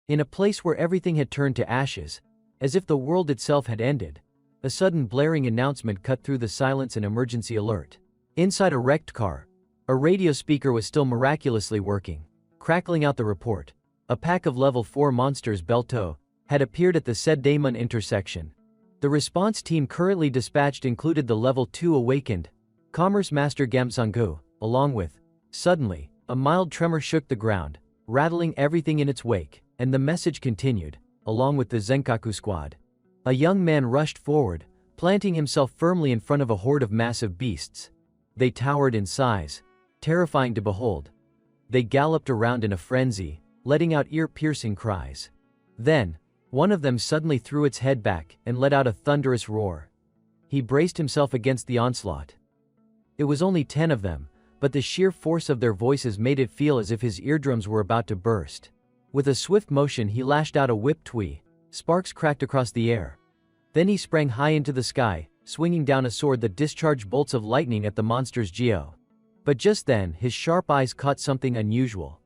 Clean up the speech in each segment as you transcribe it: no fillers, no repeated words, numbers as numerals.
In a place where everything had turned to ashes, as if the world itself had ended, a sudden blaring announcement cut through the silence: an emergency alert. Inside a wrecked car, a radio speaker was still miraculously working, crackling out the report. A pack of level 4 monsters Belto had appeared at the said Daemon intersection. The response team currently dispatched included the level 2 awakened Commerce Master Gamsangu, along with. Suddenly, a mild tremor shook the ground, rattling everything in its wake, and the message continued, along with the Zenkaku squad. A young man rushed forward, planting himself firmly in front of a horde of massive beasts. They towered in size, terrifying to behold. They galloped around in a frenzy, letting out ear-piercing cries. Then, one of them suddenly threw its head back and let out a thunderous roar. He braced himself against the onslaught. It was only 10 of them, but the sheer force of their voices made it feel as if his eardrums were about to burst. With a swift motion he lashed out a whip twee. Sparks cracked across the air. Then he sprang high into the sky, swinging down a sword that discharged bolts of lightning at the monster's geo. But just then, his sharp eyes caught something unusual.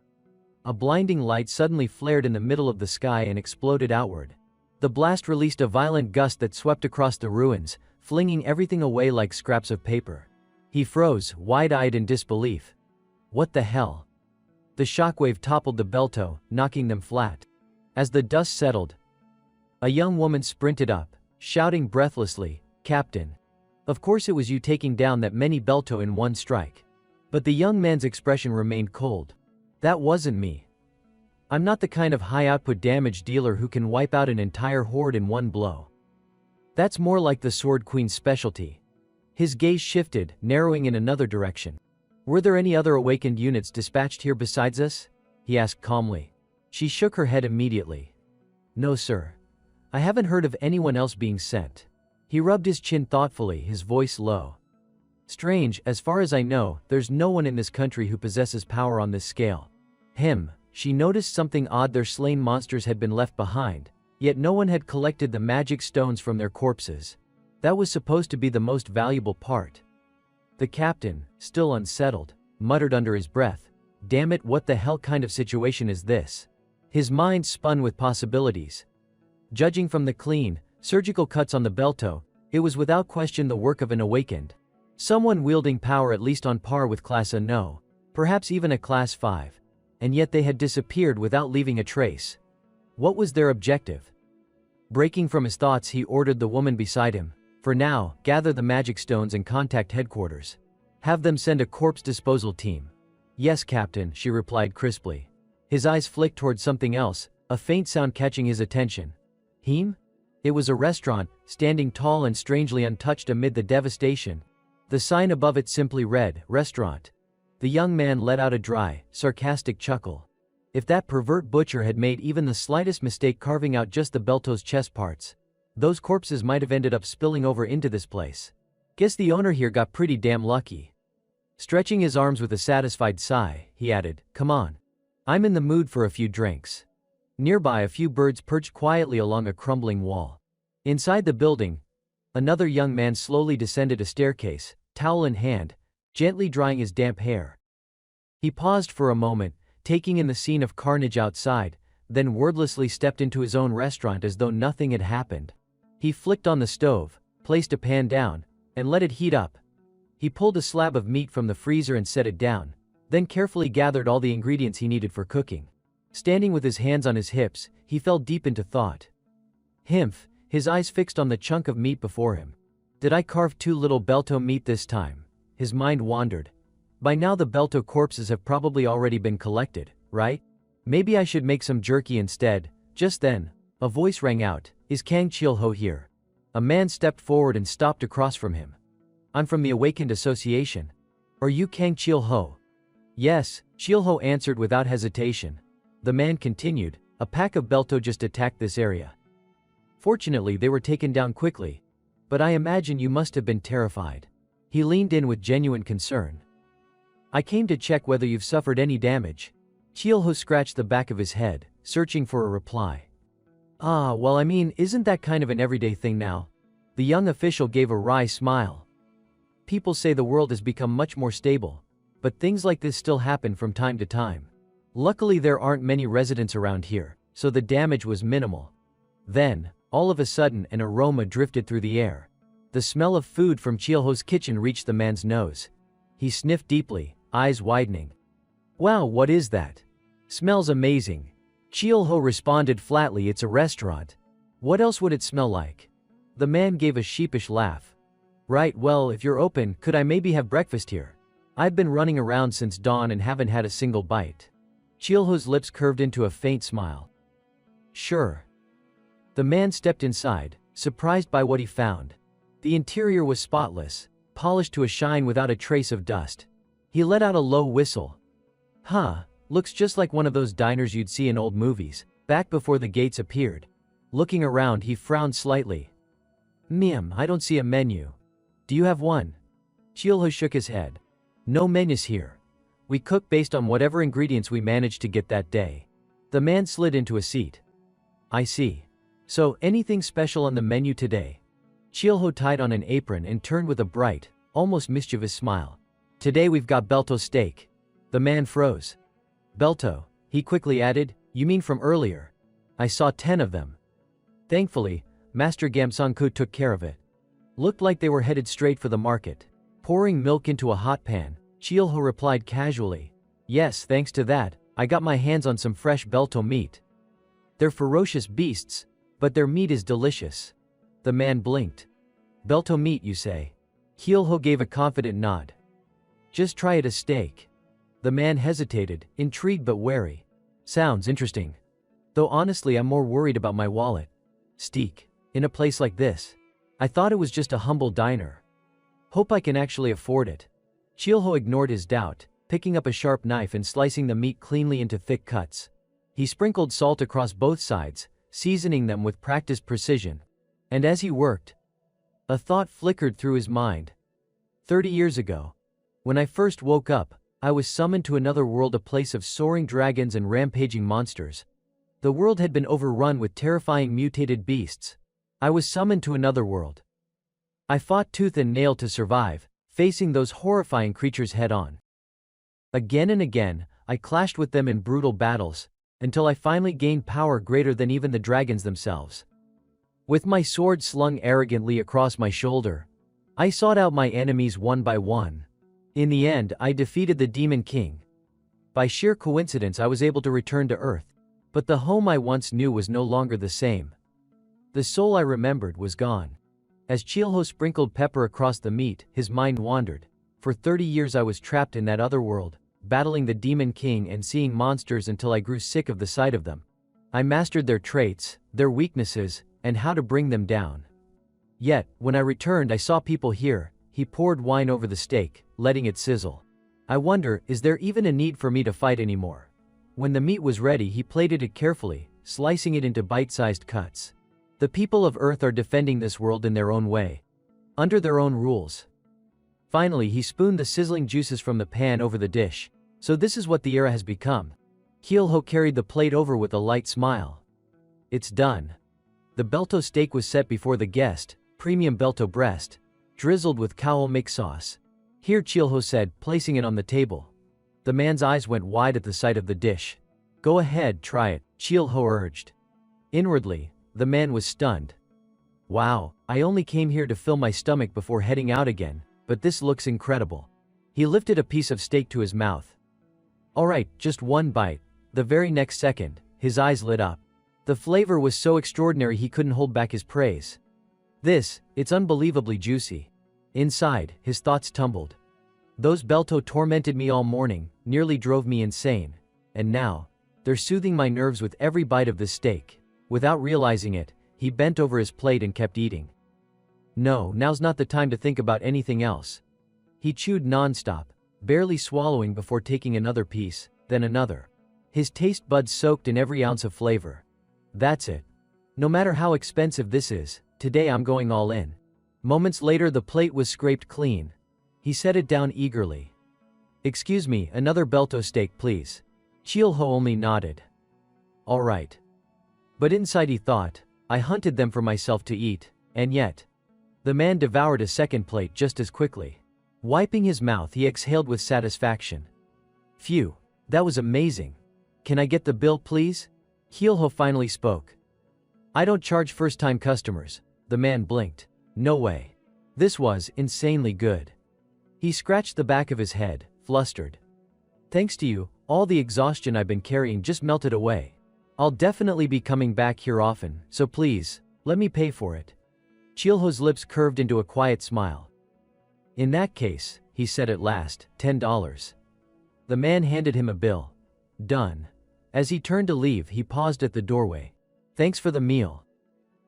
A blinding light suddenly flared in the middle of the sky and exploded outward. The blast released a violent gust that swept across the ruins, flinging everything away like scraps of paper. He froze, wide-eyed in disbelief. What the hell? The shockwave toppled the Belto, knocking them flat. As the dust settled, a young woman sprinted up, shouting breathlessly, "Captain! Of course it was you taking down that many Belto in one strike." But the young man's expression remained cold. "That wasn't me. I'm not the kind of high-output damage dealer who can wipe out an entire horde in one blow. That's more like the Sword Queen's specialty." His gaze shifted, narrowing in another direction. "Were there any other awakened units dispatched here besides us?" he asked calmly. She shook her head immediately. "No, sir. I haven't heard of anyone else being sent." He rubbed his chin thoughtfully, his voice low. "Strange, as far as I know, there's no one in this country who possesses power on this scale." She noticed something odd. Their slain monsters had been left behind, yet no one had collected the magic stones from their corpses. That was supposed to be the most valuable part. The captain, still unsettled, muttered under his breath, "Damn it, what the hell kind of situation is this?" His mind spun with possibilities. Judging from the clean, surgical cuts on the Belto, it was without question the work of an awakened. Someone wielding power at least on par with Class A, no, perhaps even a Class 5. And yet they had disappeared without leaving a trace. What was their objective? Breaking from his thoughts, he ordered the woman beside him, "For now, gather the magic stones and contact headquarters. Have them send a corpse disposal team." "Yes, Captain," she replied crisply. His eyes flicked toward something else, a faint sound catching his attention. It was a restaurant, standing tall and strangely untouched amid the devastation. The sign above it simply read, "Restaurant." The young man let out a dry, sarcastic chuckle. If that pervert butcher had made even the slightest mistake carving out just the Belto's chest parts, those corpses might have ended up spilling over into this place. Guess the owner here got pretty damn lucky. Stretching his arms with a satisfied sigh, he added, "Come on. I'm in the mood for a few drinks." Nearby, a few birds perched quietly along a crumbling wall. Inside the building, another young man slowly descended a staircase, towel in hand, gently drying his damp hair. He paused for a moment, taking in the scene of carnage outside, then wordlessly stepped into his own restaurant as though nothing had happened. He flicked on the stove, placed a pan down, and let it heat up. He pulled a slab of meat from the freezer and set it down, then carefully gathered all the ingredients he needed for cooking. Standing with his hands on his hips, he fell deep into thought. His eyes fixed on the chunk of meat before him. Did I carve too little Belto meat this time? His mind wandered. By now the Belto corpses have probably already been collected, right? Maybe I should make some jerky instead. Just then, a voice rang out, "Is Kang Chil-ho here?" A man stepped forward and stopped across from him. "I'm from the Awakened Association. Are you Kang Chil-ho?" "Yes," Chil-ho answered without hesitation. The man continued, "A pack of Belto just attacked this area. Fortunately they were taken down quickly. But I imagine you must have been terrified." He leaned in with genuine concern. "I came to check whether you've suffered any damage." Chil-ho scratched the back of his head, searching for a reply. Well, I mean, isn't that kind of an everyday thing now?" The young official gave a wry smile. "People say the world has become much more stable, but things like this still happen from time to time. Luckily there aren't many residents around here. so the damage was minimal. Then, all of a sudden an aroma drifted through the air. The smell of food from Chielho's kitchen reached the man's nose. He sniffed deeply, eyes widening. "Wow, what is that? Smells amazing." Chielho responded flatly, "It's a restaurant. What else would it smell like?" The man gave a sheepish laugh. "Right, well, if you're open, could I maybe have breakfast here? I've been running around since dawn and haven't had a single bite." Chielho's lips curved into a faint smile. "Sure." The man stepped inside, surprised by what he found. The interior was spotless, polished to a shine without a trace of dust. He let out a low whistle. "Huh, looks just like one of those diners you'd see in old movies, back before the gates appeared." Looking around, he frowned slightly. I don't see a menu. Do you have one?" Chielho shook his head. "No menus here. We cook based on whatever ingredients we managed to get that day." The man slid into a seat. "I see. So, anything special on the menu today?" Chielho tied on an apron and turned with a bright, almost mischievous smile. "Today we've got Belto steak." The man froze. "Belto," he quickly added, "you mean from earlier? I saw 10 of them." Thankfully, Master Gamsangku took care of it. Looked like they were headed straight for the market. Pouring milk into a hot pan, Chielho replied casually, "Yes, thanks to that, I got my hands on some fresh Belto meat. They're ferocious beasts, but their meat is delicious." The man blinked. "Belto meat, you say?" Chielho gave a confident nod. "Just try it as steak." The man hesitated, intrigued but wary. "Sounds interesting. Though honestly I'm more worried about my wallet. Steak. In a place like this. I thought it was just a humble diner. Hope I can actually afford it." Chielho ignored his doubt, picking up a sharp knife and slicing the meat cleanly into thick cuts. He sprinkled salt across both sides, seasoning them with practiced precision. And as he worked, a thought flickered through his mind. 30 years ago, when I first woke up, I was summoned to another world, a place of soaring dragons and rampaging monsters. The world had been overrun with terrifying mutated beasts. I was summoned to another world. I fought tooth and nail to survive, facing those horrifying creatures head-on. Again and again, I clashed with them in brutal battles, until I finally gained power greater than even the dragons themselves. With my sword slung arrogantly across my shoulder, I sought out my enemies one by one. In the end, I defeated the Demon King. By sheer coincidence, I was able to return to Earth. But the home I once knew was no longer the same. The soul I remembered was gone. As Chielho sprinkled pepper across the meat, his mind wandered. For 30 years I was trapped in that other world, battling the Demon King and seeing monsters until I grew sick of the sight of them. I mastered their traits, their weaknesses, and how to bring them down. Yet, when I returned, I saw people here. He poured wine over the steak, letting it sizzle. I wonder, is there even a need for me to fight anymore? When the meat was ready, he plated it carefully, slicing it into bite-sized cuts. The people of Earth are defending this world in their own way, under their own rules. Finally, he spooned the sizzling juices from the pan over the dish. So this is what the era has become. Chielho carried the plate over with a light smile. It's done. The Belto steak was set before the guest, premium Belto breast, drizzled with cow mix sauce. Here, Chielho said, placing it on the table. The man's eyes went wide at the sight of the dish. Go ahead, try it, Chielho urged. Inwardly, the man was stunned. Wow, I only came here to fill my stomach before heading out again, but this looks incredible. He lifted a piece of steak to his mouth. Alright, just one bite. The very next second, his eyes lit up. The flavor was so extraordinary he couldn't hold back his praise. It's unbelievably juicy. Inside, his thoughts tumbled. Those Belto tormented me all morning, nearly drove me insane. And now, they're soothing my nerves with every bite of this steak. Without realizing it, he bent over his plate and kept eating. No, now's not the time to think about anything else. He chewed non-stop, barely swallowing before taking another piece, then another. His taste buds soaked in every ounce of flavor. That's it. No matter how expensive this is, today I'm going all in. Moments later, the plate was scraped clean. He set it down eagerly. Excuse me, another Belto steak, please. Chielho only nodded. All right. But inside he thought, I hunted them for myself to eat, and yet. The man devoured a second plate just as quickly. Wiping his mouth, he exhaled with satisfaction. Phew, that was amazing. Can I get the bill, please? Hyulho finally spoke. I don't charge first-time customers. The man blinked. No way. This was insanely good. He scratched the back of his head, flustered. Thanks to you, all the exhaustion I've been carrying just melted away. I'll definitely be coming back here often, so please, let me pay for it. Hyulho's lips curved into a quiet smile. In that case, he said at last, $10. The man handed him a bill. Done. As he turned to leave, he paused at the doorway. Thanks for the meal.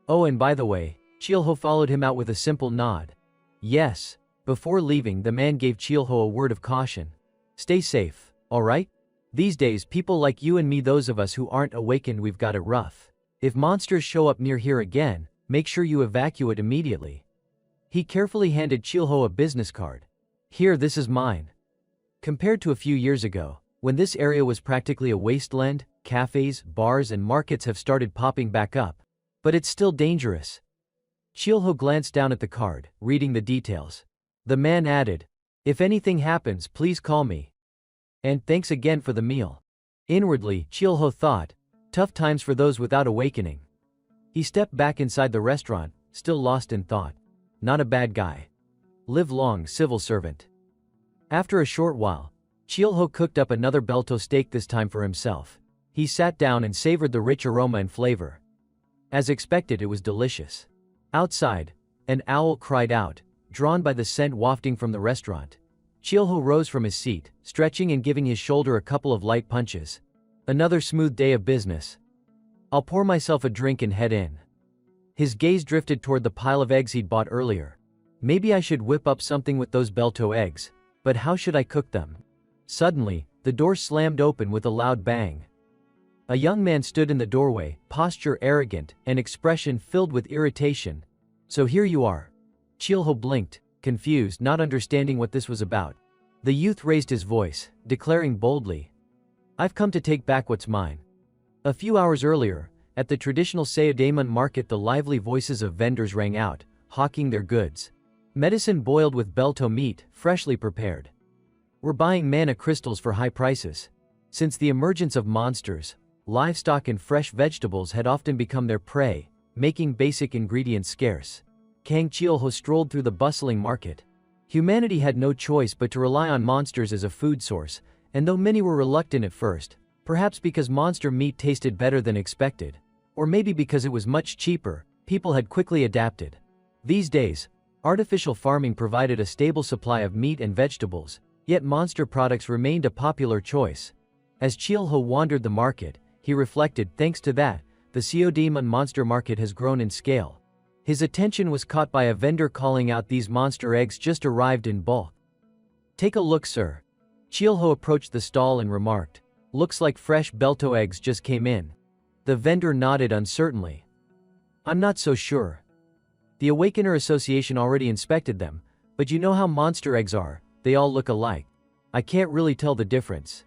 Oh, and by the way, Hyulho followed him out with a simple nod. Yes. Before leaving, the man gave Hyulho a word of caution. Stay safe, alright? These days, people like you and me, those of us who aren't awakened, we've got it rough. If monsters show up near here again, make sure you evacuate immediately. He carefully handed Hyulho a business card. Here, this is mine. Compared to a few years ago, when this area was practically a wasteland, cafes, bars and markets have started popping back up. But it's still dangerous. Hyulho glanced down at the card, reading the details. The man added, if anything happens, please call me. And thanks again for the meal. Inwardly, Hyulho thought, tough times for those without awakening. He stepped back inside the restaurant, still lost in thought. Not a bad guy. Live long, civil servant. After a short while, Hyulho cooked up another bento steak, this time for himself. He sat down and savored the rich aroma and flavor. As expected, it was delicious. Outside, an owl cried out, drawn by the scent wafting from the restaurant. Hyulho rose from his seat, stretching and giving his shoulder a couple of light punches. Another smooth day of business. I'll pour myself a drink and head in. His gaze drifted toward the pile of eggs he'd bought earlier. Maybe I should whip up something with those bento eggs, but how should I cook them? Suddenly, the door slammed open with a loud bang. A young man stood in the doorway, posture arrogant, and expression filled with irritation. So here you are. Hyulho blinked, confused, not understanding what this was about. The youth raised his voice, declaring boldly, I've come to take back what's mine. A few hours earlier, at the traditional Seodaemon market, the lively voices of vendors rang out, hawking their goods. Medicine boiled with bento meat, freshly prepared. We're buying mana crystals for high prices. Since the emergence of monsters, livestock and fresh vegetables had often become their prey, making basic ingredients scarce. Kang Hyulho strolled through the bustling market. Humanity had no choice but to rely on monsters as a food source, and though many were reluctant at first, perhaps because monster meat tasted better than expected, or maybe because it was much cheaper, people had quickly adapted. These days, artificial farming provided a stable supply of meat and vegetables, yet monster products remained a popular choice. As Hyulho wandered the market, he reflected, thanks to that, the Seodaemon monster market has grown in scale. His attention was caught by a vendor calling out, these monster eggs just arrived in bulk. Take a look, sir. Hyulho approached the stall and remarked, looks like fresh bento eggs just came in. The vendor nodded uncertainly. I'm not so sure. The Awakener Association already inspected them, but you know how monster eggs are, they all look alike. I can't really tell the difference.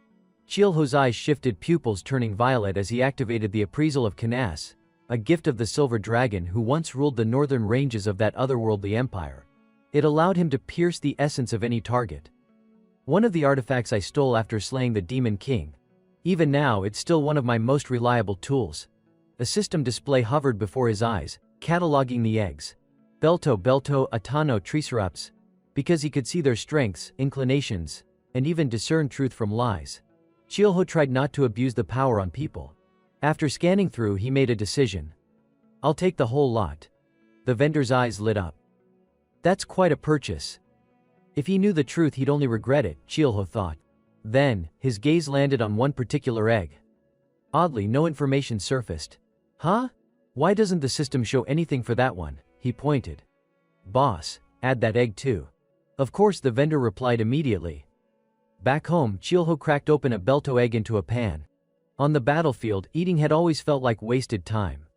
Hyulho's eyes shifted, pupils turning violet as he activated the appraisal of Kanas, a gift of the Silver Dragon who once ruled the northern ranges of that otherworldly empire. It allowed him to pierce the essence of any target. One of the artifacts I stole after slaying the Demon King. Even now, it's still one of my most reliable tools. A system display hovered before his eyes, cataloging the eggs. Bento, Atano, Triceratops. Because he could see their strengths, inclinations, and even discern truth from lies. Hyulho tried not to abuse the power on people. After scanning through, he made a decision. I'll take the whole lot. The vendor's eyes lit up. That's quite a purchase. If he knew the truth, he'd only regret it, Hyulho thought. Then, his gaze landed on one particular egg. Oddly, no information surfaced. Huh? Why doesn't the system show anything for that one? He pointed. Boss, add that egg too. Of course, the vendor replied immediately. Back home, Hyulho cracked open a bento egg into a pan. On the battlefield, eating had always felt like wasted time.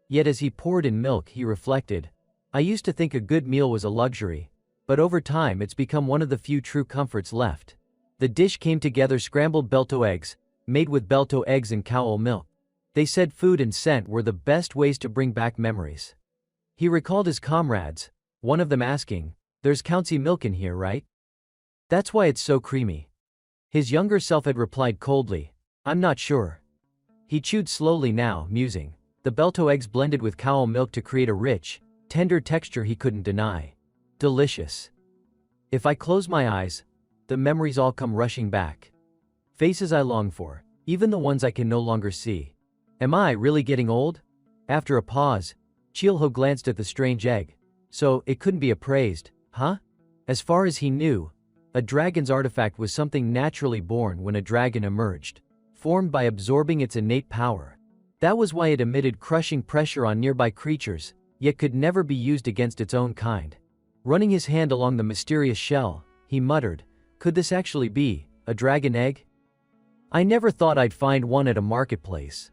Yet as he poured in milk, he reflected, I used to think a good meal was a luxury, but over time it's become one of the few true comforts left. The dish came together: scrambled bento eggs, made with bento eggs and cow milk. They said food and scent were the best ways to bring back memories. He recalled his comrades, one of them asking, there's Countsy milk in here, right? That's why it's so creamy. His younger self had replied coldly, I'm not sure. He chewed slowly now, musing. The Belto eggs blended with cow milk to create a rich, tender texture he couldn't deny. Delicious. If I close my eyes, the memories all come rushing back. Faces I long for, even the ones I can no longer see. Am I really getting old? After a pause, Chilho glanced at the strange egg. So, it couldn't be appraised, huh? As far as he knew, a dragon's artifact was something naturally born when a dragon emerged, formed by absorbing its innate power. That was why it emitted crushing pressure on nearby creatures, yet could never be used against its own kind. Running his hand along the mysterious shell, he muttered, could this actually be a dragon egg? I never thought I'd find one at a marketplace.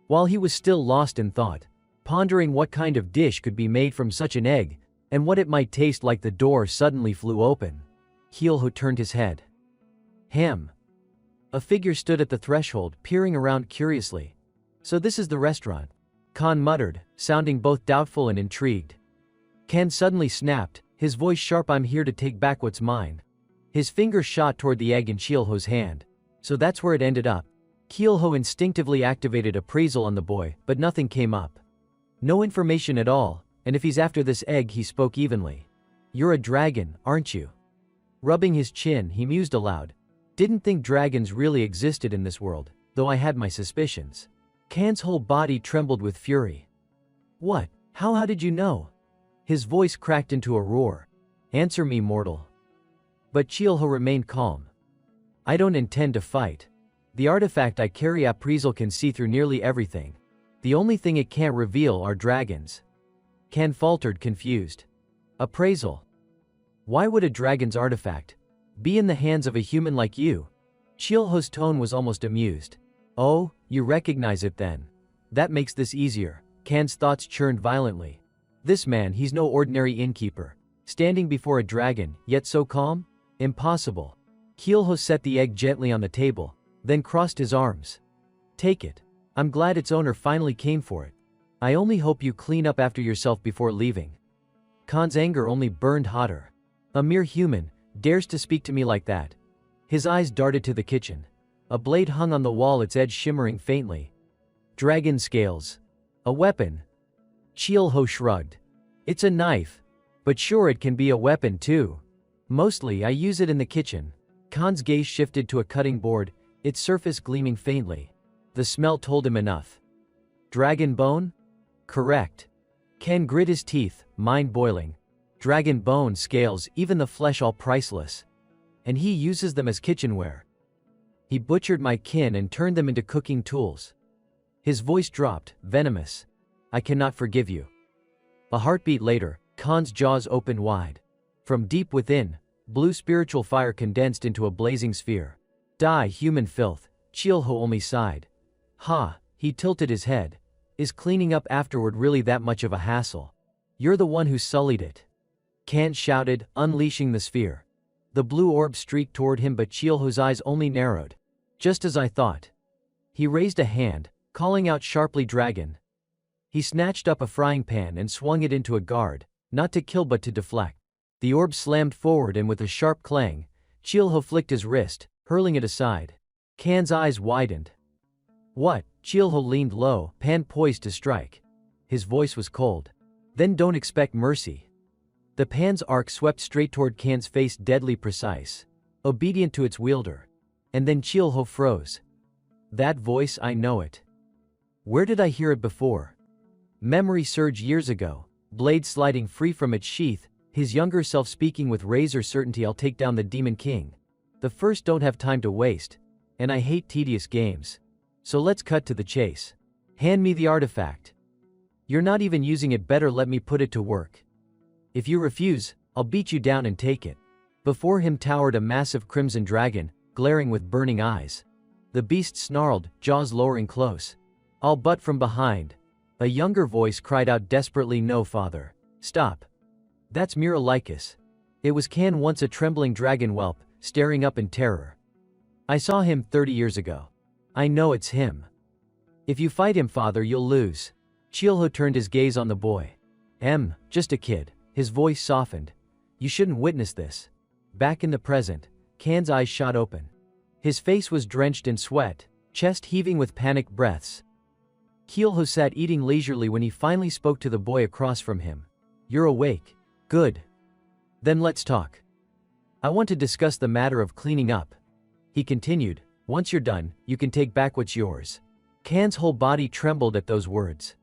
While he was still lost in thought, pondering what kind of dish could be made from such an egg, and what it might taste like, the door suddenly flew open. Chilho turned his head. Ham. A figure stood at the threshold, peering around curiously. So this is the restaurant? Khan muttered, sounding both doubtful and intrigued. Kan suddenly snapped, his voice sharp. I'm here to take back what's mine. His finger shot toward the egg in Chilho's hand. So that's where it ended up. Chilho instinctively activated appraisal on the boy, but nothing came up. No information at all, and if he's after this egg, he spoke evenly. You're a dragon, aren't you? Rubbing his chin, he mused aloud. Didn't think dragons really existed in this world, though I had my suspicions. Kan's whole body trembled with fury. What? How did you know? His voice cracked into a roar. Answer me, mortal. But Chilho remained calm. I don't intend to fight. The artifact I carry, appraisal, can see through nearly everything. The only thing it can't reveal are dragons. Kan faltered, confused. Appraisal? Why would a dragon's artifact be in the hands of a human like you? Chilho's tone was almost amused. Oh, you recognize it then. That makes this easier. Kan's thoughts churned violently. This man, he's no ordinary innkeeper. Standing before a dragon, yet so calm? Impossible. Chilho set the egg gently on the table, then crossed his arms. Take it. I'm glad its owner finally came for it. I only hope you clean up after yourself before leaving. Khan's anger only burned hotter. A mere human dares to speak to me like that. His eyes darted to the kitchen. A blade hung on the wall, its edge shimmering faintly. Dragon scales. A weapon. Chilho shrugged. It's a knife. But sure, it can be a weapon too. Mostly I use it in the kitchen. Khan's gaze shifted to a cutting board, its surface gleaming faintly. The smell told him enough. Dragon bone? Correct. Kan grit his teeth, mind boiling. Dragon bone, scales, even the flesh, all priceless. And he uses them as kitchenware. He butchered my kin and turned them into cooking tools. His voice dropped, venomous. I cannot forgive you. A heartbeat later, Khan's jaws opened wide. From deep within, blue spiritual fire condensed into a blazing sphere. Die, human filth. Chilho only sighed. Ha, he tilted his head. Is cleaning up afterward really that much of a hassle? You're the one who sullied it. Kan shouted, unleashing the sphere. The blue orb streaked toward him, but Chilho's eyes only narrowed. Just as I thought. He raised a hand, calling out sharply, dragon. He snatched up a frying pan and swung it into a guard, not to kill but to deflect. The orb slammed forward, and with a sharp clang, Chilho flicked his wrist, hurling it aside. Kan's eyes widened. What? Chilho leaned low, pan poised to strike. His voice was cold. Then don't expect mercy. The pan's arc swept straight toward Kan's face, deadly precise, obedient to its wielder. And then Chilho froze. That voice, I know it. Where did I hear it before? Memory surged years ago, blade sliding free from its sheath, his younger self speaking with razor certainty. I'll take down the Demon King. The first don't have time to waste. And I hate tedious games. So let's cut to the chase. Hand me the artifact. You're not even using it, better let me put it to work. If you refuse, I'll beat you down and take it. Before him towered a massive crimson dragon, glaring with burning eyes. The beast snarled, jaws lowering close. All but from behind. A younger voice cried out desperately, no, father. Stop. That's Miralicus. It was Kan, once a trembling dragon whelp, staring up in terror. I saw him 30 years ago. I know it's him. If you fight him, father, you'll lose. Chilho turned his gaze on the boy. Just a kid. His voice softened. You shouldn't witness this. Back in the present, Kan's eyes shot open. His face was drenched in sweat, chest heaving with panicked breaths. Keelho sat eating leisurely when he finally spoke to the boy across from him. You're awake. Good. Then let's talk. I want to discuss the matter of cleaning up. He continued, once you're done, you can take back what's yours. Kan's whole body trembled at those words.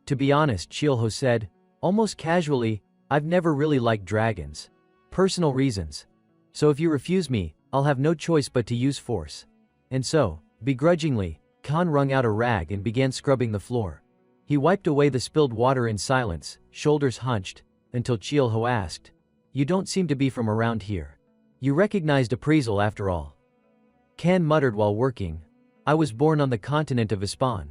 To be honest, Keelho said, almost casually, I've never really liked dragons. Personal reasons. So if you refuse me, I'll have no choice but to use force. And so, begrudgingly, Kan wrung out a rag and began scrubbing the floor. He wiped away the spilled water in silence, shoulders hunched, until Keelho asked, you don't seem to be from around here. You recognized appraisal after all. Kan muttered while working, I was born on the continent of Ispan.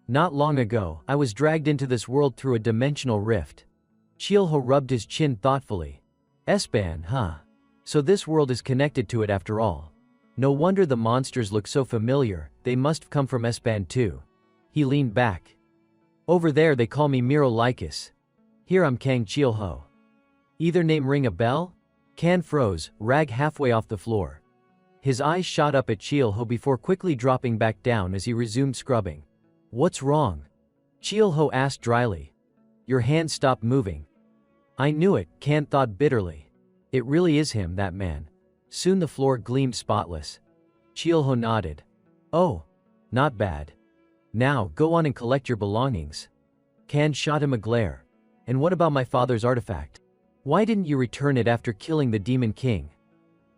Not long ago, I was dragged into this world through a dimensional rift. Keelho rubbed his chin thoughtfully. Espan, huh? So this world is connected to it after all. No wonder the monsters look so familiar, they must have come from Espan too. He leaned back. Over there they call me Miro Lycus. Here I'm Kang Keelho. Either name ring a bell? Kan froze, rag halfway off the floor. His eyes shot up at Keelho before quickly dropping back down as he resumed scrubbing. What's wrong? Keelho asked dryly. Your hand stopped moving. I knew it, Kan thought bitterly. It really is him, that man. Soon the floor gleamed spotless. Keelho nodded. Oh. Not bad. Now, go on and collect your belongings. Kan shot him a glare. And what about my father's artifact? Why didn't you return it after killing the Demon King?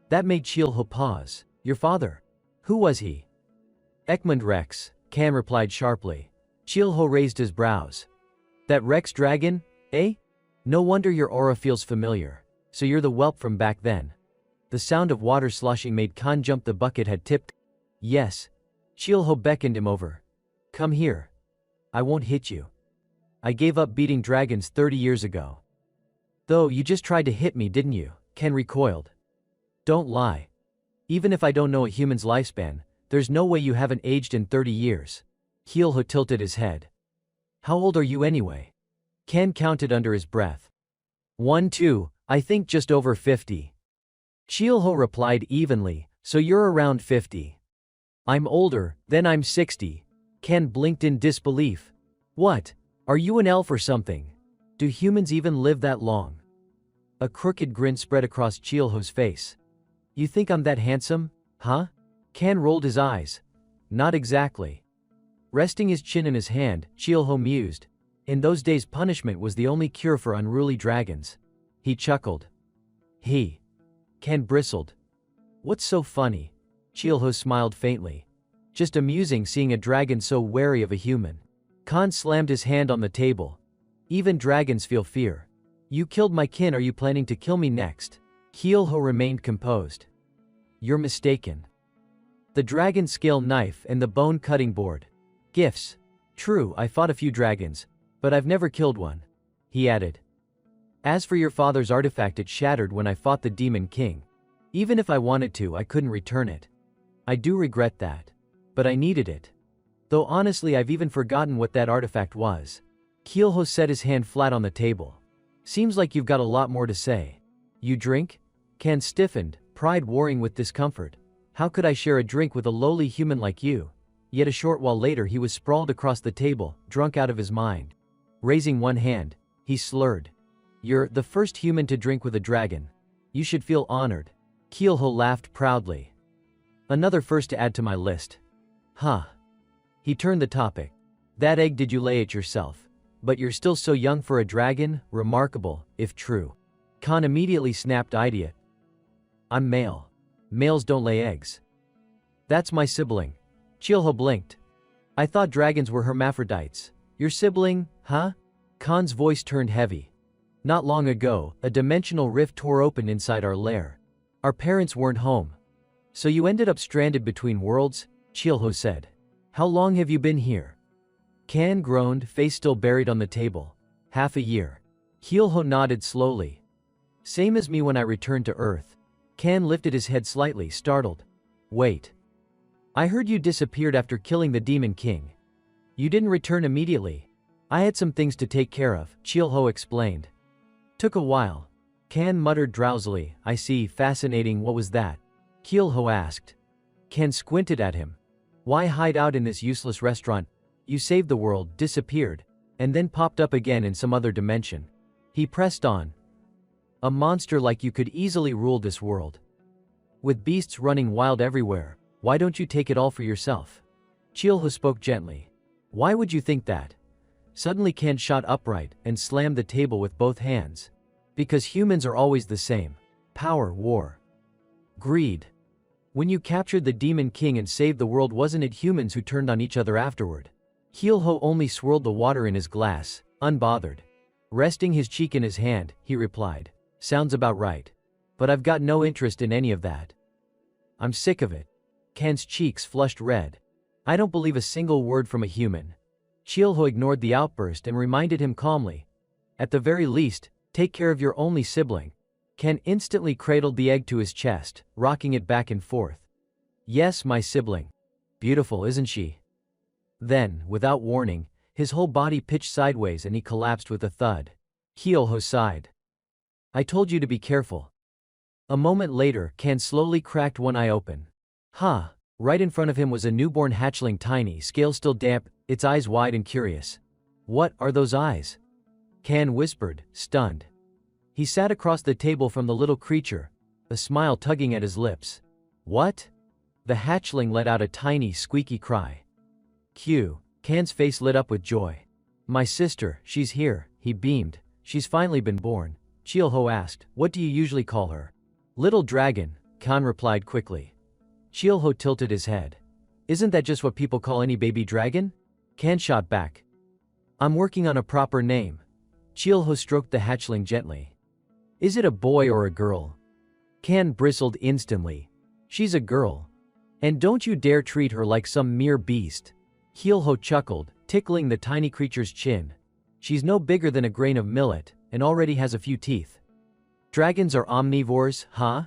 That made Keelho pause. Your father? Who was he? Ekmund Rex, Kan replied sharply. Keelho raised his brows. That Rex dragon, eh? No wonder your aura feels familiar. So you're the whelp from back then. The sound of water sloshing made Kan jump. The bucket had tipped. Yes. Keelho beckoned him over. Come here. I won't hit you. I gave up beating dragons 30 years ago. Though you just tried to hit me, didn't you? Ken recoiled. Don't lie. Even if I don't know a human's lifespan, there's no way you haven't aged in 30 years. Keelho tilted his head. How old are you anyway? Ken counted under his breath. 1, 2, I think just over 50. Keelho replied evenly, so you're around 50. I'm older, then I'm 60. Ken blinked in disbelief. What? Are you an elf or something? Do humans even live that long? A crooked grin spread across Keelho's face. You think I'm that handsome, huh? Ken rolled his eyes. Not exactly. Resting his chin in his hand, Keelho mused. In those days punishment was the only cure for unruly dragons. He chuckled. Ken bristled. What's so funny? Keelho smiled faintly. Just amusing seeing a dragon so wary of a human. Kan slammed his hand on the table. Even dragons feel fear. You killed my kin, are you planning to kill me next? Keelho remained composed. You're mistaken. The dragon scale knife and the bone cutting board. Gifts. True, I fought a few dragons, but I've never killed one. He added. As for your father's artifact, it shattered when I fought the Demon King. Even if I wanted to, I couldn't return it. I do regret that. But I needed it. Though honestly, I've even forgotten what that artifact was. Keelho set his hand flat on the table. Seems like you've got a lot more to say. You drink? Ken stiffened, pride warring with discomfort. How could I share a drink with a lowly human like you? Yet a short while later he was sprawled across the table, drunk out of his mind. Raising one hand, he slurred. You're the first human to drink with a dragon. You should feel honored. Keelho laughed proudly. Another first to add to my list. Huh. He turned the topic. That egg, did you lay it yourself? But you're still so young for a dragon, remarkable, if true. Kan immediately snapped idiot. I'm male. Males don't lay eggs. That's my sibling. Keelho blinked. I thought dragons were hermaphrodites. Your sibling, huh? Kan's voice turned heavy. Not long ago, a dimensional rift tore open inside our lair. Our parents weren't home. So you ended up stranded between worlds? Keelho said. How long have you been here? Kan groaned, face still buried on the table. Half a year. Keelho nodded slowly. Same as me when I returned to Earth. Kan lifted his head slightly, startled. Wait. I heard you disappeared after killing the Demon King. You didn't return immediately. I had some things to take care of, Keelho explained. Took a while. Kan muttered drowsily. I see, fascinating, what was that? Keelho asked. Kan squinted at him. Why hide out in this useless restaurant? You saved the world, disappeared, and then popped up again in some other dimension. He pressed on. A monster like you could easily rule this world. With beasts running wild everywhere, why don't you take it all for yourself? Chilho spoke gently. Why would you think that? Suddenly Kan shot upright and slammed the table with both hands. Because humans are always the same. Power, war, greed. When you captured the Demon King and saved the world, wasn't it humans who turned on each other afterward? Chilho only swirled the water in his glass, unbothered. Resting his cheek in his hand, he replied. Sounds about right. But I've got no interest in any of that. I'm sick of it. Kan's cheeks flushed red. I don't believe a single word from a human. Chilho ignored the outburst and reminded him calmly. At the very least, take care of your only sibling. Kan instantly cradled the egg to his chest, rocking it back and forth. Yes, my sibling. Beautiful, isn't she? Then, without warning, his whole body pitched sideways and he collapsed with a thud. Chilho sighed. I told you to be careful. A moment later, Kan slowly cracked one eye open. Huh. Right in front of him was a newborn hatchling, tiny, scales still damp, its eyes wide and curious. What are those eyes? Kan whispered, stunned. He sat across the table from the little creature, a smile tugging at his lips. What? The hatchling let out a tiny, squeaky cry. Kan's face lit up with joy. My sister, she's here, he beamed. She's finally been born. Chilho asked, what do you usually call her? Little dragon, Kan replied quickly. Chilho tilted his head. Isn't that just what people call any baby dragon? Kan shot back. I'm working on a proper name. Chilho stroked the hatchling gently. Is it a boy or a girl? Kan bristled instantly. She's a girl. And don't you dare treat her like some mere beast. Chilho chuckled, tickling the tiny creature's chin. She's no bigger than a grain of millet, and already has a few teeth. Dragons are omnivores, huh?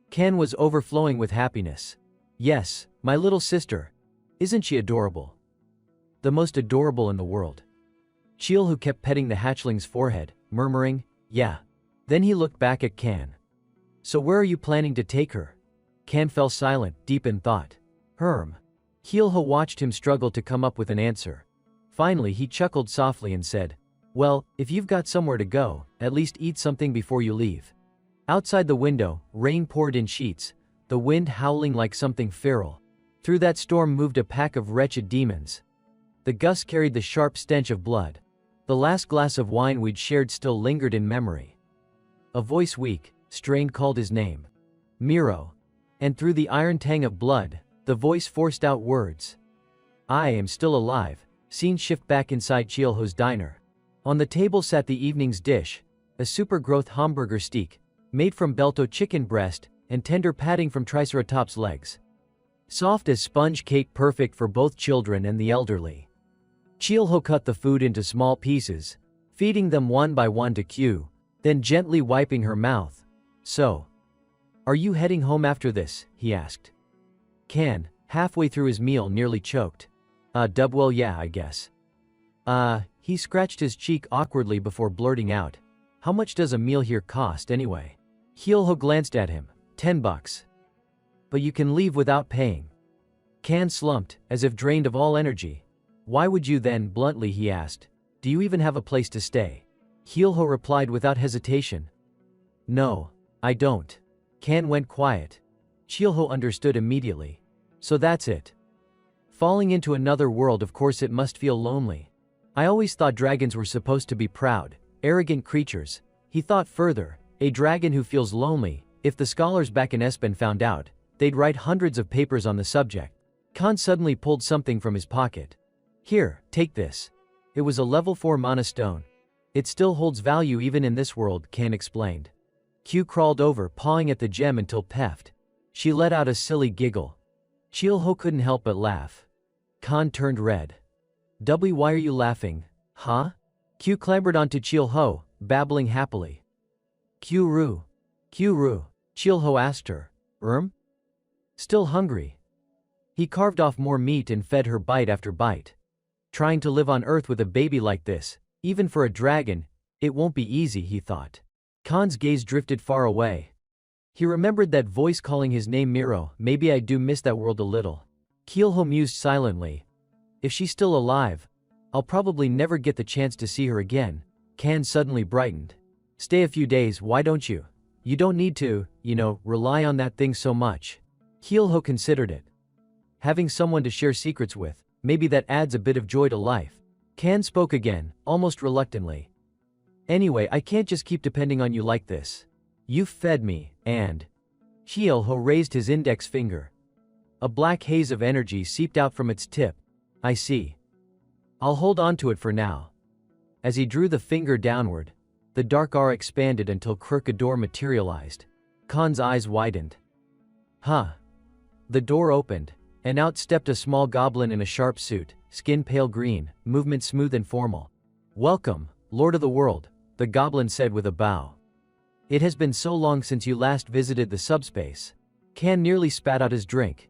Kan was overflowing with happiness. Yes, my little sister. Isn't she adorable? The most adorable in the world. Chilho kept petting the hatchling's forehead, murmuring, yeah. Then he looked back at Kan. So where are you planning to take her? Kan fell silent, deep in thought. Chilho watched him struggle to come up with an answer. Finally he chuckled softly and said, well, if you've got somewhere to go, at least eat something before you leave. Outside the window, rain poured in sheets, the wind howling like something feral. Through that storm moved a pack of wretched demons. The gusts carried the sharp stench of blood. The last glass of wine we'd shared still lingered in memory. A voice weak, strained called his name. Miro. And through the iron tang of blood, the voice forced out words. I am still alive. Scene shift back inside Chilho's diner. On the table sat the evening's dish, a super-growth hamburger steak, made from Belto chicken breast, and tender padding from Triceratops legs. Soft as sponge cake, perfect for both children and the elderly. Chilho cut the food into small pieces, feeding them one by one to Q, then gently wiping her mouth. So, are you heading home after this? He asked. Kan, halfway through his meal, nearly choked. Well, yeah, I guess. He scratched his cheek awkwardly before blurting out. How much does a meal here cost anyway? Chilho glanced at him. $10. But you can leave without paying. Kan slumped, as if drained of all energy. Why would you then? Bluntly he asked. Do you even have a place to stay? Chilho replied without hesitation. No, I don't. Kan went quiet. Chilho understood immediately. So that's it. Falling into another world, of course it must feel lonely. I always thought dragons were supposed to be proud, arrogant creatures. He thought further, a dragon who feels lonely, if the scholars back in Espen found out, they'd write hundreds of papers on the subject. Kan suddenly pulled something from his pocket. Here, take this. It was a level 4 mana stone. It still holds value even in this world, Kan explained. Q crawled over, pawing at the gem until peffed. She let out a silly giggle. Chilho couldn't help but laugh. Kan turned red. Why are you laughing, huh? Q clambered onto Chilho, babbling happily. Q-ru. Chilho asked her. Still hungry. He carved off more meat and fed her bite after bite. Trying to live on Earth with a baby like this, even for a dragon, it won't be easy, he thought. Kan's gaze drifted far away. He remembered that voice calling his name Miro. Maybe I do miss that world a little. Keelho mused silently. If she's still alive, I'll probably never get the chance to see her again. Kan suddenly brightened. Stay a few days, why don't you? You don't need to, rely on that thing so much. Keelho considered it. Having someone to share secrets with, maybe that adds a bit of joy to life. Kan spoke again, almost reluctantly. Anyway, I can't just keep depending on you like this. You've fed me, and… Keelho raised his index finger. A black haze of energy seeped out from its tip. I see. I'll hold on to it for now. As he drew the finger downward, the dark aura expanded until crooked door materialized. Khan's eyes widened. Huh. The door opened, and out stepped a small goblin in a sharp suit, skin pale green, movement smooth and formal. Welcome, Lord of the World, the goblin said with a bow. It has been so long since you last visited the subspace. Kan nearly spat out his drink.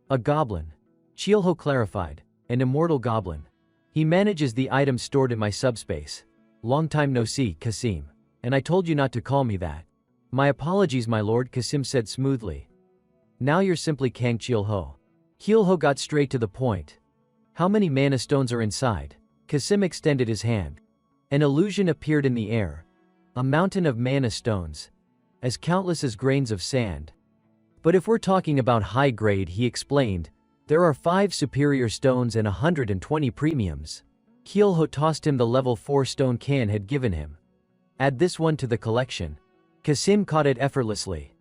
A goblin. Keelho clarified. An immortal goblin. He manages the items stored in my subspace. Long time no see, Kasim. And I told you not to call me that. My apologies, my lord, Kasim said smoothly. Now you're simply Kang Keelho. Keelho got straight to the point. How many mana stones are inside? Kasim extended his hand. An illusion appeared in the air. A mountain of mana stones. As countless as grains of sand. But if we're talking about high grade, he explained, there are 5 superior stones and 120 premiums. Keelho tossed him the level 4 stone Kan had given him. Add this one to the collection. Kasim caught it effortlessly.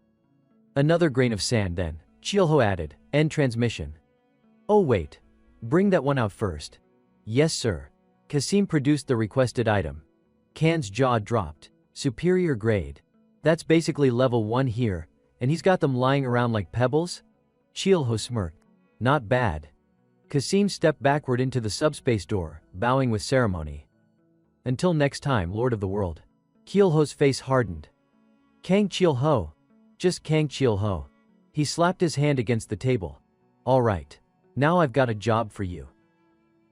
Another grain of sand then, Keelho added, end transmission. Oh wait. Bring that one out first. Yes sir. Kasim produced the requested item. Kan's jaw dropped. Superior grade. That's basically level 1 here, and he's got them lying around like pebbles? Keelho smirked. Not bad. Kasim stepped backward into the subspace door, bowing with ceremony. Until next time, Lord of the World. Keelho's face hardened. Kang Keelho. Just Kang Keelho. He slapped his hand against the table. All right. Now I've got a job for you.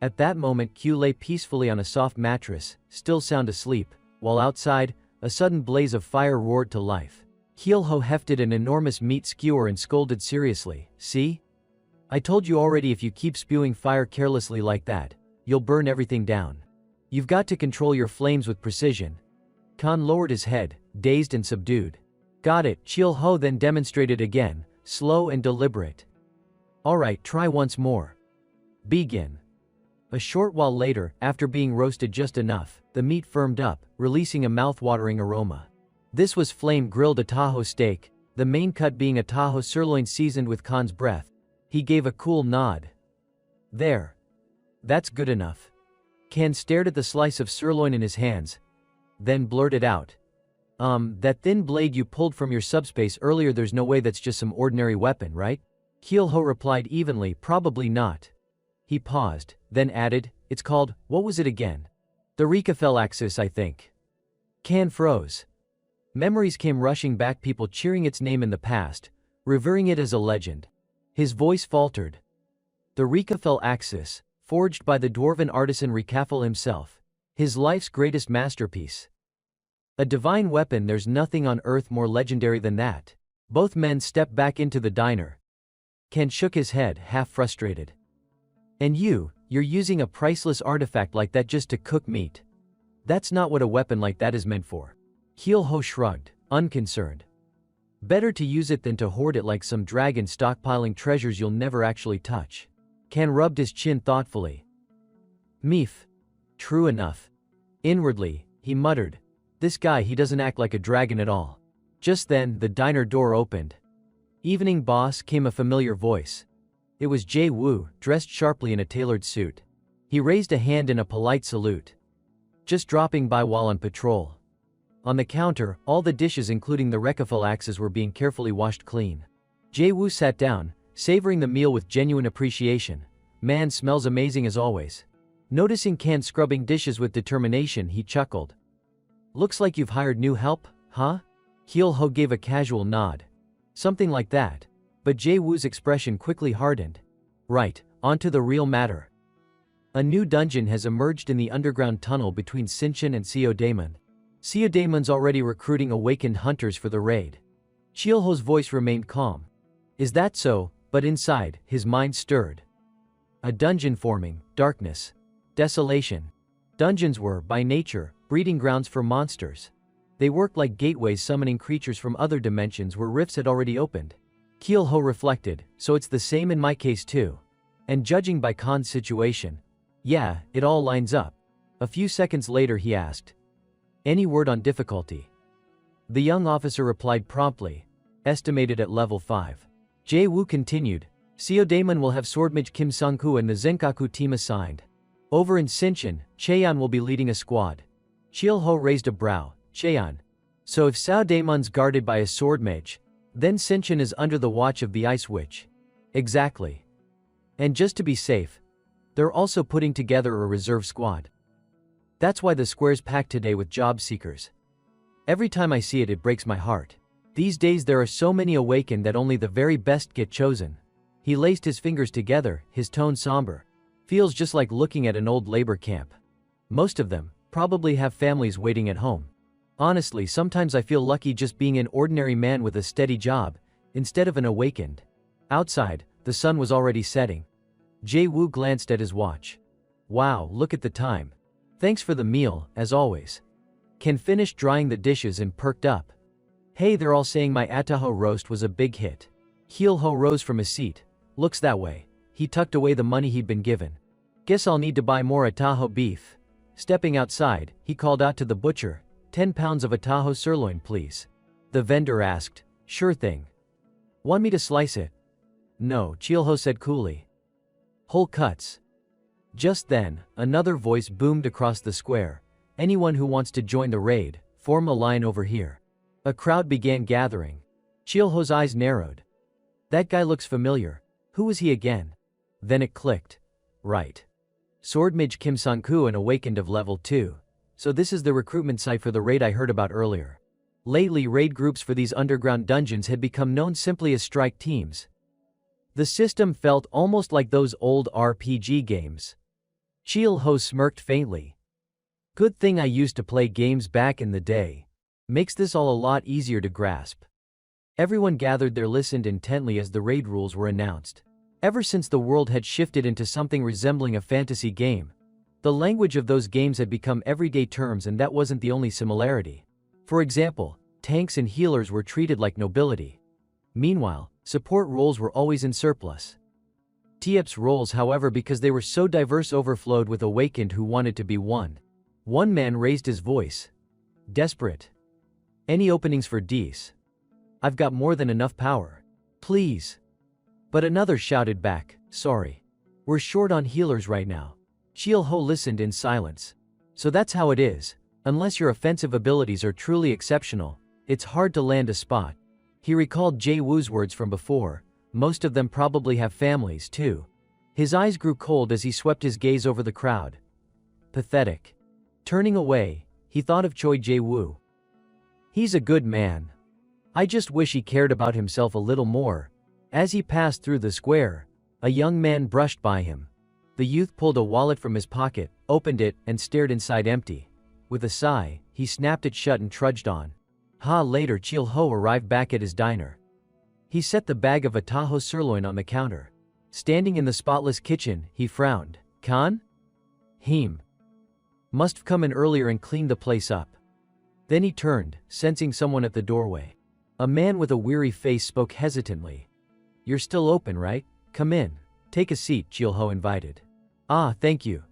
At that moment, Q lay peacefully on a soft mattress, still sound asleep, while outside, a sudden blaze of fire roared to life. Keelho hefted an enormous meat skewer and scolded seriously. See? I told you already, if you keep spewing fire carelessly like that, you'll burn everything down. You've got to control your flames with precision. Khan lowered his head, dazed and subdued. Got it, Keelho then demonstrated again, slow and deliberate. Alright, try once more. Begin. A short while later, after being roasted just enough, the meat firmed up, releasing a mouth-watering aroma. This was flame-grilled Ataho steak, the main cut being Ataho sirloin seasoned with Khan's breath. He gave a cool nod. There. That's good enough. Kan stared at the slice of sirloin in his hands, then blurted out. That thin blade you pulled from your subspace earlier, there's no way that's just some ordinary weapon, right? Keelho replied evenly, probably not. He paused, then added, it's called, what was it again? The Rikafel axis, I think. Kan froze. Memories came rushing back, people cheering its name in the past, revering it as a legend. His voice faltered. The Rikafel axis, forged by the dwarven artisan Rikafel himself. His life's greatest masterpiece. A divine weapon, there's nothing on earth more legendary than that. Both men stepped back into the diner. Kan shook his head, half frustrated. And you're using a priceless artifact like that just to cook meat. That's not what a weapon like that is meant for. Keelho shrugged, unconcerned. Better to use it than to hoard it like some dragon stockpiling treasures you'll never actually touch. Kan rubbed his chin thoughtfully. Meef. True enough. Inwardly, he muttered. This guy, he doesn't act like a dragon at all. Just then, the diner door opened. Evening, boss, came a familiar voice. It was Jay Wu, dressed sharply in a tailored suit. He raised a hand in a polite salute. Just dropping by while on patrol. On the counter, all the dishes including the Rikafel axes were being carefully washed clean. Jay Wu sat down, savoring the meal with genuine appreciation. Man, smells amazing as always. Noticing Kan scrubbing dishes with determination, he chuckled. Looks like you've hired new help, huh? Keelho gave a casual nod. Something like that. But Jay Wu's expression quickly hardened. Right, on to the real matter. A new dungeon has emerged in the underground tunnel between Sinchen and Seodaemon. Seodaemon's already recruiting awakened hunters for the raid. Keelho's voice remained calm. Is that so? But inside, his mind stirred. A dungeon forming, darkness, desolation. Dungeons were, by nature, breeding grounds for monsters. They worked like gateways summoning creatures from other dimensions where rifts had already opened. Keelho reflected, so it's the same in my case too. And judging by Khan's situation, yeah, it all lines up. A few seconds later he asked, "Any word on difficulty?" The young officer replied promptly, "Estimated at level 5. Jae-woo continued, "Seo Daemon will have Swordmage Kim Sung-koo and the Zenkaku team assigned. Over in Sinchon, Cheon will be leading a squad." Chil-ho raised a brow. "Cheon. So if Sao Daemon's guarded by a Swordmage, then Sinchon is under the watch of the Ice Witch." "Exactly. And just to be safe, they're also putting together a reserve squad. That's why the square's packed today with job seekers. Every time I see it, it breaks my heart. These days there are so many awakened that only the very best get chosen." He laced his fingers together, his tone somber. "Feels just like looking at an old labor camp. Most of them probably have families waiting at home. Honestly, sometimes I feel lucky just being an ordinary man with a steady job, instead of an awakened." Outside, the sun was already setting. Jae-woo glanced at his watch. "Wow, look at the time. Thanks for the meal, as always." Ken finished drying the dishes and perked up. "Hey, they're all saying my Ataho roast was a big hit." Heel-ho rose from his seat. "Looks that way." He tucked away the money he'd been given. "Guess I'll need to buy more Ataho beef." Stepping outside, he called out to the butcher, 10 pounds of Ataho sirloin please." The vendor asked, "Sure thing. Want me to slice it?" "No," Chil-ho said coolly. "Whole cuts." Just then, another voice boomed across the square. "Anyone who wants to join the raid, form a line over here." A crowd began gathering. Chil-ho's eyes narrowed. That guy looks familiar. Who was he again? Then it clicked. Right. Swordmage Kim Sung-koo, an awakened of level 2. So this is the recruitment site for the raid I heard about earlier. Lately, raid groups for these underground dungeons had become known simply as strike teams. The system felt almost like those old RPG games. Chil-ho smirked faintly. "Good thing I used to play games back in the day. Makes this all a lot easier to grasp." Everyone gathered there listened intently as the raid rules were announced. Ever since the world had shifted into something resembling a fantasy game, the language of those games had become everyday terms, and that wasn't the only similarity. For example, tanks and healers were treated like nobility. Meanwhile, support roles were always in surplus. TF's roles, however, because they were so diverse, overflowed with awakened who wanted to be one. One man raised his voice. "Desperate. Any openings for Ds? I've got more than enough power. Please." But another shouted back, "Sorry. We're short on healers right now." Chil-ho listened in silence. So that's how it is. Unless your offensive abilities are truly exceptional, it's hard to land a spot. He recalled Jae-woo's words from before. Most of them probably have families too. His eyes grew cold as he swept his gaze over the crowd. Pathetic. Turning away, he thought of Choi Jae-woo. He's a good man. I just wish he cared about himself a little more. As he passed through the square, a young man brushed by him. The youth pulled a wallet from his pocket, opened it, and stared inside empty. With a sigh, he snapped it shut and trudged on. Later Chil-ho arrived back at his diner. He set the bag of Ataho sirloin on the counter. Standing in the spotless kitchen, he frowned. "Khan? Heem. Must've come in earlier and cleaned the place up." Then he turned, sensing someone at the doorway. A man with a weary face spoke hesitantly. "You're still open, right? Come in. Take a seat," Chil-ho invited. "Ah, thank you."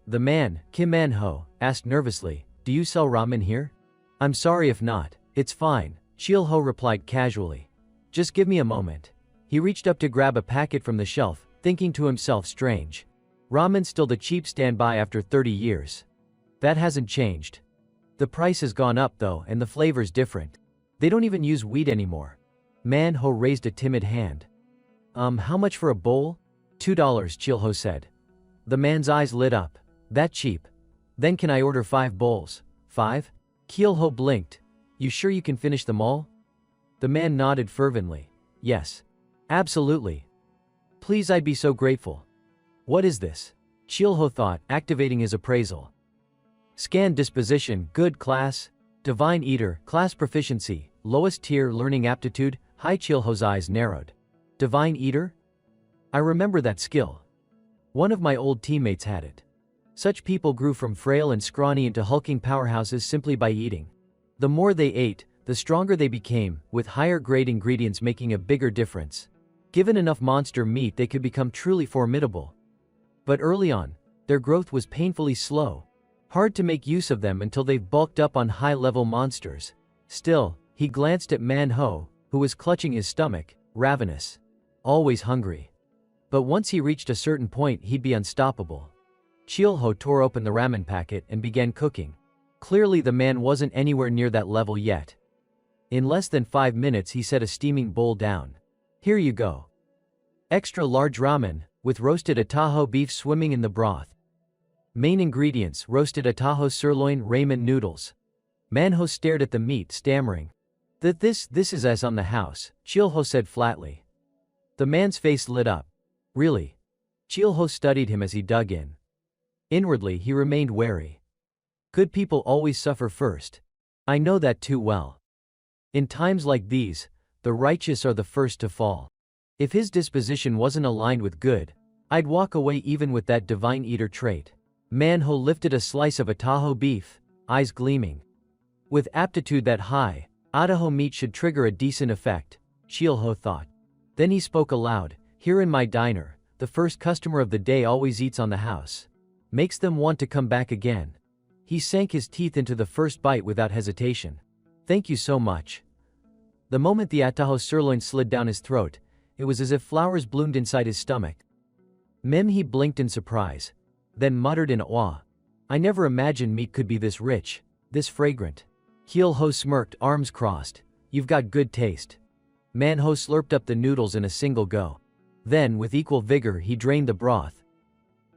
The man, Kim Man-ho, asked nervously, "Do you sell ramen here?" "I'm sorry if not. It's fine," Chil-ho replied casually. "Just give me a moment." He reached up to grab a packet from the shelf, thinking to himself, strange. Ramen's still the cheap standby after 30 years. That hasn't changed. The price has gone up though, and the flavor's different. They don't even use wheat anymore. Man-ho raised a timid hand. How much for a bowl?" $2, Chil-ho said. The man's eyes lit up. "That cheap? Then can I order 5 bowls?" "5?" Chil-ho blinked. "You sure you can finish them all?" The man nodded fervently. "Yes. Absolutely. Please, I'd be so grateful." "What is this?" Chil-ho thought, activating his appraisal. Scan disposition, good class. Divine Eater, class proficiency, lowest tier learning aptitude, high. Chil-ho's eyes narrowed. Divine Eater? I remember that skill. One of my old teammates had it. Such people grew from frail and scrawny into hulking powerhouses simply by eating. The more they ate, the stronger they became, with higher grade ingredients making a bigger difference. Given enough monster meat, they could become truly formidable. But early on, their growth was painfully slow. Hard to make use of them until they've bulked up on high-level monsters. Still, he glanced at Manhwa, who was clutching his stomach, ravenous. Always hungry. But once he reached a certain point, he'd be unstoppable. Chilho tore open the ramen packet and began cooking. Clearly the man wasn't anywhere near that level yet. In less than 5 minutes he set a steaming bowl down. Here you go. Extra large ramen, with roasted ataho beef swimming in the broth. Main ingredients: roasted ataho sirloin ramen noodles. Manhwa stared at the meat, stammering. This is as on the house, Chilho said flatly. The man's face lit up. Really? Chilho studied him as he dug in. Inwardly he remained wary. Good people always suffer first. I know that too well. In times like these, the righteous are the first to fall. If his disposition wasn't aligned with good, I'd walk away even with that divine eater trait. Manhwa lifted a slice of ataho beef, eyes gleaming. With aptitude that high, ataho meat should trigger a decent effect, Chilho thought. Then he spoke aloud. Here in my diner, the first customer of the day always eats on the house. Makes them want to come back again. He sank his teeth into the first bite without hesitation. Thank you so much. The moment the ataho sirloin slid down his throat, it was as if flowers bloomed inside his stomach. He blinked in surprise, then muttered in awe. I never imagined meat could be this rich, this fragrant. Chilho smirked, arms crossed. You've got good taste. Manhwa slurped up the noodles in a single go. Then, with equal vigor, he drained the broth.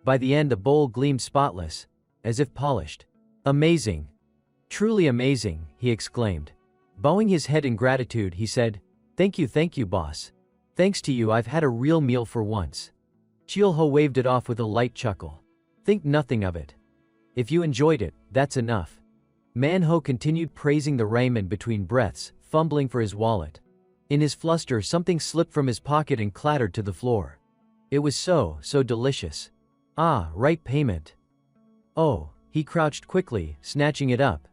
By the end the bowl gleamed spotless, as if polished. Amazing. Truly amazing, he exclaimed. Bowing his head in gratitude, he said, thank you, boss. Thanks to you I've had a real meal for once. Chilho waved it off with a light chuckle. Think nothing of it. If you enjoyed it, that's enough. Manhwa continued praising the ramen between breaths, fumbling for his wallet. In his fluster something slipped from his pocket and clattered to the floor. It was so delicious. Ah, right, payment. Oh, he crouched quickly, snatching it up.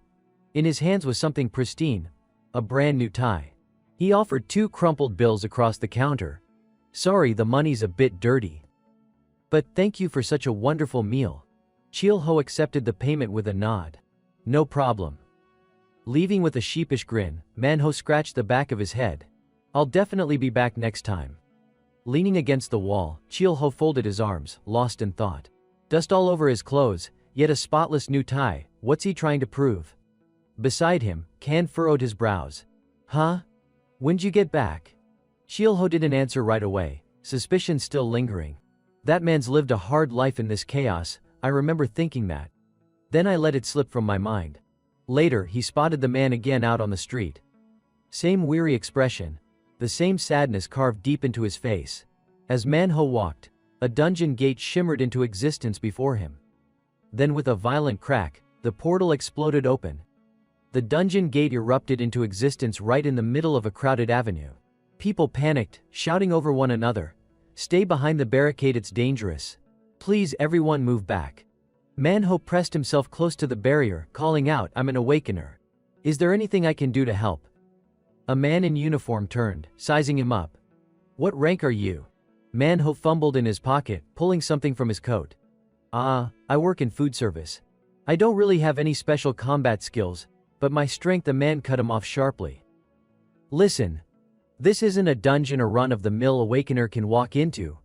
In his hands was something pristine, a brand new tie. He offered 2 crumpled bills across the counter. Sorry, the money's a bit dirty. But thank you for such a wonderful meal. Chilho accepted the payment with a nod. No problem. Leaving with a sheepish grin, Manhwa scratched the back of his head. I'll definitely be back next time. Leaning against the wall, Chilho folded his arms, lost in thought. Dust all over his clothes, yet a spotless new tie. What's he trying to prove? Beside him, Kan furrowed his brows. Huh? When'd you get back? Chilho didn't answer right away, suspicion still lingering. That man's lived a hard life in this chaos, I remember thinking that. Then I let it slip from my mind. Later, he spotted the man again out on the street. Same weary expression. The same sadness carved deep into his face. As Manhwa walked, a dungeon gate shimmered into existence before him. Then with a violent crack, the portal exploded open. The dungeon gate erupted into existence right in the middle of a crowded avenue. People panicked, shouting over one another. Stay behind the barricade, it's dangerous. Please everyone move back. Manhwa pressed himself close to the barrier, calling out, I'm an awakener. Is there anything I can do to help? A man in uniform turned, sizing him up. What rank are you? Manhwa fumbled in his pocket, pulling something from his coat. I work in food service. I don't really have any special combat skills, but my strength. The man cut him off sharply. Listen. This isn't a dungeon a run-of-the-mill awakener can walk into.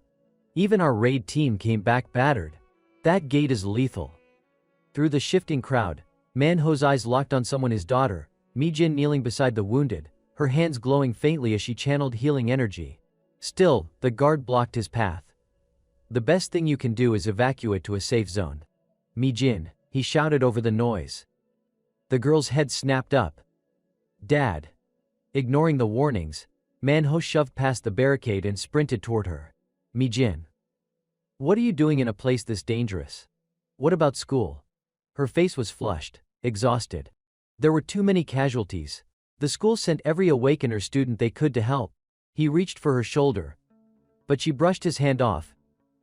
Even our raid team came back battered. That gate is lethal. Through the shifting crowd, Manhwa's eyes locked on someone, his daughter, Mijin, kneeling beside the wounded, her hands glowing faintly as she channeled healing energy. Still, the guard blocked his path. The best thing you can do is evacuate to a safe zone. Mijin, he shouted over the noise. The girl's head snapped up. Dad. Ignoring the warnings, Manhwa shoved past the barricade and sprinted toward her. Mijin. What are you doing in a place this dangerous? What about school? Her face was flushed, exhausted. There were too many casualties. The school sent every awakener student they could to help. He reached for her shoulder. But she brushed his hand off,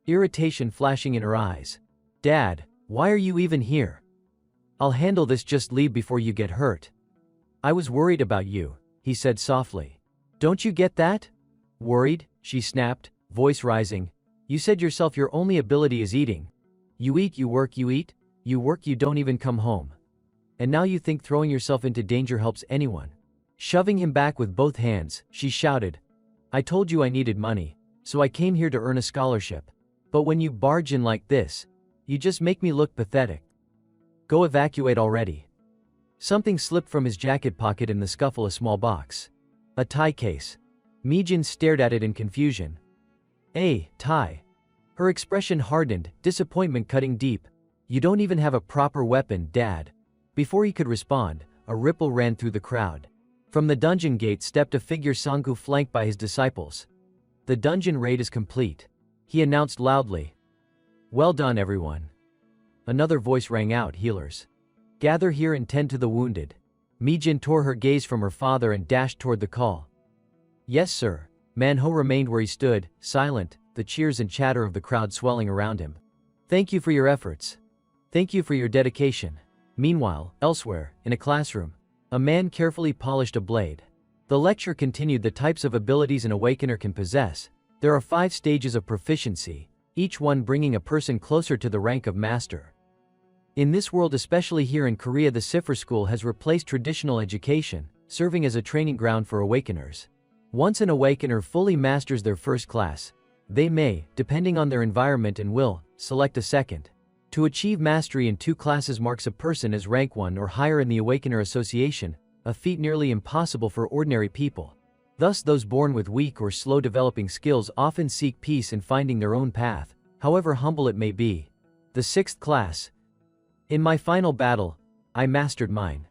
irritation flashing in her eyes. Dad, why are you even here? I'll handle this, just leave before you get hurt. I was worried about you, he said softly. Don't you get that? Worried? She snapped, voice rising. You said yourself your only ability is eating. You eat, you work, you eat, you work, you don't even come home. And now you think throwing yourself into danger helps anyone. Shoving him back with both hands, she shouted. I told you I needed money, so I came here to earn a scholarship. But when you barge in like this, you just make me look pathetic. Go evacuate already. Something slipped from his jacket pocket in the scuffle, a small box. A tie case. Mijin stared at it in confusion. A tie. Her expression hardened, disappointment cutting deep. You don't even have a proper weapon, Dad. Before he could respond, a ripple ran through the crowd. From the dungeon gate stepped a figure, Sangu, flanked by his disciples. The dungeon raid is complete, he announced loudly. Well done, everyone. Another voice rang out, healers. Gather here and tend to the wounded. Mijin tore her gaze from her father and dashed toward the call. Yes, sir. Manhwa remained where he stood, silent, the cheers and chatter of the crowd swelling around him. Thank you for your efforts. Thank you for your dedication. Meanwhile, elsewhere, in a classroom, a man carefully polished a blade. The lecture continued. The types of abilities an awakener can possess. There are 5 stages of proficiency, each one bringing a person closer to the rank of master. In this world, especially here in Korea, the Cipher School has replaced traditional education, serving as a training ground for awakeners. Once an awakener fully masters their first class, they may, depending on their environment and will, select a second. To achieve mastery in 2 classes marks a person as rank 1 or higher in the Awakener Association, a feat nearly impossible for ordinary people. Thus, those born with weak or slow developing skills often seek peace in finding their own path, however humble it may be. The 6th class. In my final battle, I mastered mine.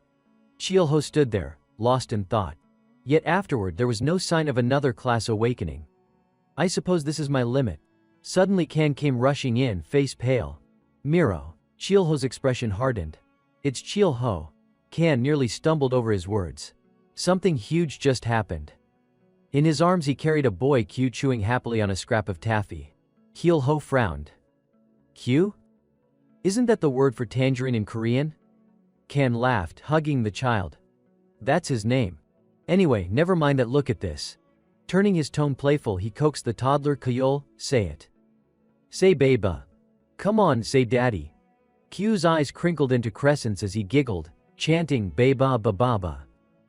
Chilho stood there, lost in thought. Yet afterward there was no sign of another class awakening. I suppose this is my limit. Suddenly Kan came rushing in, face pale. Miro. Chilho's expression hardened. It's Chilho. Kan nearly stumbled over his words. Something huge just happened. In his arms he carried a boy Q chewing happily on a scrap of taffy. Chilho frowned. Q? Isn't that the word for tangerine in Korean? Kan laughed, hugging the child. That's his name. Anyway, never mind that, look at this. Turning his tone playful, he coaxed the toddler. Kayol, say it. Say baba. Come on, say daddy. Q's eyes crinkled into crescents as he giggled, chanting baba bababa.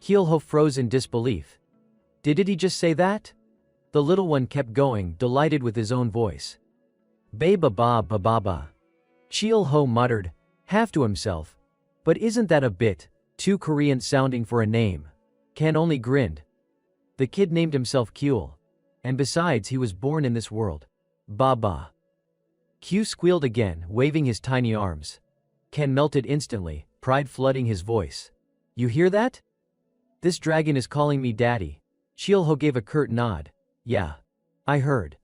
Chilho froze in disbelief. Did he just say that? The little one kept going, delighted with his own voice. Baba ba bababa. Chilho muttered, half to himself. But isn't that a bit too Korean sounding for a name? Kan only grinned. The kid named himself Kyul. And besides, he was born in this world. Baba. Q squealed again, waving his tiny arms. Kan melted instantly, pride flooding his voice. You hear that? This dragon is calling me daddy. Chilho gave a curt nod. Yeah. I heard.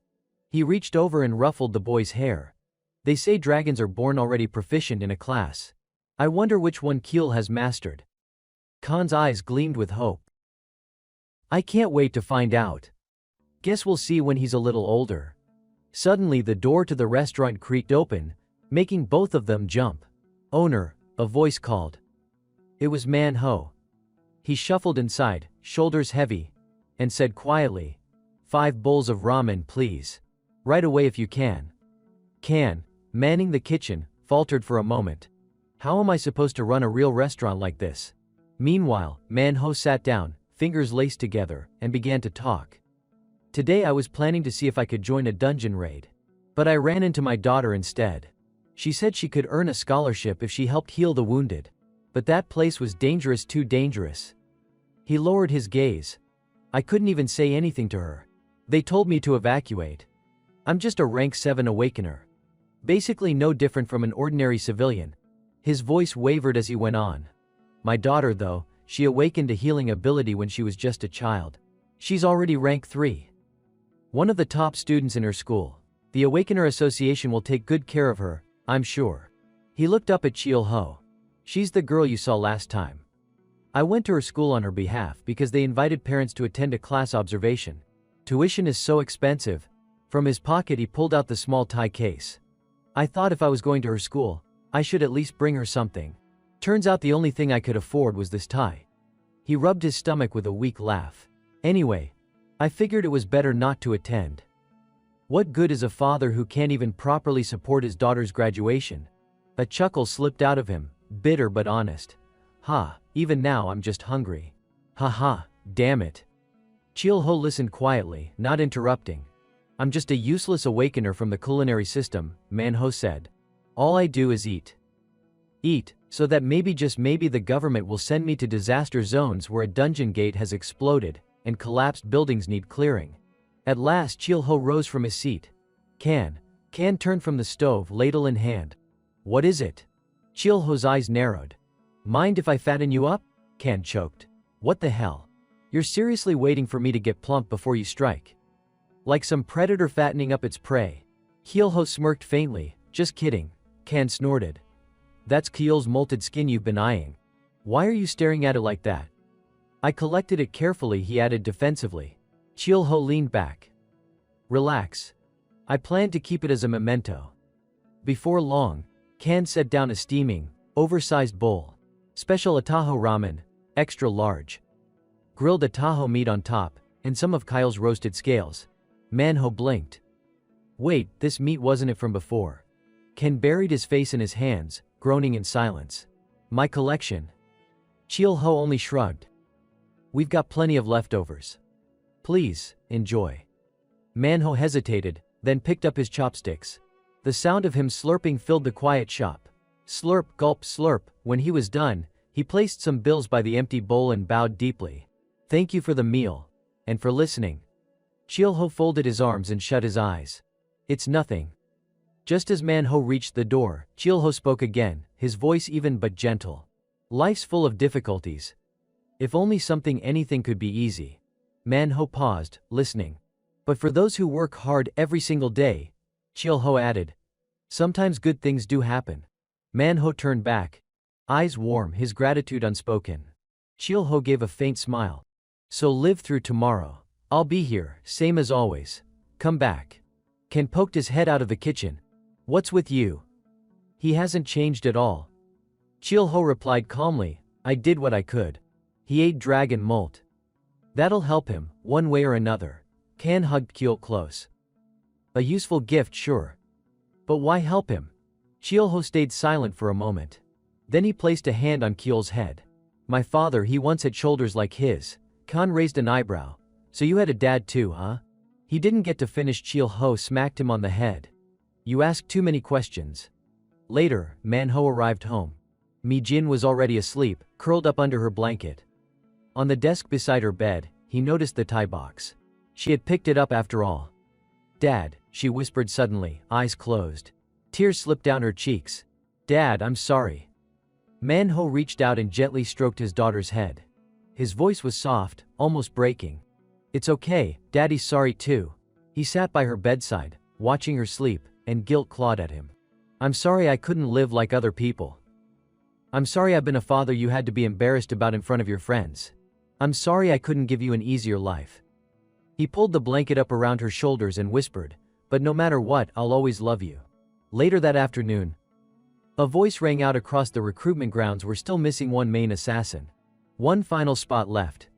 He reached over and ruffled the boy's hair. They say dragons are born already proficient in a class. I wonder which one Kyul has mastered. Kan's eyes gleamed with hope. I can't wait to find out. Guess we'll see when he's a little older. Suddenly the door to the restaurant creaked open, making both of them jump. Owner, a voice called. It was Manhwa. He shuffled inside, shoulders heavy, and said quietly, 5 bowls of ramen, please. Right away if you can. Kan, manning the kitchen, faltered for a moment. How am I supposed to run a real restaurant like this? Meanwhile, Manhwa sat down, fingers laced together, and began to talk. Today I was planning to see if I could join a dungeon raid. But I ran into my daughter instead. She said she could earn a scholarship if she helped heal the wounded. But that place was dangerous, too dangerous. He lowered his gaze. I couldn't even say anything to her. They told me to evacuate. I'm just a rank 7 awakener. Basically no different from an ordinary civilian. His voice wavered as he went on. My daughter, though, she awakened a healing ability when she was just a child. She's already rank 3. One of the top students in her school. The Awakener Association will take good care of her, I'm sure. He looked up at Chilho. She's the girl you saw last time. I went to her school on her behalf because they invited parents to attend a class observation. Tuition is so expensive. From his pocket he pulled out the small tie case. I thought if I was going to her school, I should at least bring her something. Turns out the only thing I could afford was this tie. He rubbed his stomach with a weak laugh. Anyway, I figured it was better not to attend. What good is a father who can't even properly support his daughter's graduation? A chuckle slipped out of him, bitter but honest. Ha, even now I'm just hungry. Ha ha, damn it. Chil-ho listened quietly, not interrupting. I'm just a useless awakener from the culinary system, Manhwa said. All I do is eat. Eat, so that maybe just maybe the government will send me to disaster zones where a dungeon gate has exploded, and collapsed buildings need clearing. At last Chil-ho rose from his seat. Can turned from the stove, ladle in hand. What is it? Chil-ho's eyes narrowed. Mind if I fatten you up? Can choked. What the hell? You're seriously waiting for me to get plump before you strike? Like some predator fattening up its prey. Chil-ho smirked faintly. Just kidding. Can snorted. That's Kyul's molted skin you've been eyeing. Why are you staring at it like that? I collected it carefully, he added defensively. Chil-ho leaned back. Relax. I plan to keep it as a memento. Before long, Can set down a steaming, oversized bowl. Special Ataho ramen, extra large. Grilled Ataho meat on top, and some of Kyle's roasted scales. Manhwa blinked. Wait, this meat wasn't it from before? Ken buried his face in his hands, groaning in silence. My collection. Chil-ho only shrugged. We've got plenty of leftovers. Please, enjoy. Manhwa hesitated, then picked up his chopsticks. The sound of him slurping filled the quiet shop. Slurp, gulp, slurp. When he was done, he placed some bills by the empty bowl and bowed deeply. Thank you for the meal. And for listening. Chil-ho folded his arms and shut his eyes. It's nothing. Just as Manhwa reached the door, Chil-ho spoke again, his voice even but gentle. Life's full of difficulties. If only anything could be easy. Manhwa paused, listening. But for those who work hard every single day, Chil-ho added. Sometimes good things do happen. Manhwa turned back. Eyes warm, his gratitude unspoken. Chil-ho gave a faint smile. So live through tomorrow. I'll be here, same as always. Come back. Ken poked his head out of the kitchen. What's with you? He hasn't changed at all. Chil-ho replied calmly, I did what I could. He ate dragon molt. That'll help him, one way or another. Ken hugged Kyul close. A useful gift, sure. But why help him? Chil-ho stayed silent for a moment. Then he placed a hand on Kyul's head. My father, he once had shoulders like his. Khan raised an eyebrow. So you had a dad too, huh? He didn't get to finish. Chil-ho smacked him on the head. You ask too many questions. Later, Manhwa arrived home. Mi-jin was already asleep, curled up under her blanket. On the desk beside her bed, he noticed the tie box. She had picked it up after all. Dad, she whispered suddenly, eyes closed. Tears slipped down her cheeks. Dad, I'm sorry. Manhwa reached out and gently stroked his daughter's head. His voice was soft, almost breaking. It's okay, Daddy's sorry too. He sat by her bedside, watching her sleep, and guilt clawed at him. I'm sorry I couldn't live like other people. I'm sorry I've been a father you had to be embarrassed about in front of your friends. I'm sorry I couldn't give you an easier life. He pulled the blanket up around her shoulders and whispered, but no matter what, I'll always love you. Later that afternoon, a voice rang out across the recruitment grounds. We're still missing one main assassin. One final spot left.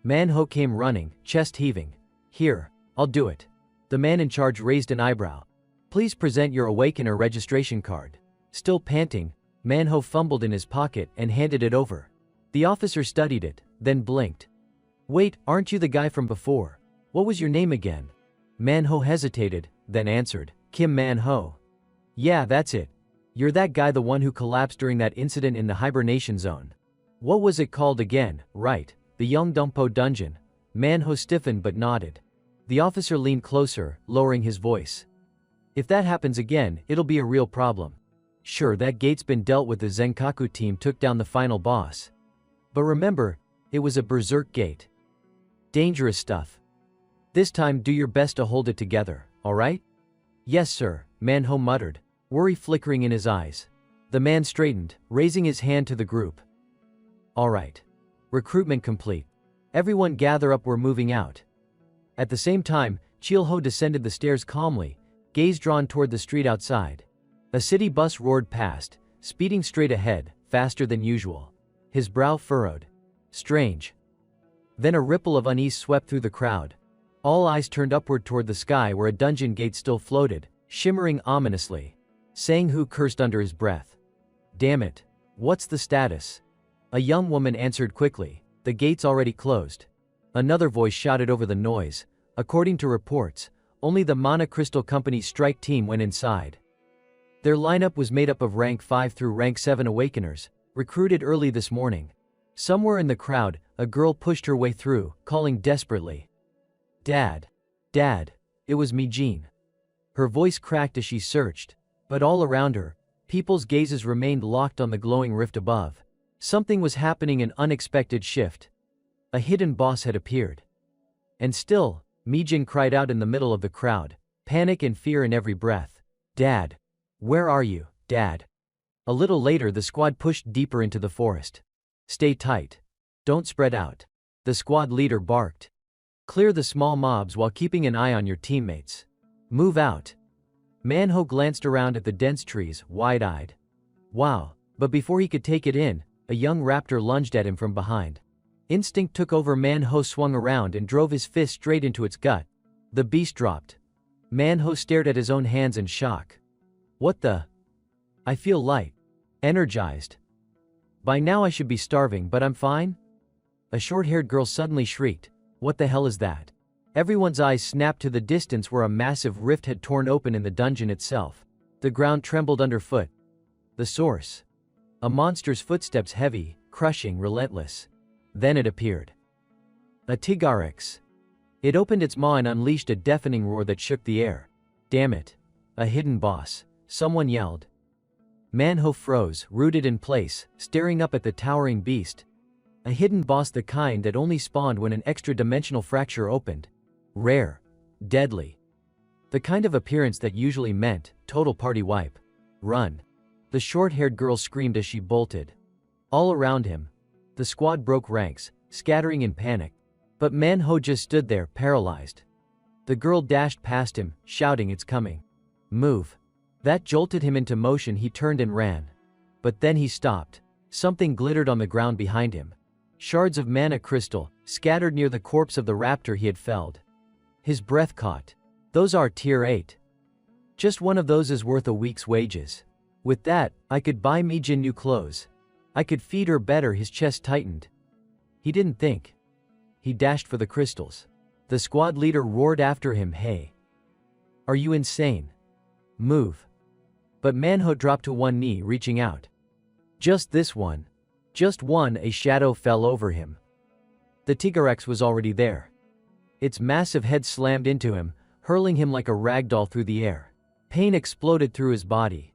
Manhwa came running, chest heaving. Here, I'll do it. The man in charge raised an eyebrow. Please present your Awakener registration card. Still panting, Manhwa fumbled in his pocket and handed it over. The officer studied it, then blinked. Wait, aren't you the guy from before? What was your name again? Manhwa hesitated, then answered, Kim Manhwa. Yeah, that's it. You're that guy, the one who collapsed during that incident in the hibernation zone. What was it called again? Right, the Yeongdongpo dungeon. Manhwa stiffened but nodded. The officer leaned closer, lowering his voice. If that happens again, it'll be a real problem. Sure, that gate's been dealt with. The Zenkaku team took down the final boss. But remember, it was a berserk gate. Dangerous stuff. This time do your best to hold it together, alright? Yes sir, Manhwa muttered, worry flickering in his eyes. The man straightened, raising his hand to the group. Alright. Recruitment complete. Everyone gather up, we're moving out. At the same time, Chilho descended the stairs calmly, gaze drawn toward the street outside. A city bus roared past, speeding straight ahead, faster than usual. His brow furrowed. Strange. Then a ripple of unease swept through the crowd. All eyes turned upward toward the sky where a dungeon gate still floated, shimmering ominously. Sang-hoo cursed under his breath. Damn it. What's the status? A young woman answered quickly. The gate's already closed. Another voice shouted over the noise. According to reports, only the Mana Crystal Company's strike team went inside. Their lineup was made up of rank 5 through rank 7 awakeners, recruited early this morning. Somewhere in the crowd, a girl pushed her way through, calling desperately. Dad. Dad. It was me, Jean. Her voice cracked as she searched, but all around her, people's gazes remained locked on the glowing rift above. Something was happening, an unexpected shift. A hidden boss had appeared. And still, Mijin cried out in the middle of the crowd, panic and fear in every breath. Dad. Where are you, Dad? A little later the squad pushed deeper into the forest. Stay tight. Don't spread out. The squad leader barked. Clear the small mobs while keeping an eye on your teammates. Move out. Manhwa glanced around at the dense trees, wide-eyed. Wow, but before he could take it in, a young raptor lunged at him from behind. Instinct took over. Manhwa swung around and drove his fist straight into its gut. The beast dropped. Manhwa stared at his own hands in shock. What the? I feel light. Energized. By now I should be starving, but I'm fine? A short-haired girl suddenly shrieked. What the hell is that? Everyone's eyes snapped to the distance where a massive rift had torn open in the dungeon itself. The ground trembled underfoot. The source. A monster's footsteps, heavy, crushing, relentless. Then it appeared. A Tigarex. It opened its maw and unleashed a deafening roar that shook the air. Damn it. A hidden boss. Someone yelled. Manhwa froze, rooted in place, staring up at the towering beast. A hidden boss, the kind that only spawned when an extra-dimensional fracture opened. Rare. Deadly. The kind of appearance that usually meant total party wipe. Run. The short-haired girl screamed as she bolted. All around him, the squad broke ranks, scattering in panic. But Manhwa just stood there, paralyzed. The girl dashed past him, shouting, "It's coming. Move." That jolted him into motion. He turned and ran. But then he stopped. Something glittered on the ground behind him. Shards of mana crystal, scattered near the corpse of the raptor he had felled. His breath caught. Those are tier 8. Just one of those is worth a week's wages. With that, I could buy Mijin new clothes. I could feed her better. His chest tightened. He didn't think. He dashed for the crystals. The squad leader roared after him, "Hey. Are you insane? Move." But Manhwa dropped to one knee, reaching out. Just this one. Just one. A shadow fell over him. The Tigarex was already there. Its massive head slammed into him, hurling him like a ragdoll through the air. Pain exploded through his body.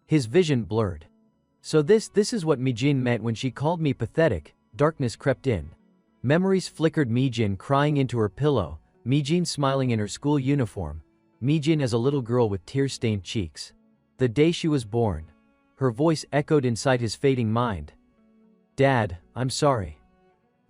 His vision blurred. So this is what Mijin meant when she called me pathetic. Darkness crept in. Memories flickered. Mijin crying into her pillow, Mijin smiling in her school uniform, Mijin as a little girl with tear-stained cheeks. The day she was born. Her voice echoed inside his fading mind. Dad, I'm sorry.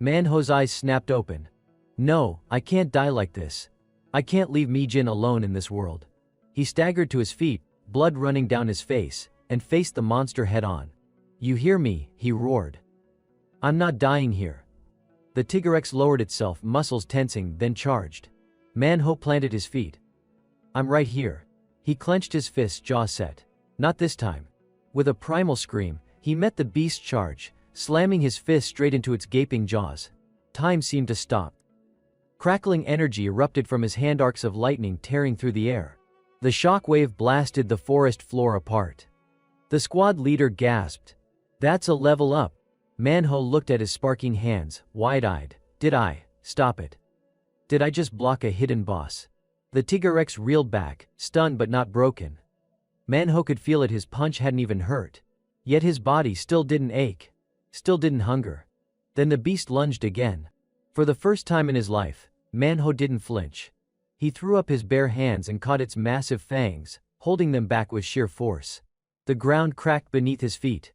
Manhwa's eyes snapped open. No, I can't die like this. I can't leave Mijin alone in this world. He staggered to his feet, blood running down his face, and faced the monster head-on. You hear me, he roared. I'm not dying here. The Tigarex lowered itself, muscles tensing, then charged. Manhwa planted his feet. I'm right here. He clenched his fists, jaw set. Not this time. With a primal scream, he met the beast's charge, slamming his fist straight into its gaping jaws. Time seemed to stop. Crackling energy erupted from his hand, arcs of lightning tearing through the air. The shock wave blasted the forest floor apart. The squad leader gasped. That's a level up. Manhwa looked at his sparking hands, wide-eyed. Did I stop it? Did I just block a hidden boss? The Tigarex reeled back, stunned but not broken. Manhwa could feel it. His punch hadn't even hurt. Yet his body still didn't ache. Still didn't hunger. Then the beast lunged again. For the first time in his life, Manhwa didn't flinch. He threw up his bare hands and caught its massive fangs, holding them back with sheer force. The ground cracked beneath his feet.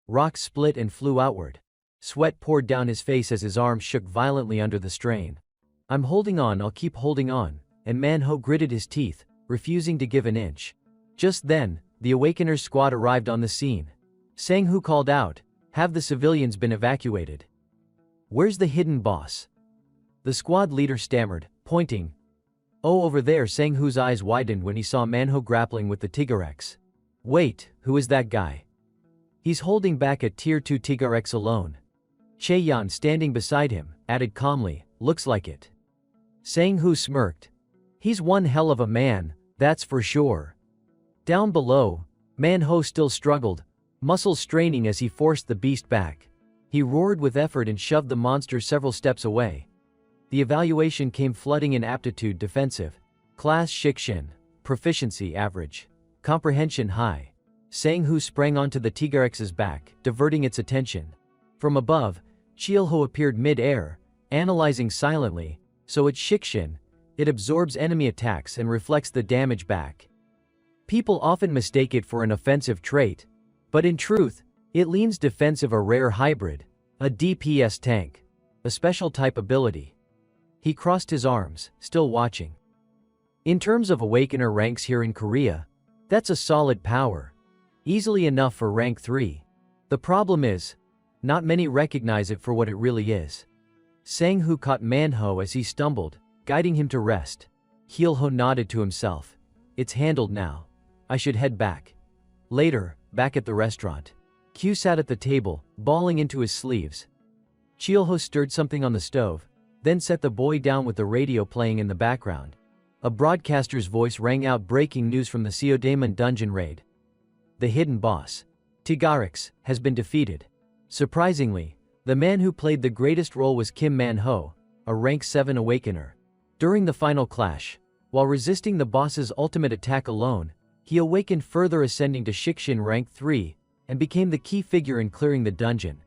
Rocks split and flew outward. Sweat poured down his face as his arms shook violently under the strain. I'm holding on, I'll keep holding on, and Manhwa gritted his teeth, refusing to give an inch. Just then, the Awakeners squad arrived on the scene. Sang-hoo called out, "Have the civilians been evacuated? Where's the hidden boss?" The squad leader stammered, pointing. "Oh, over there." Sang-hoo's eyes widened when he saw Manhwa grappling with the Tiger-X. "Wait, who is that guy?" "He's holding back a Tier 2 Tiger-X alone." Chae-yan, standing beside him, added calmly, "Looks like it." Sang-hoo smirked. "He's one hell of a man, that's for sure." Down below, Manhwa still struggled, muscles straining as he forced the beast back. He roared with effort and shoved the monster several steps away. The evaluation came flooding in: aptitude defensive, class Shikshin, proficiency average, comprehension high. Sang-hoo sprang onto the Tiger-X's back, diverting its attention. From above, Cheol-ho appeared mid-air, analyzing silently. "So it's Shikshin. It absorbs enemy attacks and reflects the damage back. People often mistake it for an offensive trait, but in truth, it leans defensive, a rare hybrid, a DPS tank, a special type ability." He crossed his arms, still watching. "In terms of Awakener ranks here in Korea, that's a solid power. Easily enough for rank 3. The problem is, not many recognize it for what it really is." Sang-hoo caught Manhwa as he stumbled, guiding him to rest. Cheol-ho nodded to himself. "It's handled now. I should head back." Later, back at the restaurant, Q sat at the table, bawling into his sleeves. Cheol-ho stirred something on the stove, then set the boy down with the radio playing in the background. A broadcaster's voice rang out, breaking news from the Seodaemon dungeon raid. The hidden boss, Tiger-X, has been defeated. Surprisingly, the man who played the greatest role was Kim Manhwa, a rank 7 Awakener. During the final clash, while resisting the boss's ultimate attack alone, he awakened, further ascending to Shikshin rank 3, and became the key figure in clearing the dungeon.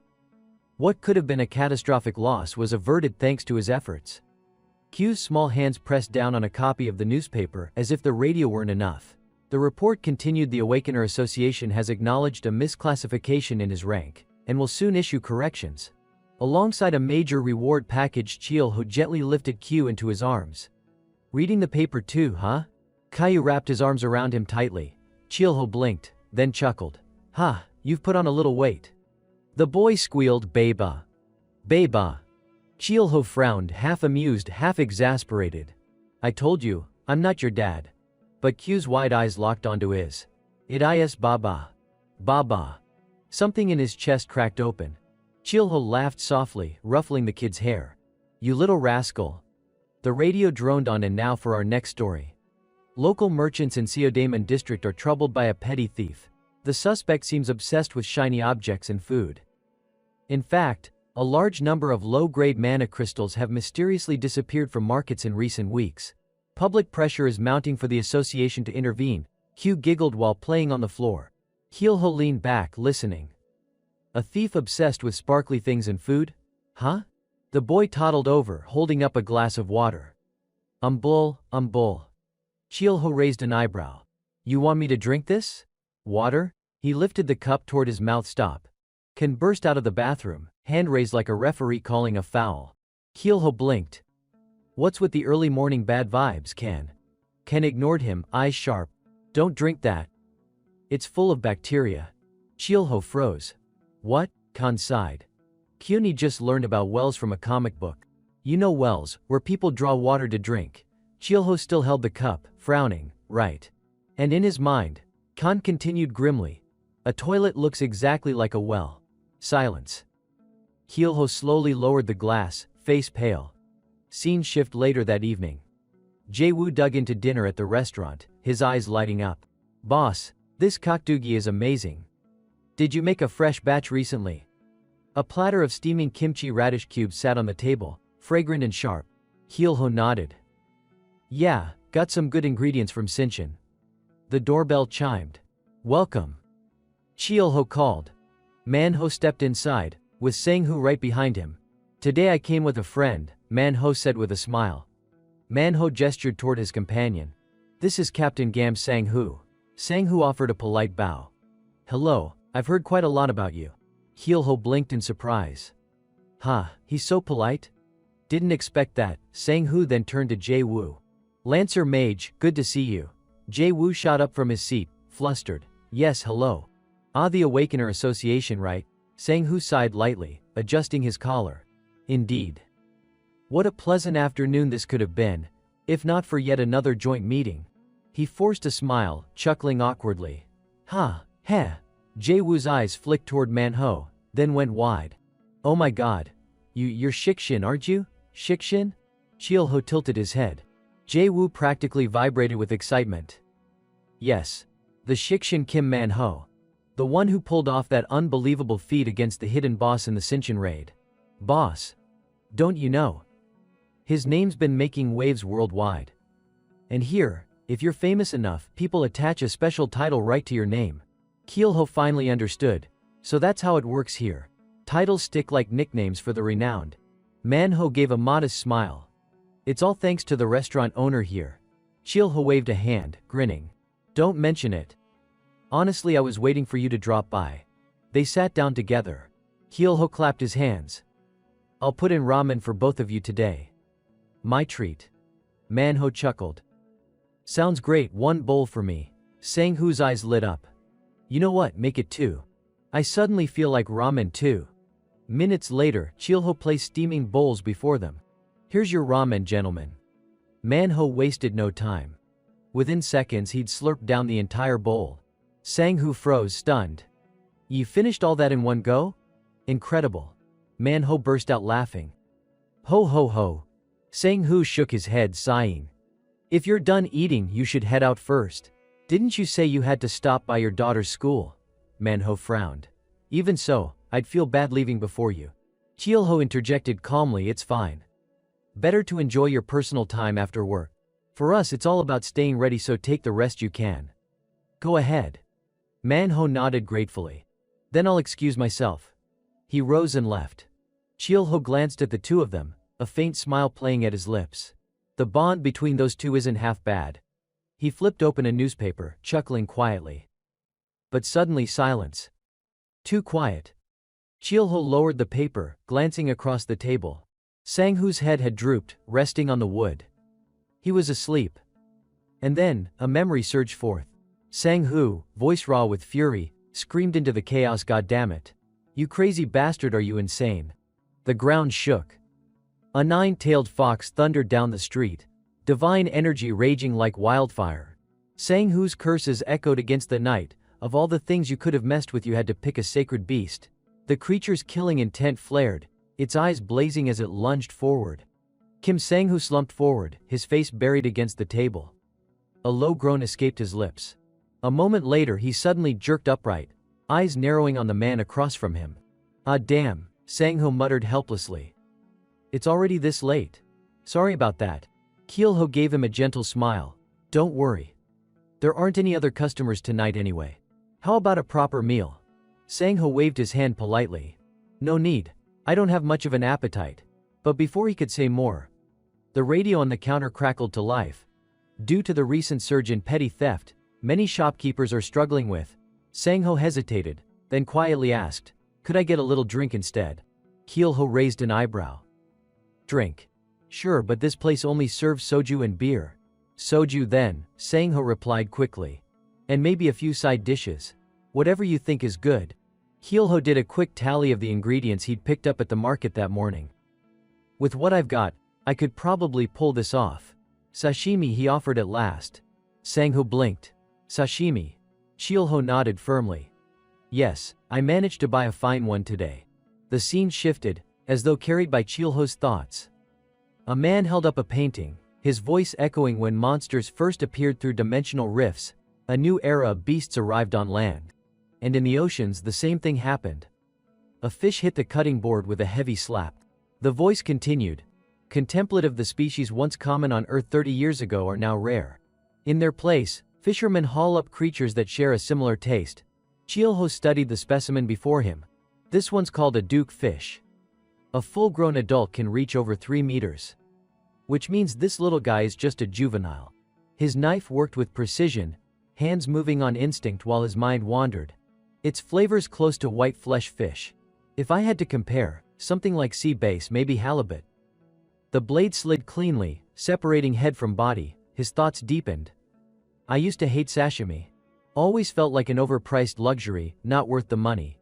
What could have been a catastrophic loss was averted thanks to his efforts. Q's small hands pressed down on a copy of the newspaper as if the radio weren't enough. The report continued: "The Awakener Association has acknowledged a misclassification in his rank, and will soon issue corrections." Alongside a major reward package, Cheol-ho gently lifted Q into his arms. "Reading the paper too, huh?" Caillou wrapped his arms around him tightly. Cheol-ho blinked, then chuckled. "Ha, you've put on a little weight." The boy squealed, "Baba. Baba." Cheol-ho frowned, half amused, half exasperated. "I told you, I'm not your dad." But Q's wide eyes locked onto his. "It is Baba. Baba." Something in his chest cracked open. Cheol-ho laughed softly, ruffling the kid's hair. "You little rascal." The radio droned on, and now for our next story. Local merchants in Seodaemon district are troubled by a petty thief. The suspect seems obsessed with shiny objects and food. In fact, a large number of low-grade mana crystals have mysteriously disappeared from markets in recent weeks. Public pressure is mounting for the association to intervene. Q giggled while playing on the floor. Cheol-ho leaned back, listening. "A thief obsessed with sparkly things and food? Huh?" The boy toddled over, holding up a glass of water. Bull. Cheol-ho raised an eyebrow. "You want me to drink this? Water?" He lifted the cup toward his mouth. "Stop." Ken burst out of the bathroom, hand raised like a referee calling a foul. Cheol-ho blinked. "What's with the early morning bad vibes, Ken?" Ken ignored him, eyes sharp. "Don't drink that. It's full of bacteria." Cheol-ho froze. "What?" Khan sighed. "Kyuni just learned about wells from a comic book. You know wells, where people draw water to drink." Cheol-ho still held the cup, frowning. "Right." And in his mind, Khan continued grimly. "A toilet looks exactly like a well." Silence. Cheol-ho slowly lowered the glass, face pale. Scene shift later that evening. Jae-woo dug into dinner at the restaurant, his eyes lighting up. "Boss, this kakdugi is amazing. Did you make a fresh batch recently?" A platter of steaming kimchi radish cubes sat on the table, fragrant and sharp. Cheol-ho nodded. "Yeah, got some good ingredients from Sinshin." The doorbell chimed. "Welcome." Cheol-ho called. Manhwa stepped inside, with Sang-hoo right behind him. "Today I came with a friend," Manhwa said with a smile. Manhwa gestured toward his companion. "This is Captain Gam Sang-hoo." Sang-hoo offered a polite bow. "Hello, I've heard quite a lot about you." Cheol-ho blinked in surprise. "Huh, he's so polite? Didn't expect that." Sang-hoo then turned to Jae-woo. Lancer Mage, good to see you. Jay-Woo shot up from his seat, flustered. Yes, hello. Ah, the Awakener Association, right? Sang-Hoo sighed lightly, adjusting his collar. Indeed. What a pleasant afternoon this could have been, if not for yet another joint meeting. He forced a smile, chuckling awkwardly. Ha, heh. Jay-Woo's eyes flicked toward Manhwa, then went wide. Oh my god. You're Shikshin, aren't you? Shikshin? Cheol-ho tilted his head. Jay-Woo practically vibrated with excitement. Yes. The Shikshin Kim Manhwa. The one who pulled off that unbelievable feat against the hidden boss in the Shinshin raid. Boss. Don't you know? His name's been making waves worldwide. And here, if you're famous enough, people attach a special title right to your name. Cheol-ho finally understood. So that's how it works here. Titles stick like nicknames for the renowned. Manhwa gave a modest smile. It's all thanks to the restaurant owner here. Cheol-ho waved a hand, grinning. Don't mention it. Honestly, I was waiting for you to drop by. They sat down together. Cheol-ho clapped his hands. I'll put in ramen for both of you today. My treat. Manhwa chuckled. Sounds great, one bowl for me. Sang-Hoo's eyes lit up. You know what, make it two. I suddenly feel like ramen too. Minutes later, Cheol-ho placed steaming bowls before them. Here's your ramen, gentlemen. Manhwa wasted no time. Within seconds he'd slurped down the entire bowl. Sang-Hoo froze, stunned. You finished all that in one go? Incredible. Manhwa burst out laughing. Ho ho ho. Sang-Hoo shook his head, sighing. If you're done eating, you should head out first. Didn't you say you had to stop by your daughter's school? Manhwa frowned. Even so, I'd feel bad leaving before you. Cheol-ho interjected calmly, it's fine. Better to enjoy your personal time after work. For us it's all about staying ready, so take the rest you can. Go ahead. Manhwa nodded gratefully. Then I'll excuse myself. He rose and left. Cheol-ho glanced at the two of them, a faint smile playing at his lips. The bond between those two isn't half bad. He flipped open a newspaper, chuckling quietly. But suddenly silence. Too quiet. Cheol-ho lowered the paper, glancing across the table. Sang-Hoo's head had drooped, resting on the wood. He was asleep. And then, a memory surged forth. Sang-Hoo, voice raw with fury, screamed into the chaos, "Goddammit. You crazy bastard, are you insane?" The ground shook. A nine-tailed fox thundered down the street, divine energy raging like wildfire. Sang-Hoo's curses echoed against the night. Of all the things you could have messed with, you had to pick a sacred beast. The creature's killing intent flared, its eyes blazing as it lunged forward. Kim Sang-Hoo slumped forward, his face buried against the table. A low groan escaped his lips. A moment later he suddenly jerked upright, eyes narrowing on the man across from him. Ah damn, Sang-Hoo muttered helplessly. It's already this late. Sorry about that. Cheol-ho gave him a gentle smile. Don't worry. There aren't any other customers tonight anyway. How about a proper meal? Sang-Hoo waved his hand politely. No need. I don't have much of an appetite. But before he could say more, the radio on the counter crackled to life. Due to the recent surge in petty theft, many shopkeepers are struggling with. Sang-Hoo hesitated, then quietly asked, could I get a little drink instead? Cheol-ho raised an eyebrow. Drink? Sure, but this place only serves soju and beer. Soju then, Sang-Hoo replied quickly. And maybe a few side dishes. Whatever you think is good. Cheol-ho did a quick tally of the ingredients he'd picked up at the market that morning. With what I've got, I could probably pull this off. Sashimi, he offered at last. Sang-Hoo blinked. Sashimi. Cheol-ho nodded firmly. Yes, I managed to buy a fine one today. The scene shifted, as though carried by Cheol-ho's thoughts. A man held up a painting, his voice echoing when monsters first appeared through dimensional rifts. A new era of beasts arrived on land. And in the oceans the same thing happened. A fish hit the cutting board with a heavy slap. The voice continued. Contemplative, the species once common on Earth 30 years ago are now rare. In their place, fishermen haul up creatures that share a similar taste. Cheol-ho studied the specimen before him. This one's called a duke fish. A full-grown adult can reach over 3 meters. Which means this little guy is just a juvenile. His knife worked with precision, hands moving on instinct while his mind wandered. Its flavor's close to white flesh fish. If I had to compare, something like sea bass, maybe halibut. The blade slid cleanly, separating head from body, His thoughts deepened. I used to hate sashimi. Always felt like an overpriced luxury, not worth the money.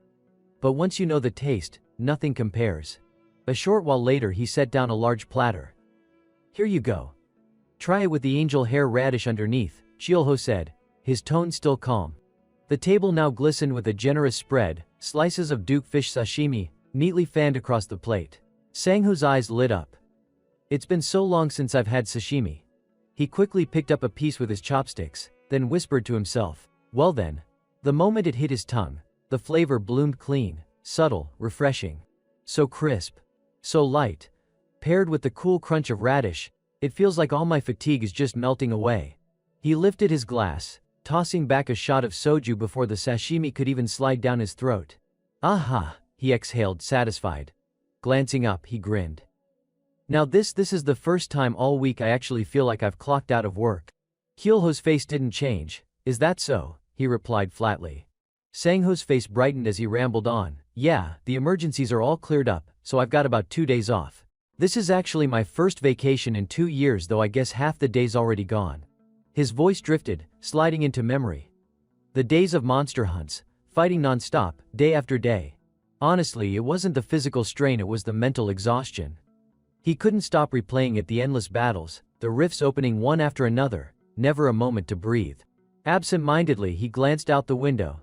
But once you know the taste, nothing compares. A short while later he set down a large platter. Here you go. Try it with the angel hair radish underneath, Chiolho said, his tone still calm. The table now glistened with a generous spread, slices of Duke fish sashimi, neatly fanned across the plate. Sang-ho's eyes lit up. It's been so long since I've had sashimi. He quickly picked up a piece with his chopsticks, then whispered to himself, well then. The moment it hit his tongue, the flavor bloomed clean, subtle, refreshing. So crisp. So light. Paired with the cool crunch of radish, it feels like all my fatigue is just melting away. He lifted his glass, tossing back a shot of soju before the sashimi could even slide down his throat. Aha, he exhaled, satisfied. Glancing up, he grinned. Now this is the first time all week I actually feel like I've clocked out of work. Chiolho's face didn't change. Is that so? He replied flatly. Sang-ho's face brightened as he rambled on. Yeah, the emergencies are all cleared up, so I've got about 2 days off. This is actually my first vacation in 2 years, though I guess half the day's already gone. His voice drifted, sliding into memory. The days of monster hunts, fighting non-stop, day after day. Honestly, it wasn't the physical strain, it was the mental exhaustion. He couldn't stop replaying it, the endless battles, the rifts opening one after another, never a moment to breathe. Absent-mindedly, he glanced out the window.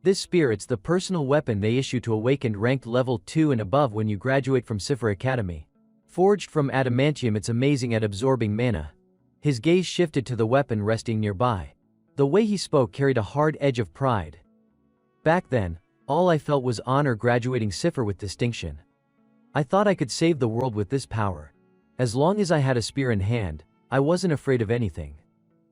This spirit's the personal weapon they issue to awakened ranked level 2 and above when you graduate from Cipher Academy. Forged from adamantium, it's amazing at absorbing mana. His gaze shifted to the weapon resting nearby. The way he spoke carried a hard edge of pride. Back then, all I felt was honor graduating Cipher with distinction. I thought I could save the world with this power. As long as I had a spear in hand, I wasn't afraid of anything.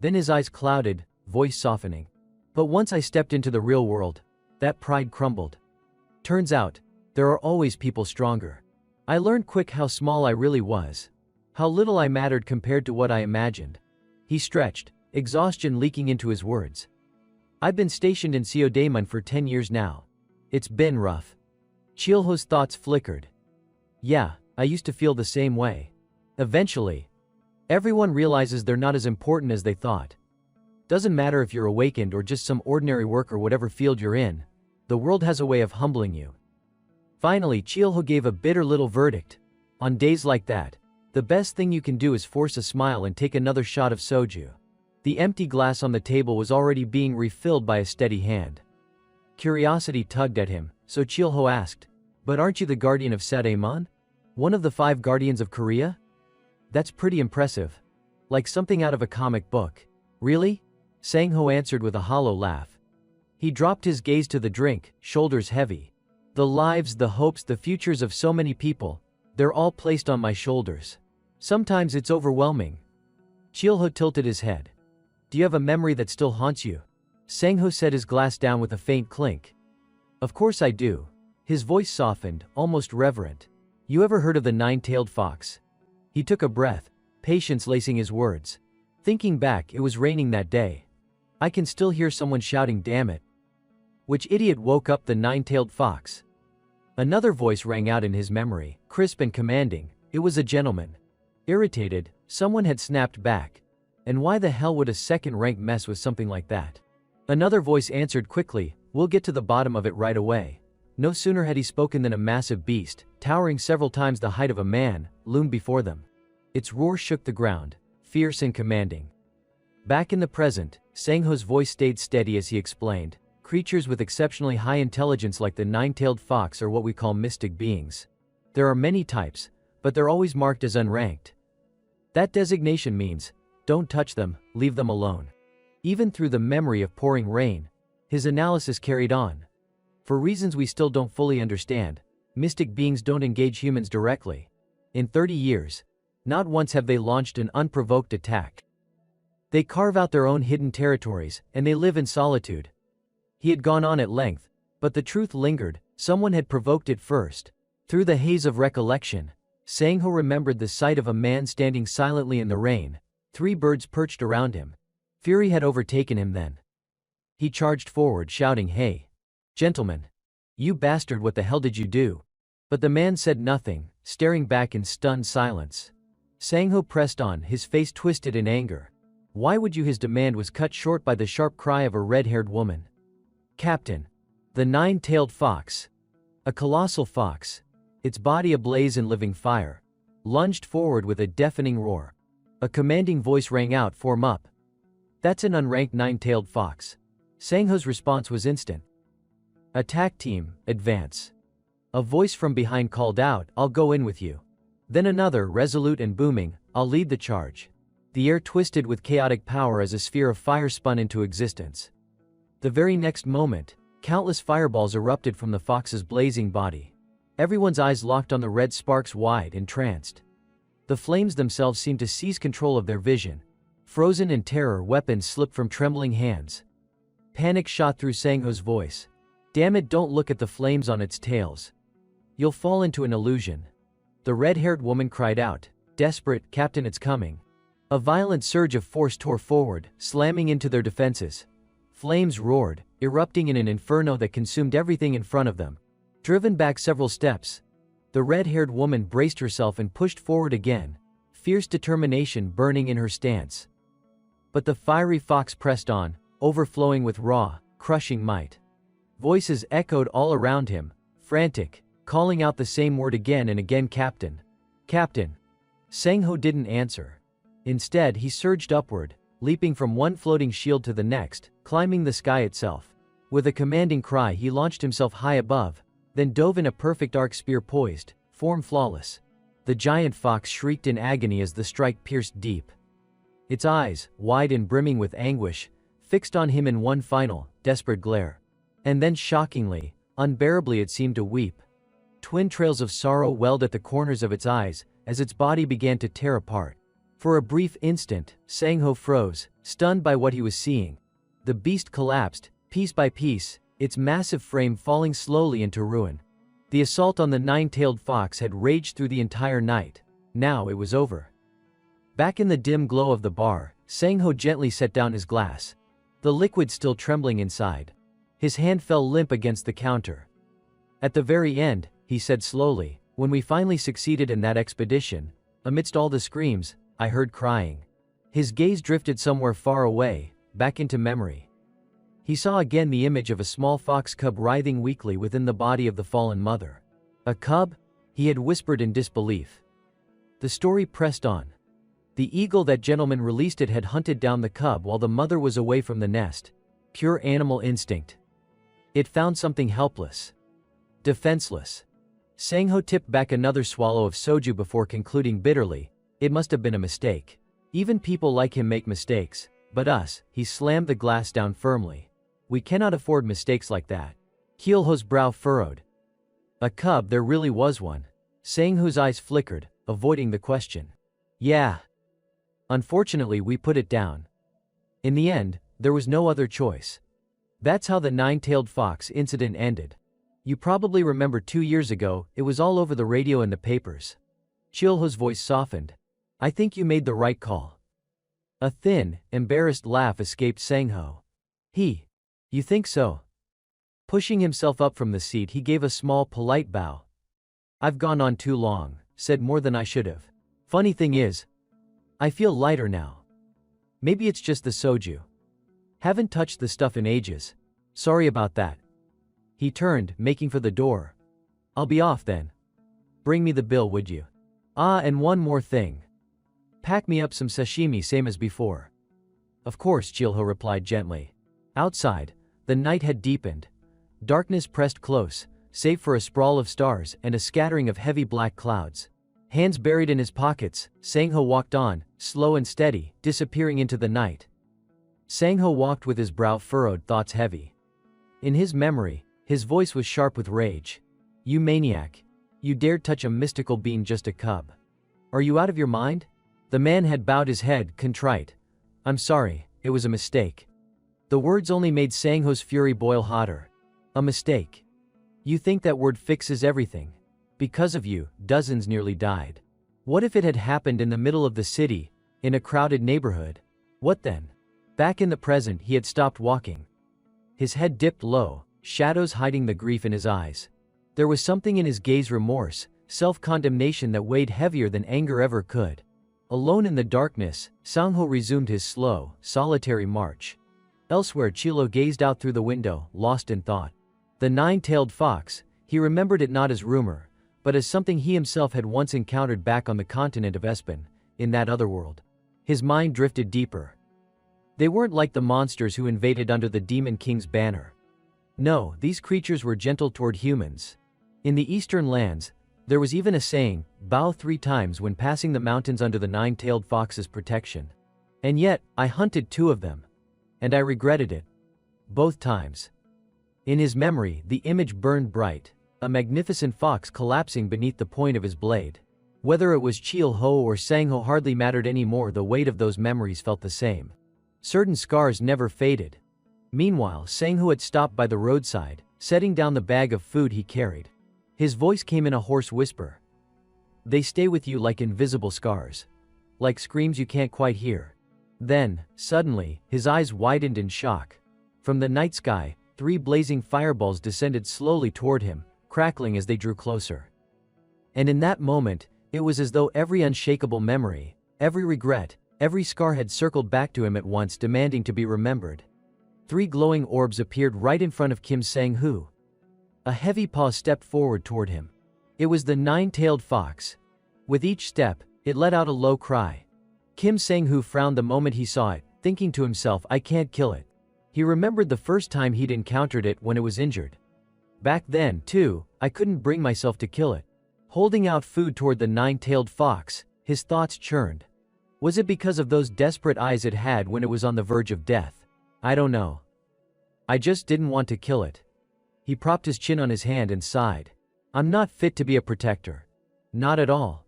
Then his eyes clouded, voice softening. But once I stepped into the real world, that pride crumbled. Turns out, there are always people stronger. I learned quick how small I really was. How little I mattered compared to what I imagined. He stretched, exhaustion leaking into his words. I've been stationed in Seodaemon for 10 years now. It's been rough. Chiolho's thoughts flickered. Yeah, I used to feel the same way. Eventually, everyone realizes they're not as important as they thought. Doesn't matter if you're awakened or just some ordinary worker, whatever field you're in, the world has a way of humbling you. Finally, Chiolho gave a bitter little verdict. On days like that, the best thing you can do is force a smile and take another shot of soju. The empty glass on the table was already being refilled by a steady hand. Curiosity tugged at him, so Chiolho asked, but aren't you the guardian of Seodaemon? One of the 5 guardians of Korea? That's pretty impressive. Like something out of a comic book. Really? Sang-ho answered with a hollow laugh. He dropped his gaze to the drink, shoulders heavy. The lives, the hopes, the futures of so many people, they're all placed on my shoulders. Sometimes it's overwhelming. Chiolho tilted his head. Do you have a memory that still haunts you? Sang-ho set his glass down with a faint clink. Of course I do. His voice softened, almost reverent. You ever heard of the 9-tailed fox? He took a breath, patience lacing his words. Thinking back, it was raining that day. I can still hear someone shouting, damn it. Which idiot woke up the 9-tailed fox? Another voice rang out in his memory, crisp and commanding. It was a gentleman. Irritated, someone had snapped back. And why the hell would a second-rank mess with something like that? Another voice answered quickly, we'll get to the bottom of it right away. No sooner had he spoken than a massive beast, towering several times the height of a man, loomed before them. Its roar shook the ground, fierce and commanding. Back in the present, Sang-ho's voice stayed steady as he explained, creatures with exceptionally high intelligence like the 9-tailed fox are what we call mystic beings. There are many types, but they're always marked as unranked. That designation means, don't touch them, leave them alone. Even through the memory of pouring rain, his analysis carried on. For reasons we still don't fully understand, mystic beings don't engage humans directly. In 30 years, not once have they launched an unprovoked attack. They carve out their own hidden territories, and they live in solitude. He had gone on at length, but the truth lingered, someone had provoked it first. Through the haze of recollection, Sang-ho remembered the sight of a man standing silently in the rain, 3 birds perched around him. Fury had overtaken him then. He charged forward shouting, hey, gentlemen. You bastard, what the hell did you do? But the man said nothing, staring back in stunned silence. Sang-ho pressed on, his face twisted in anger. Why would you? His demand was cut short by the sharp cry of a red-haired woman. Captain. The nine-tailed fox. A colossal fox, its body ablaze in living fire, lunged forward with a deafening roar. A commanding voice rang out, "Form up." "That's an unranked nine-tailed fox." Sangho's response was instant. "Attack team, advance." A voice from behind called out, "I'll go in with you." Then another, resolute and booming, "I'll lead the charge." The air twisted with chaotic power as a sphere of fire spun into existence. The very next moment, countless fireballs erupted from the fox's blazing body. Everyone's eyes locked on the red sparks, wide, entranced. The flames themselves seemed to seize control of their vision. Frozen in terror, weapons slipped from trembling hands. Panic shot through Sangho's voice. "Damn it, don't look at the flames on its tails. You'll fall into an illusion." The red-haired woman cried out, desperate, "Captain, it's coming." A violent surge of force tore forward, slamming into their defenses. Flames roared, erupting in an inferno that consumed everything in front of them. Driven back several steps, the red-haired woman braced herself and pushed forward again, fierce determination burning in her stance. But the fiery fox pressed on, overflowing with raw, crushing might. Voices echoed all around him, frantic, calling out the same word again and again, "Captain! Captain!" Sangho didn't answer. Instead, he surged upward, leaping from one floating shield to the next, climbing the sky itself. With a commanding cry, he launched himself high above, then dove in a perfect arc, spear poised, form flawless. The giant fox shrieked in agony as the strike pierced deep. Its eyes, wide and brimming with anguish, fixed on him in one final, desperate glare. And then, shockingly, unbearably, it seemed to weep. Twin trails of sorrow welled at the corners of its eyes as its body began to tear apart. For a brief instant, Sangho froze, stunned by what he was seeing. The beast collapsed, piece by piece, its massive frame falling slowly into ruin. The assault on the nine-tailed fox had raged through the entire night. Now it was over. Back in the dim glow of the bar, Sangho gently set down his glass. The liquid still trembling inside. His hand fell limp against the counter. "At the very end," he said slowly, "when we finally succeeded in that expedition, amidst all the screams, I heard crying." His gaze drifted somewhere far away, back into memory. He saw again the image of a small fox cub writhing weakly within the body of the fallen mother. "A cub?" he had whispered in disbelief. The story pressed on. The eagle that gentleman released it had hunted down the cub while the mother was away from the nest. Pure animal instinct. It found something helpless. Defenseless. Sangho tipped back another swallow of soju before concluding bitterly, "It must have been a mistake. Even people like him make mistakes, but us," he slammed the glass down firmly. "We cannot afford mistakes like that." Hyolho's brow furrowed. "A cub, there really was one?" Sangho's eyes flickered, avoiding the question. "Yeah. Unfortunately, we put it down. In the end, there was no other choice." That's how the nine-tailed fox incident ended. You probably remember 2 years ago, it was all over the radio and the papers. Hyolho's voice softened. "I think you made the right call." A thin, embarrassed laugh escaped Sangho. You think so?" Pushing himself up from the seat, he gave a small, polite bow. "I've gone on too long, said more than I should have. Funny thing is, I feel lighter now. Maybe it's just the soju. Haven't touched the stuff in ages. Sorry about that." He turned, making for the door. "I'll be off then. Bring me the bill, would you? Ah, and one more thing. Pack me up some sashimi, same as before." "Of course," Hyolho replied gently. Outside, the night had deepened. Darkness pressed close, save for a sprawl of stars and a scattering of heavy black clouds. Hands buried in his pockets, Sangho walked on, slow and steady, disappearing into the night. Sangho walked with his brow furrowed, thoughts heavy. In his memory, his voice was sharp with rage. "You maniac. You dared touch a mystical being, just a cub. Are you out of your mind?" The man had bowed his head, contrite. "I'm sorry, it was a mistake." The words only made Sangho's fury boil hotter. "A mistake? You think that word fixes everything? Because of you, dozens nearly died. What if it had happened in the middle of the city, in a crowded neighborhood? What then?" Back in the present, he had stopped walking. His head dipped low, shadows hiding the grief in his eyes. There was something in his gaze, remorse, self-condemnation that weighed heavier than anger ever could. Alone in the darkness, Sangho resumed his slow, solitary march. Elsewhere, Chilo gazed out through the window, lost in thought. The nine-tailed fox, he remembered it not as rumor, but as something he himself had once encountered back on the continent of Espen, in that other world. His mind drifted deeper. They weren't like the monsters who invaded under the Demon King's banner. No, these creatures were gentle toward humans. In the eastern lands, there was even a saying, bow 3 times when passing the mountains under the nine-tailed fox's protection. And yet, I hunted 2 of them. And I regretted it. Both times. In his memory, the image burned bright, a magnificent fox collapsing beneath the point of his blade. Whether it was Chil-ho or Sang-ho hardly mattered anymore, the weight of those memories felt the same. Certain scars never faded. Meanwhile, Sang-ho had stopped by the roadside, setting down the bag of food he carried. His voice came in a hoarse whisper. They stay with you like invisible scars. Like screams you can't quite hear. Then, suddenly, his eyes widened in shock. From the night sky, 3 blazing fireballs descended slowly toward him, crackling as they drew closer. And in that moment, it was as though every unshakable memory, every regret, every scar had circled back to him at once, demanding to be remembered. 3 glowing orbs appeared right in front of Kim Sang-ho. A heavy paw stepped forward toward him. It was the nine-tailed fox. With each step, it let out a low cry. Kim Sang-ho frowned the moment he saw it, thinking to himself, I can't kill it. He remembered the first time he'd encountered it when it was injured. Back then, too, I couldn't bring myself to kill it. Holding out food toward the nine-tailed fox, his thoughts churned. Was it because of those desperate eyes it had when it was on the verge of death? I don't know. I just didn't want to kill it. He propped his chin on his hand and sighed. I'm not fit to be a protector. Not at all.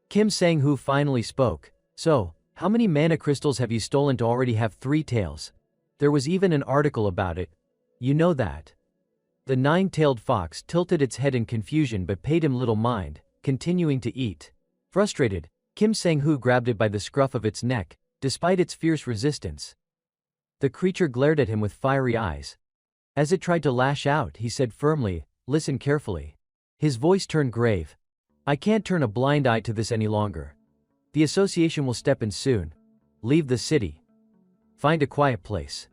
Kim Sang-ho finally spoke. So, how many mana crystals have you stolen to already have 3 tails? There was even an article about it. You know that. The nine-tailed fox tilted its head in confusion but paid him little mind, continuing to eat. Frustrated, Kim Sang-ho grabbed it by the scruff of its neck, despite its fierce resistance. The creature glared at him with fiery eyes. As it tried to lash out, he said firmly, listen carefully. His voice turned grave. I can't turn a blind eye to this any longer. The association will step in soon. Leave the city. Find a quiet place.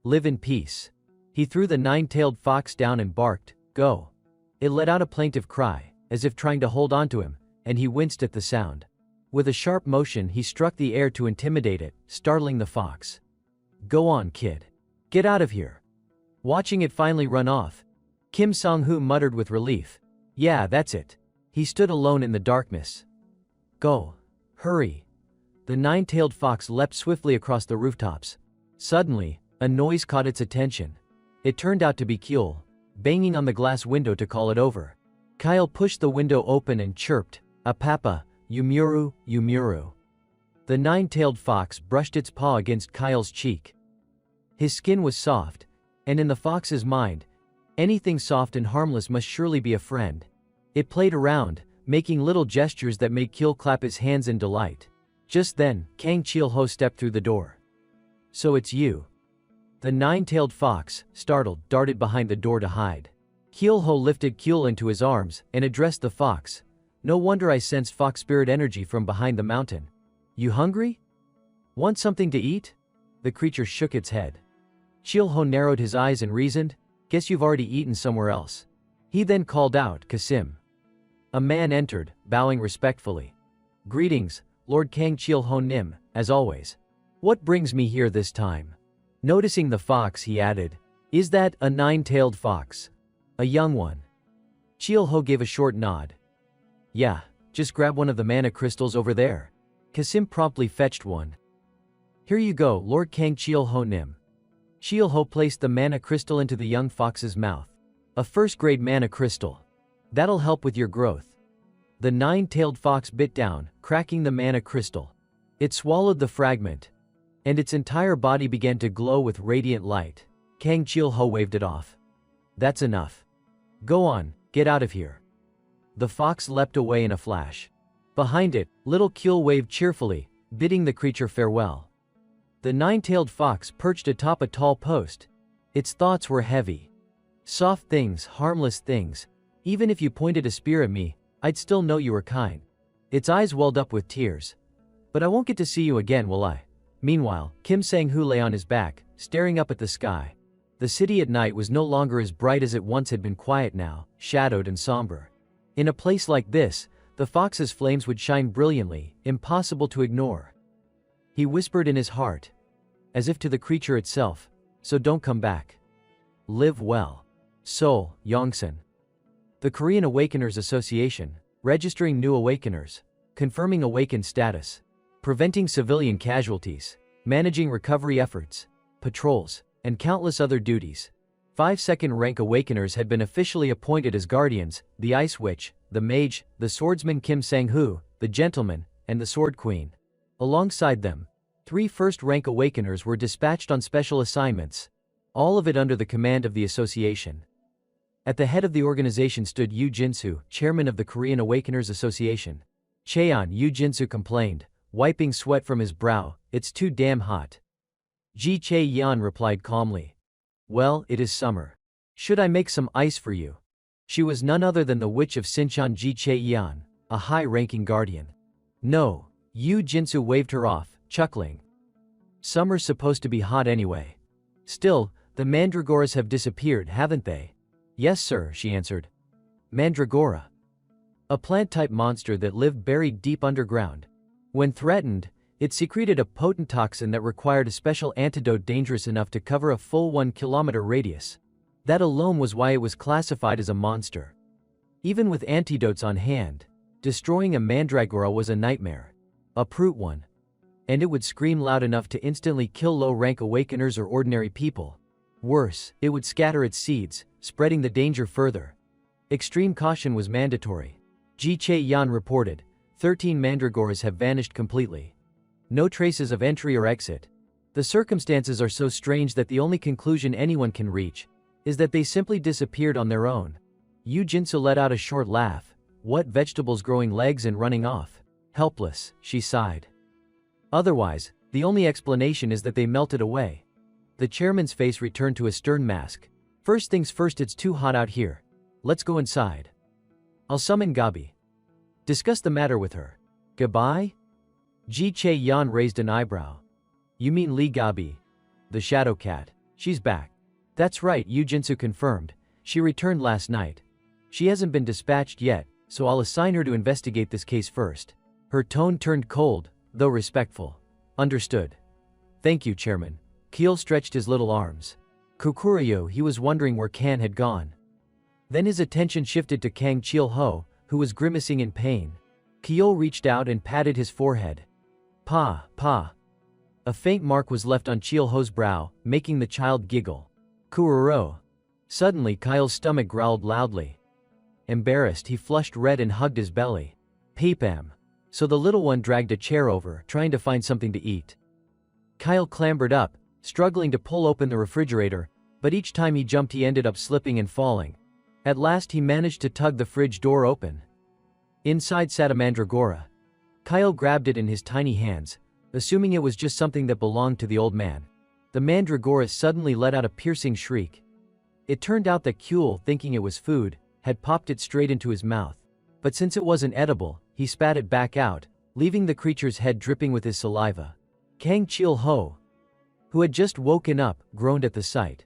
Live in peace. He threw the nine-tailed fox down and barked, go. It let out a plaintive cry, as if trying to hold onto him, and he winced at the sound. With a sharp motion, he struck the air to intimidate it, startling the fox. Go on, kid. Get out of here. Watching it finally run off, Kim Sang-ho muttered with relief. Yeah, that's it. He stood alone in the darkness. Go. Hurry. The nine-tailed fox leapt swiftly across the rooftops. Suddenly, a noise caught its attention. It turned out to be Kyul, banging on the glass window to call it over. Kyle pushed the window open and chirped, Apapa, Yumuru, Yumuru. The nine-tailed fox brushed its paw against Kyle's cheek. His skin was soft, and in the fox's mind, anything soft and harmless must surely be a friend. It played around, making little gestures that made Kyul clap his hands in delight. Just then, Kang Chil-ho stepped through the door. So it's you. The nine-tailed fox, startled, darted behind the door to hide. Chil-ho lifted Kyul into his arms and addressed the fox. No wonder I sensed fox spirit energy from behind the mountain. You hungry? Want something to eat? The creature shook its head. Chil-ho narrowed his eyes and reasoned, guess you've already eaten somewhere else. He then called out, Kasim. A man entered, bowing respectfully. Greetings, Lord Kang Chil-ho Nim, as always. What brings me here this time? Noticing the fox, he added, is that a nine-tailed fox? A young one. Chil-ho gave a short nod. Yeah, just grab one of the mana crystals over there. Kasim promptly fetched one. Here you go, Lord Kang Chil-ho Nim. Chil-ho placed the mana crystal into the young fox's mouth. A first-grade mana crystal. That'll help with your growth. The nine-tailed fox bit down, cracking the mana crystal. It swallowed the fragment, and its entire body began to glow with radiant light. Kang Chil-ho waved it off. That's enough. Go on, get out of here. The fox leapt away in a flash. Behind it, little Kyul waved cheerfully, bidding the creature farewell. The nine-tailed fox perched atop a tall post. Its thoughts were heavy. Soft things, harmless things. Even if you pointed a spear at me, I'd still know you were kind. Its eyes welled up with tears. But I won't get to see you again, will I? Meanwhile, Kim Sang-hoo lay on his back, staring up at the sky. The city at night was no longer as bright as it once had been, quiet now, shadowed and somber. In a place like this, the fox's flames would shine brilliantly, impossible to ignore. He whispered in his heart, as if to the creature itself, so don't come back. Live well. Seoul, Yongsan. The Korean Awakeners Association, registering new awakeners, confirming awakened status, preventing civilian casualties, managing recovery efforts, patrols, and countless other duties. 5 second-rank awakeners had been officially appointed as guardians: the Ice Witch, the Mage, the Swordsman Kim Sang-hoo, the Gentleman, and the Sword Queen. Alongside them, 3 first-rank awakeners were dispatched on special assignments, all of it under the command of the association. At the head of the organization stood Yu Jinsu, chairman of the Korean Awakeners Association. Cheon, Yu Jinsu complained, wiping sweat from his brow, "It's too damn hot." Ji Chae-yeon replied calmly, "Well, it is summer. Should I make some ice for you?" She was none other than the witch of Sinchon, Ji Chae-yeon, a high-ranking guardian. "No." Yu Jinsu waved her off, chuckling. "Summer's supposed to be hot anyway. Still, the mandragoras have disappeared, haven't they?" "Yes, sir," she answered. Mandragora. A plant-type monster that lived buried deep underground. When threatened, it secreted a potent toxin that required a special antidote dangerous enough to cover a full 1-kilometer radius. That alone was why it was classified as a monster. Even with antidotes on hand, destroying a mandragora was a nightmare. A brute one. And it would scream loud enough to instantly kill low-rank awakeners or ordinary people. Worse, it would scatter its seeds, spreading the danger further. Extreme caution was mandatory. Ji Chae-yeon reported, 13 mandragoras have vanished completely. No traces of entry or exit. The circumstances are so strange that the only conclusion anyone can reach is that they simply disappeared on their own. Yu Jinsu let out a short laugh. "What, vegetables growing legs and running off?" "Helpless," she sighed. "Otherwise, the only explanation is that they melted away." The chairman's face returned to a stern mask. "First things first, it's too hot out here. Let's go inside. I'll summon Gabi. Discuss the matter with her." "Gabi?" Ji Chae-yeon raised an eyebrow. "You mean Lee Gabi? The shadow cat. She's back." "That's right," Yu Jinsu confirmed. "She returned last night. She hasn't been dispatched yet, so I'll assign her to investigate this case first." Her tone turned cold, though respectful. "Understood. Thank you, Chairman." Keel stretched his little arms. Kukuryo, he was wondering where Kan had gone. Then his attention shifted to Kang Chil-ho, who was grimacing in pain. Keel reached out and patted his forehead. "Pa, pa." A faint mark was left on Chil-ho's brow, making the child giggle. "Kuroro." Suddenly Kyle's stomach growled loudly. Embarrassed, he flushed red and hugged his belly. "Peepam." So the little one dragged a chair over, trying to find something to eat. Kyle clambered up, struggling to pull open the refrigerator, but each time he jumped he ended up slipping and falling. At last he managed to tug the fridge door open. Inside sat a mandragora. Kyle grabbed it in his tiny hands, assuming it was just something that belonged to the old man. The mandragora suddenly let out a piercing shriek. It turned out that Kuel, thinking it was food, had popped it straight into his mouth. But since it wasn't edible, he spat it back out, leaving the creature's head dripping with his saliva. Kang Chil-ho, who had just woken up, groaned at the sight.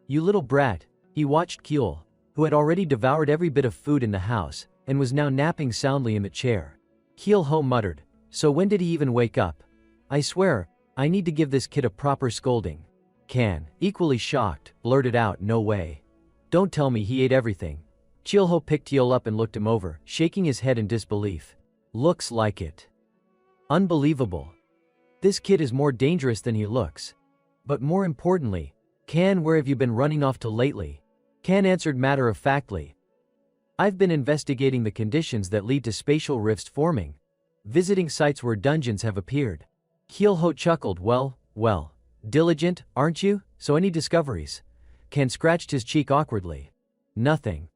"You little brat." He watched Kuel, who had already devoured every bit of food in the house, and was now napping soundly in the chair. Chil-ho muttered, "So when did he even wake up? I swear, I need to give this kid a proper scolding." Kan, equally shocked, blurted out, "No way. Don't tell me he ate everything." Chil-ho picked Kuel up and looked him over, shaking his head in disbelief. "Looks like it. Unbelievable. This kid is more dangerous than he looks. But more importantly, Kan, where have you been running off to lately?" Kan answered matter-of-factly. "I've been investigating the conditions that lead to spatial rifts forming, visiting sites where dungeons have appeared." Chil-ho chuckled. Well, diligent, aren't you? So any discoveries?" Kan scratched his cheek awkwardly. "Nothing.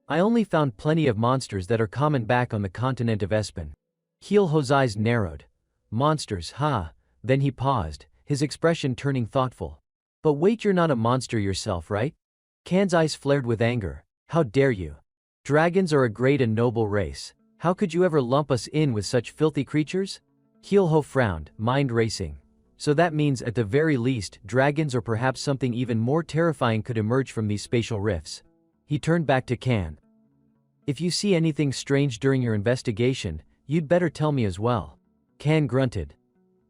I only found plenty of monsters that are common back on the continent of Espen." Chil-ho's eyes narrowed. "Monsters, huh?" Then he paused, his expression turning thoughtful. "But wait, you're not a monster yourself, right?" Kan's eyes flared with anger. "How dare you? Dragons are a great and noble race. How could you ever lump us in with such filthy creatures?" Keelho frowned, mind racing. So that means at the very least, dragons or perhaps something even more terrifying could emerge from these spatial rifts. He turned back to Kan. If you see anything strange during your investigation, you'd better tell me as well. Kan grunted.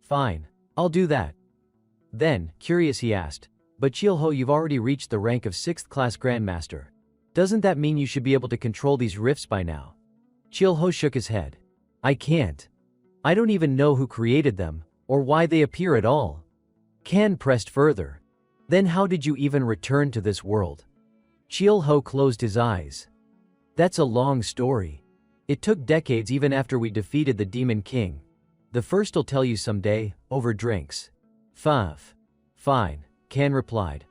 Fine. I'll do that. Then, curious, he asked, but Keelho, you've already reached the rank of 6th class Grandmaster. Doesn't that mean you should be able to control these rifts by now? Keelho shook his head. I can't. I don't even know who created them, or why they appear at all. Kan pressed further. Then how did you even return to this world? Keelho closed his eyes. That's a long story. It took decades even after we defeated the Demon King. The first'll tell you someday, over drinks. Fine, Kan replied.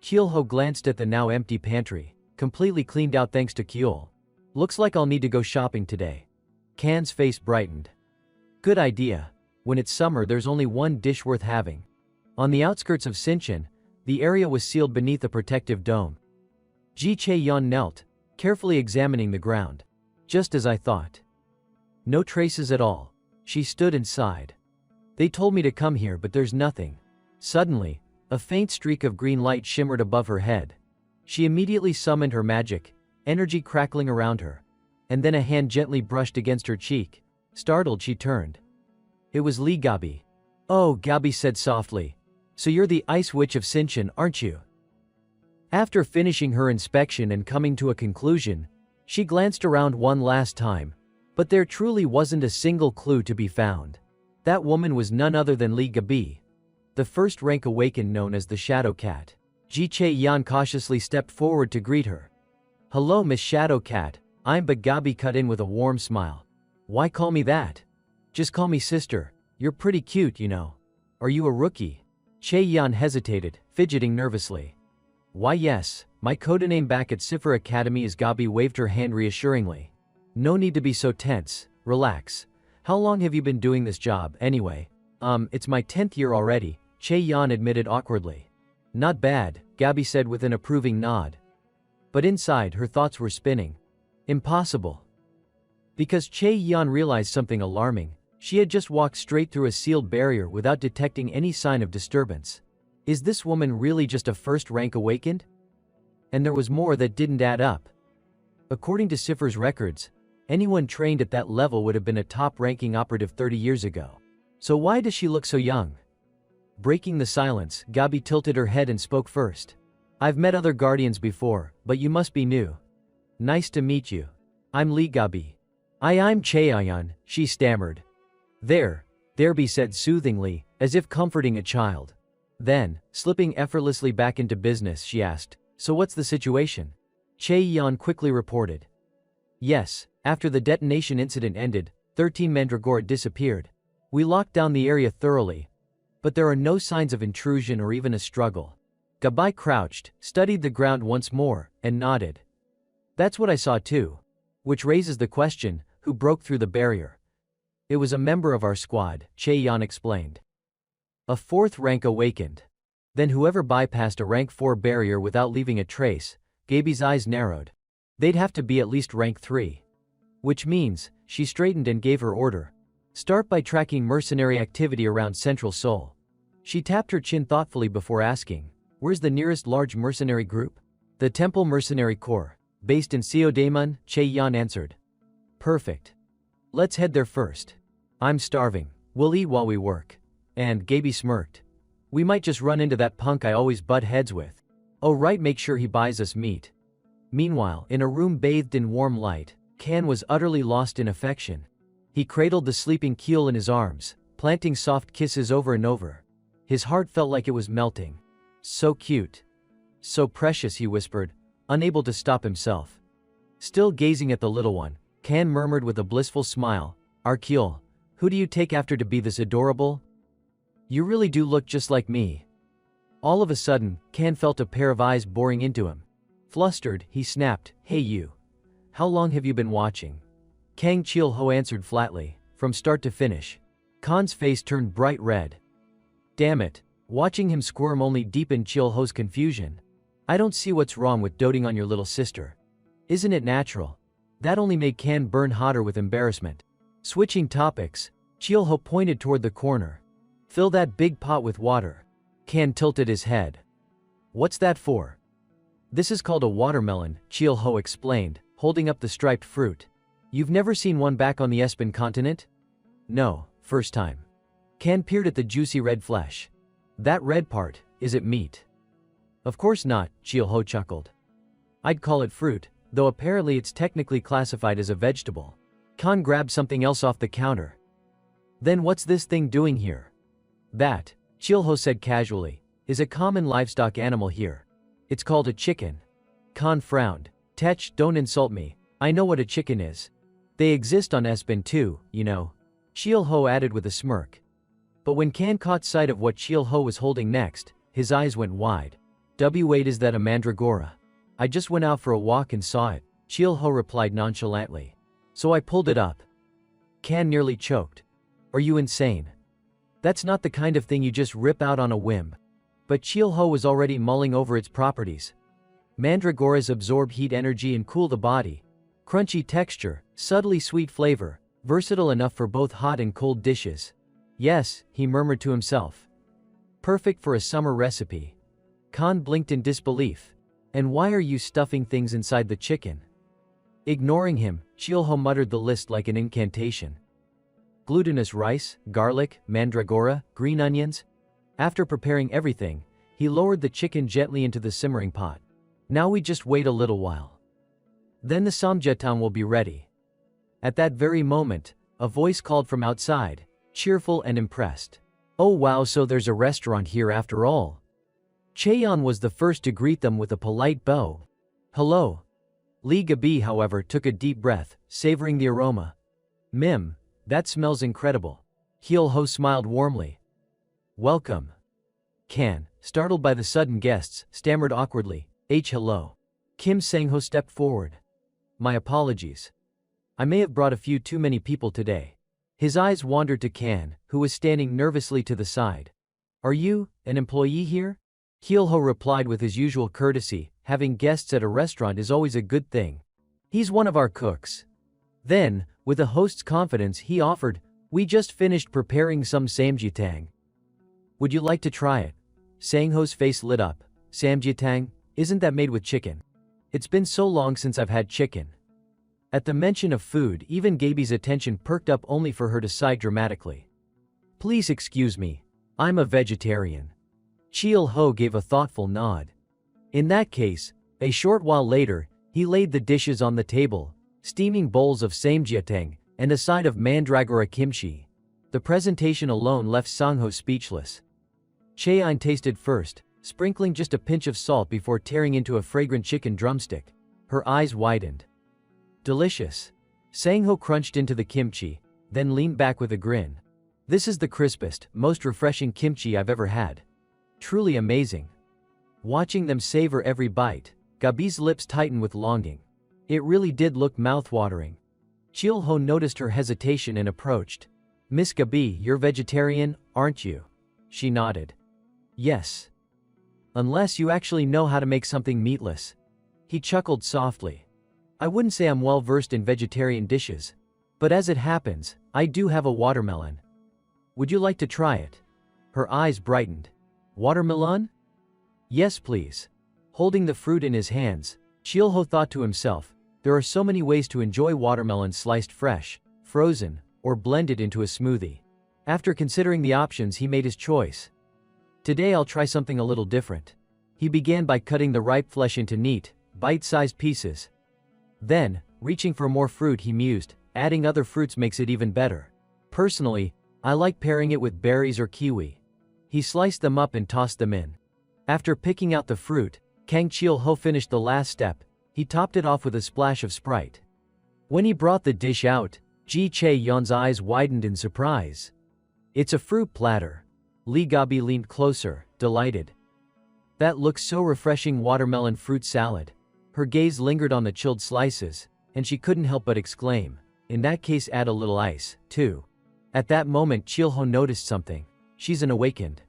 Keelho glanced at the now empty pantry, completely cleaned out thanks to Keol. Looks like I'll need to go shopping today. Kan's face brightened. Good idea. When it's summer, there's only one dish worth having. On the outskirts of Sinchen, the area was sealed beneath a protective dome. Ji Chae-yeon knelt, carefully examining the ground. Just as I thought. No traces at all. She stood and sighed. They told me to come here, but there's nothing. Suddenly, a faint streak of green light shimmered above her head. She immediately summoned her magic, energy crackling around her. And then a hand gently brushed against her cheek. Startled, she turned. It was Lee Gabi. Oh, Gabi said softly. So you're the Ice Witch of Sinchen, aren't you? After finishing her inspection and coming to a conclusion, she glanced around one last time, but there truly wasn't a single clue to be found. That woman was none other than Lee Gabi, the first rank awakened known as the Shadow Cat. Ji Chae-yeon cautiously stepped forward to greet her. Hello, Miss Shadow Cat, I'm but Gabi cut in with a warm smile. Why call me that? Just call me sister, you're pretty cute, you know. Are you a rookie? Chae-yeon hesitated, fidgeting nervously. Why yes, my codename back at Cipher Academy is. Gabi waved her hand reassuringly. No need to be so tense, relax. How long have you been doing this job, anyway? It's my 10th year already, Chae-yeon admitted awkwardly. Not bad, Gabi said with an approving nod. But inside, her thoughts were spinning. Impossible. Because Chae-yeon realized something alarming. She had just walked straight through a sealed barrier without detecting any sign of disturbance. Is this woman really just a first rank awakened? And there was more that didn't add up. According to Cipher's records, anyone trained at that level would have been a top-ranking operative 30 years ago. So why does she look so young? Breaking the silence, Gabi tilted her head and spoke first. I've met other guardians before, but you must be new. Nice to meet you. I'm Lee Gabi. I'm Chae-yeon, she stammered. There, Bi said soothingly, as if comforting a child. Then, slipping effortlessly back into business, she asked, so what's the situation? Chae-yeon quickly reported. Yes, after the detonation incident ended, 13 Mandragora disappeared. We locked down the area thoroughly. But there are no signs of intrusion or even a struggle. Gabi crouched, studied the ground once more, and nodded. That's what I saw too. Which raises the question, who broke through the barrier? It was a member of our squad, Chae-yeon explained. A 4th rank awakened. Then whoever bypassed a rank 4 barrier without leaving a trace, Gabi's eyes narrowed. They'd have to be at least rank 3. Which means, she straightened and gave her order. Start by tracking mercenary activity around Central Seoul. She tapped her chin thoughtfully before asking, where's the nearest large mercenary group? The Temple Mercenary Corps, based in Seodaemun, Chae-yeon answered. Perfect. Let's head there first. I'm starving. We'll eat while we work. And Gabi smirked. We might just run into that punk I always butt heads with. Oh right, make sure he buys us meat. Meanwhile, in a room bathed in warm light, Kan was utterly lost in affection. He cradled the sleeping Keel in his arms, planting soft kisses over and over. His heart felt like it was melting. So cute. So precious, he whispered, unable to stop himself. Still gazing at the little one, Kan murmured with a blissful smile, Our Keel, who do you take after to be this adorable? You really do look just like me. All of a sudden, Kan felt a pair of eyes boring into him. Flustered, he snapped, Hey you. How long have you been watching? Kang Chil-ho answered flatly, from start to finish. Kan's face turned bright red. Damn it, watching him squirm only deepened Chil-ho's confusion. I don't see what's wrong with doting on your little sister. Isn't it natural? That only made Kan burn hotter with embarrassment. Switching topics, Chill-ho pointed toward the corner. Fill that big pot with water. Kan tilted his head. What's that for? This is called a watermelon, Chill-ho explained, holding up the striped fruit. You've never seen one back on the Espen continent? No, first time. Kan peered at the juicy red flesh. That red part, is it meat? Of course not, Chill-ho chuckled. I'd call it fruit, though apparently it's technically classified as a vegetable. Kan grabbed something else off the counter. Then what's this thing doing here? That, Chill-ho said casually, is a common livestock animal here. It's called a chicken. Kan frowned. Tech, don't insult me. I know what a chicken is. They exist on Espen too, you know. Chill-ho added with a smirk. But when Kan caught sight of what Chill-ho was holding next, his eyes went wide. Wait, is that a mandragora? I just went out for a walk and saw it, Chill-ho replied nonchalantly. So I pulled it up. Kan nearly choked. Are you insane? That's not the kind of thing you just rip out on a whim. But Chill-ho was already mulling over its properties. Mandragoras absorb heat energy and cool the body. Crunchy texture, subtly sweet flavor, versatile enough for both hot and cold dishes. Yes, he murmured to himself. Perfect for a summer recipe. Kan blinked in disbelief. And why are you stuffing things inside the chicken? Ignoring him, Chill-ho muttered the list like an incantation. Glutinous rice, garlic, mandragora, green onions. After preparing everything, he lowered the chicken gently into the simmering pot. Now we just wait a little while. Then the samgyetang will be ready. At that very moment, a voice called from outside, cheerful and impressed. Oh wow, so there's a restaurant here after all. Chaeyeon was the first to greet them with a polite bow. Hello. Lee Gabi, however, took a deep breath, savoring the aroma. Mim, that smells incredible. Chill-ho smiled warmly. Welcome. Kan, startled by the sudden guests, stammered awkwardly, hello. Kim Sang-ho stepped forward. My apologies. I may have brought a few too many people today. His eyes wandered to Kan, who was standing nervously to the side. Are you, an employee here? Chill-ho replied with his usual courtesy, having guests at a restaurant is always a good thing. He's one of our cooks. Then, with a host's confidence, he offered, we just finished preparing some samgyetang. Would you like to try it? Sang-ho's face lit up. Samgyetang, isn't that made with chicken? It's been so long since I've had chicken. At the mention of food, even Gaby's attention perked up only for her to sigh dramatically. Please excuse me. I'm a vegetarian. Chill-ho gave a thoughtful nod. In that case, a short while later, he laid the dishes on the table, steaming bowls of samgyetang, and a side of mandragora kimchi. The presentation alone left Sang-ho speechless. Chaeyeon tasted first, sprinkling just a pinch of salt before tearing into a fragrant chicken drumstick. Her eyes widened. Delicious. Sang-ho crunched into the kimchi, then leaned back with a grin. This is the crispest, most refreshing kimchi I've ever had. Truly amazing. Watching them savor every bite, Gabi's lips tightened with longing. It really did look mouth-watering. Chill-ho noticed her hesitation and approached. Miss Gabi, you're vegetarian, aren't you? She nodded. Yes. Unless you actually know how to make something meatless. He chuckled softly. I wouldn't say I'm well versed in vegetarian dishes. But as it happens, I do have a watermelon. Would you like to try it? Her eyes brightened. Watermelon? Yes, please. Holding the fruit in his hands, Chill-ho thought to himself, there are so many ways to enjoy watermelon sliced fresh, frozen, or blended into a smoothie. After considering the options, he made his choice. Today I'll try something a little different. He began by cutting the ripe flesh into neat, bite-sized pieces. Then, reaching for more fruit, he mused, adding other fruits makes it even better. Personally, I like pairing it with berries or kiwi. He sliced them up and tossed them in. After picking out the fruit, Kang Chill-ho finished the last step. He topped it off with a splash of Sprite. When he brought the dish out, Ji Chae-yeon's eyes widened in surprise. It's a fruit platter. Lee Gabi leaned closer, delighted. That looks so refreshing, watermelon fruit salad. Her gaze lingered on the chilled slices, and she couldn't help but exclaim, in that case add a little ice, too. At that moment Chill-ho noticed something. She's an awakened.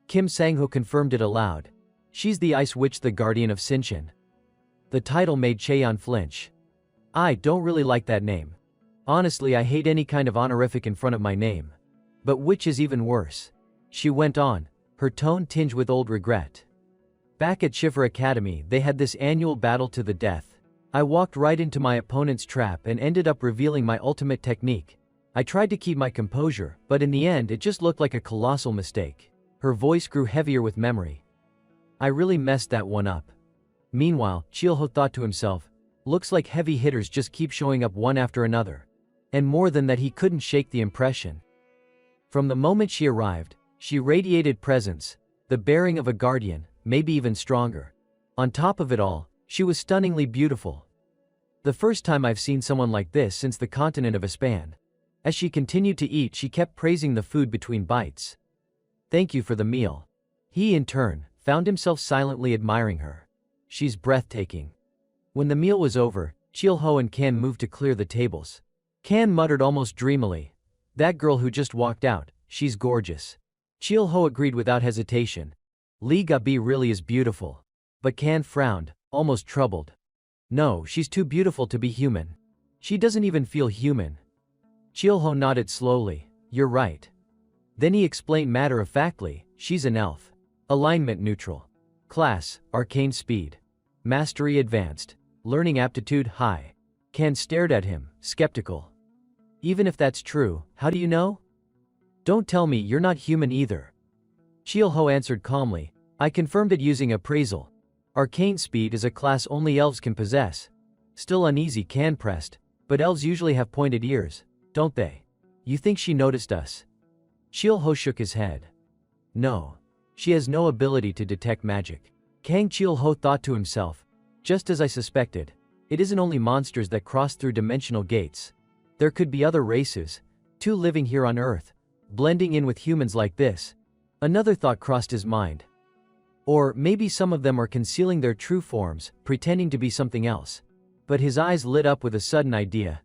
Kim Sang-ho confirmed it aloud. She's the Ice Witch, the guardian of Sinchon. The title made Chaeyeon flinch. I don't really like that name. Honestly, I hate any kind of honorific in front of my name. But which is even worse? She went on, her tone tinged with old regret. Back at Schiffer Academy, they had this annual battle to the death. I walked right into my opponent's trap and ended up revealing my ultimate technique. I tried to keep my composure, but in the end it just looked like a colossal mistake. Her voice grew heavier with memory. I really messed that one up. Meanwhile, Chilho thought to himself, looks like heavy hitters just keep showing up one after another. And more than that, he couldn't shake the impression. From the moment she arrived, she radiated presence, the bearing of a guardian, maybe even stronger. On top of it all, she was stunningly beautiful. The first time I've seen someone like this since the continent of Espan. As she continued to eat, she kept praising the food between bites. Thank you for the meal. He, in turn, found himself silently admiring her. She's breathtaking. When the meal was over, Chilho and Kan moved to clear the tables. Kan muttered almost dreamily, that girl who just walked out, she's gorgeous. Chilho agreed without hesitation. Lee Gabi really is beautiful. But Kan frowned, almost troubled. No, she's too beautiful to be human. She doesn't even feel human. Chilho nodded slowly, you're right. Then he explained matter-of-factly, she's an elf. Alignment neutral. Class, arcane speed. Mastery advanced. Learning aptitude high. Kan stared at him, skeptical. Even if that's true, how do you know? Don't tell me you're not human either. Chilho answered calmly, I confirmed it using appraisal. Arcane speed is a class only elves can possess. Still uneasy, Kan pressed, but elves usually have pointed ears, don't they? You think she noticed us? Chilho shook his head. No. She has no ability to detect magic. Kang Chilho thought to himself, just as I suspected, it isn't only monsters that cross through dimensional gates. There could be other races, too, living here on Earth, blending in with humans like this. Another thought crossed his mind. Or maybe some of them are concealing their true forms, pretending to be something else. But his eyes lit up with a sudden idea.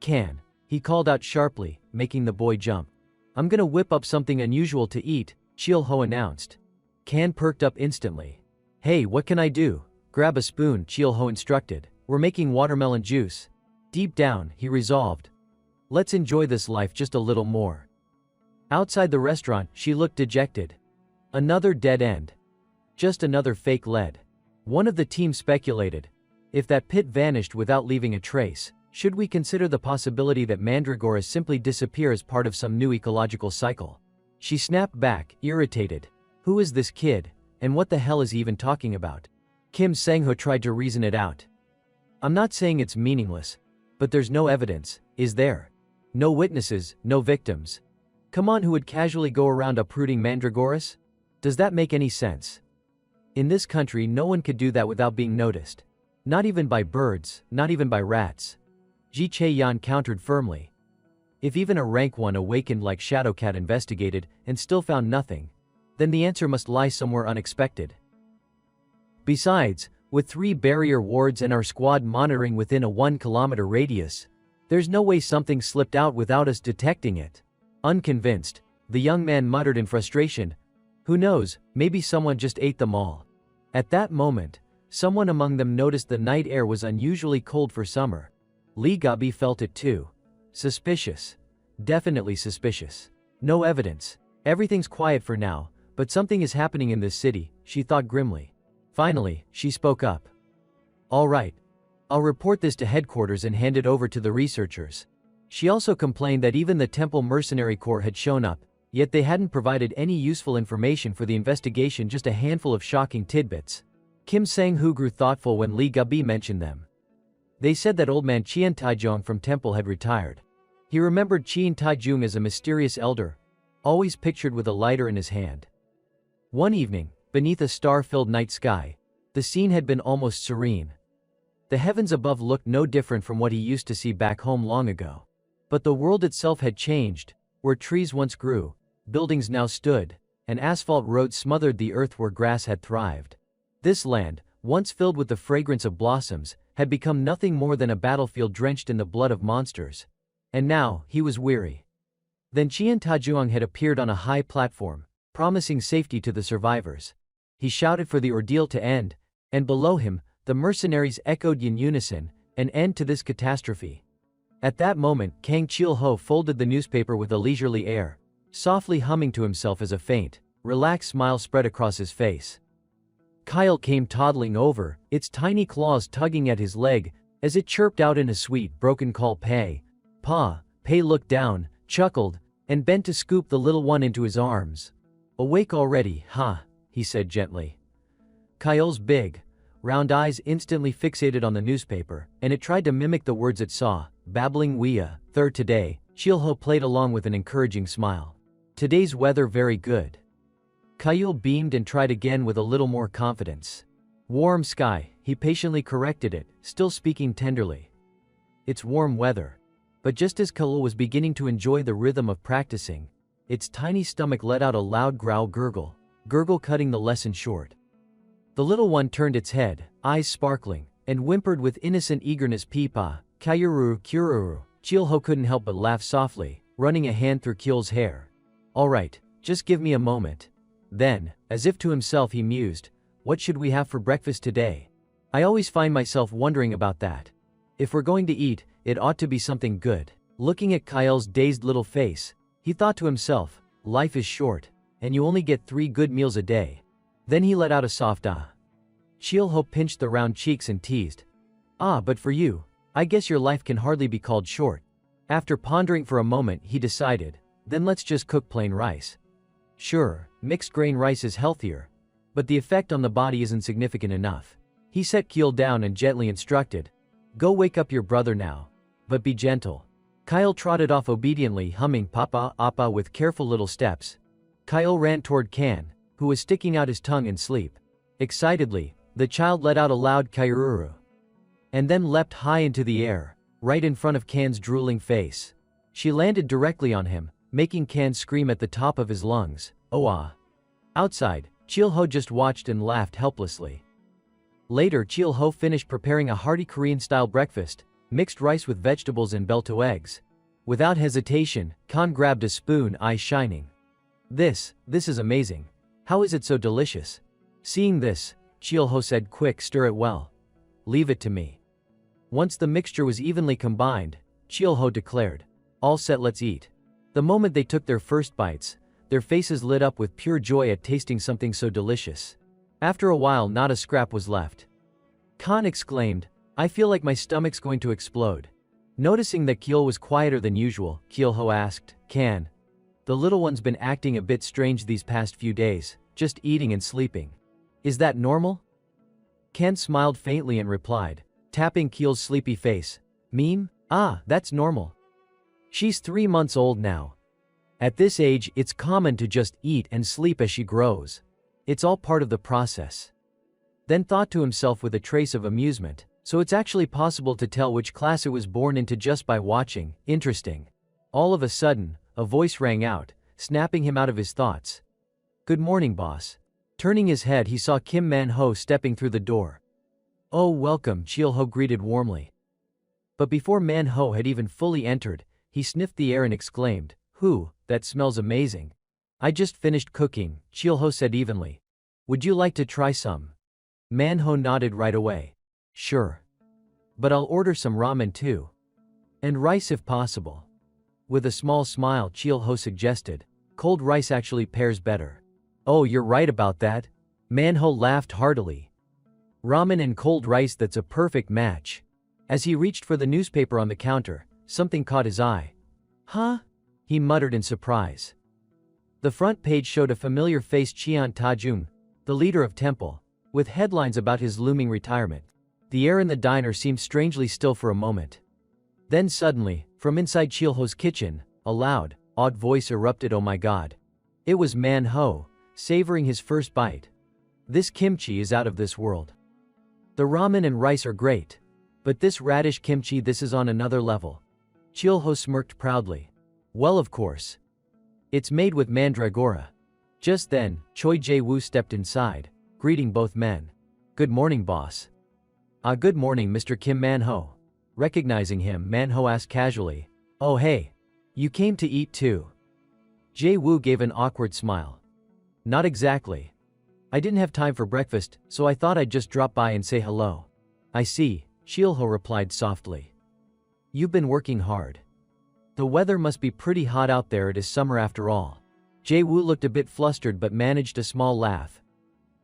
Kan, he called out sharply, making the boy jump. I'm gonna whip up something unusual to eat, Chilho announced. Kan perked up instantly. Hey, what can I do? Grab a spoon, Chilho instructed. We're making watermelon juice. Deep down, he resolved. Let's enjoy this life just a little more. Outside the restaurant, she looked dejected. Another dead end. Just another fake lead. One of the team speculated. If that pit vanished without leaving a trace, should we consider the possibility that mandragoras simply disappear as part of some new ecological cycle? She snapped back, irritated. Who is this kid, and what the hell is he even talking about? Kim Sang-ho tried to reason it out. I'm not saying it's meaningless, but there's no evidence, is there? No witnesses, no victims. Come on, who would casually go around uprooting mandragoras? Does that make any sense? In this country, no one could do that without being noticed. Not even by birds, not even by rats. Ji Chae-yan countered firmly. If even a rank one awakened like Shadowcat investigated and still found nothing, then the answer must lie somewhere unexpected. Besides, with 3 barrier wards and our squad monitoring within a 1-kilometer radius, there's no way something slipped out without us detecting it. Unconvinced, the young man muttered in frustration, who knows, maybe someone just ate them all. At that moment, someone among them noticed the night air was unusually cold for summer. Lee Gabi felt it too. Suspicious. Definitely suspicious. No evidence. Everything's quiet for now, but something is happening in this city, she thought grimly. Finally, she spoke up. All right. I'll report this to headquarters and hand it over to the researchers. She also complained that even the Temple Mercenary Corps had shown up, yet they hadn't provided any useful information for the investigation, just a handful of shocking tidbits. Kim Sang-ho grew thoughtful when Lee Gabi mentioned them. They said that old man Chien Taijong from Temple had retired. He remembered Chien Taijong as a mysterious elder, always pictured with a lighter in his hand. One evening, beneath a star-filled night sky, the scene had been almost serene. The heavens above looked no different from what he used to see back home long ago. But the world itself had changed. Where trees once grew, buildings now stood, and asphalt roads smothered the earth where grass had thrived. This land, once filled with the fragrance of blossoms, had become nothing more than a battlefield drenched in the blood of monsters. And now, he was weary. Then Chien Tajuang had appeared on a high platform, promising safety to the survivors. He shouted for the ordeal to end, and below him, the mercenaries echoed in unison, an end to this catastrophe. At that moment, Kang Chil-ho folded the newspaper with a leisurely air. softly humming to himself as a faint, relaxed smile spread across his face. Kyle came toddling over, its tiny claws tugging at his leg, as it chirped out in a sweet, broken call, Pei. Pa. Pei looked down, chuckled, and bent to scoop the little one into his arms. Awake already, huh? He said gently. Kyle's big, round eyes instantly fixated on the newspaper, and it tried to mimic the words it saw, babbling Wea, third today. Chilho played along with an encouraging smile. Today's weather very good. Kyle beamed and tried again with a little more confidence. Warm sky, he patiently corrected it, still speaking tenderly. It's warm weather. But just as Kyle was beginning to enjoy the rhythm of practicing, its tiny stomach let out a loud growl gurgle cutting the lesson short. The little one turned its head, eyes sparkling, and whimpered with innocent eagerness, Peepa, Kyururu, Kururu. Chilho couldn't help but laugh softly, running a hand through Kyle's hair. All right, just give me a moment. Then, as if to himself, he mused, what should we have for breakfast today? I always find myself wondering about that. If we're going to eat, it ought to be something good. Looking at Kyle's dazed little face, he thought to himself, life is short, and you only get 3 good meals a day. Then he let out a soft ah. Chilho pinched the round cheeks and teased. Ah, but for you, I guess your life can hardly be called short. After pondering for a moment, he decided, then let's just cook plain rice. Sure, mixed grain rice is healthier, but the effect on the body isn't significant enough. He set Kyle down and gently instructed, go wake up your brother now, but be gentle. Kyle trotted off obediently, humming Papa Appa with careful little steps. Kyle ran toward Kan, who was sticking out his tongue in sleep. Excitedly, the child let out a loud Kyururu, and then leapt high into the air, right in front of Kan's drooling face. She landed directly on him, making Kan scream at the top of his lungs, oh ah. Outside, Chilho just watched and laughed helplessly. Later, Chilho finished preparing a hearty Korean-style breakfast, mixed rice with vegetables and bento eggs. Without hesitation, Kan grabbed a spoon, eyes shining. This is amazing. How is it so delicious? Seeing this, Chilho said, quick, stir it well. Leave it to me. Once the mixture was evenly combined, Chilho declared, all set, let's eat. The moment they took their first bites, their faces lit up with pure joy at tasting something so delicious. After a while, not a scrap was left. Kan exclaimed, I feel like my stomach's going to explode. Noticing that Kyle was quieter than usual, Chilho asked, Kan, the little one's been acting a bit strange these past few days, just eating and sleeping. Is that normal? Kan smiled faintly and replied, tapping Kyle's sleepy face, Meme? Ah, that's normal. She's 3 months old now. At this age, it's common to just eat and sleep as she grows. It's all part of the process. Then thought to himself with a trace of amusement, so it's actually possible to tell which class it was born into just by watching. Interesting. All of a sudden, a voice rang out, snapping him out of his thoughts. Good morning, boss. Turning his head, he saw Kim Man-ho stepping through the door. Oh, welcome, Chilho greeted warmly. But before Man-ho had even fully entered, he sniffed the air and exclaimed, that smells amazing. I just finished cooking, Chilho said evenly. Would you like to try some? Man-ho nodded right away. Sure. But I'll order some ramen too. And rice if possible. With a small smile, Chilho suggested, cold rice actually pairs better. Oh, you're right about that. Man-ho laughed heartily. Ramen and cold rice, that's a perfect match. As he reached for the newspaper on the counter, something caught his eye. Huh? He muttered in surprise. The front page showed a familiar face, Cheon Ta-jung, the leader of Temple, with headlines about his looming retirement. The air in the diner seemed strangely still for a moment. Then suddenly, from inside Chilho's kitchen, a loud, awed voice erupted. Oh my god. It was Man-ho, savoring his first bite. This kimchi is out of this world. The ramen and rice are great. But this radish kimchi, this is on another level. Chilho smirked proudly. Well, of course. It's made with mandragora. Just then, Choi Jae-woo stepped inside, greeting both men. Good morning, boss. Good morning, Mr. Kim Man-ho. Recognizing him, Man-ho asked casually, oh hey. You came to eat too? Jae-woo gave an awkward smile. Not exactly. I didn't have time for breakfast, so I thought I'd just drop by and say hello. I see, Chilho replied softly. You've been working hard. The weather must be pretty hot out there, it is summer after all. Jae-woo looked a bit flustered but managed a small laugh.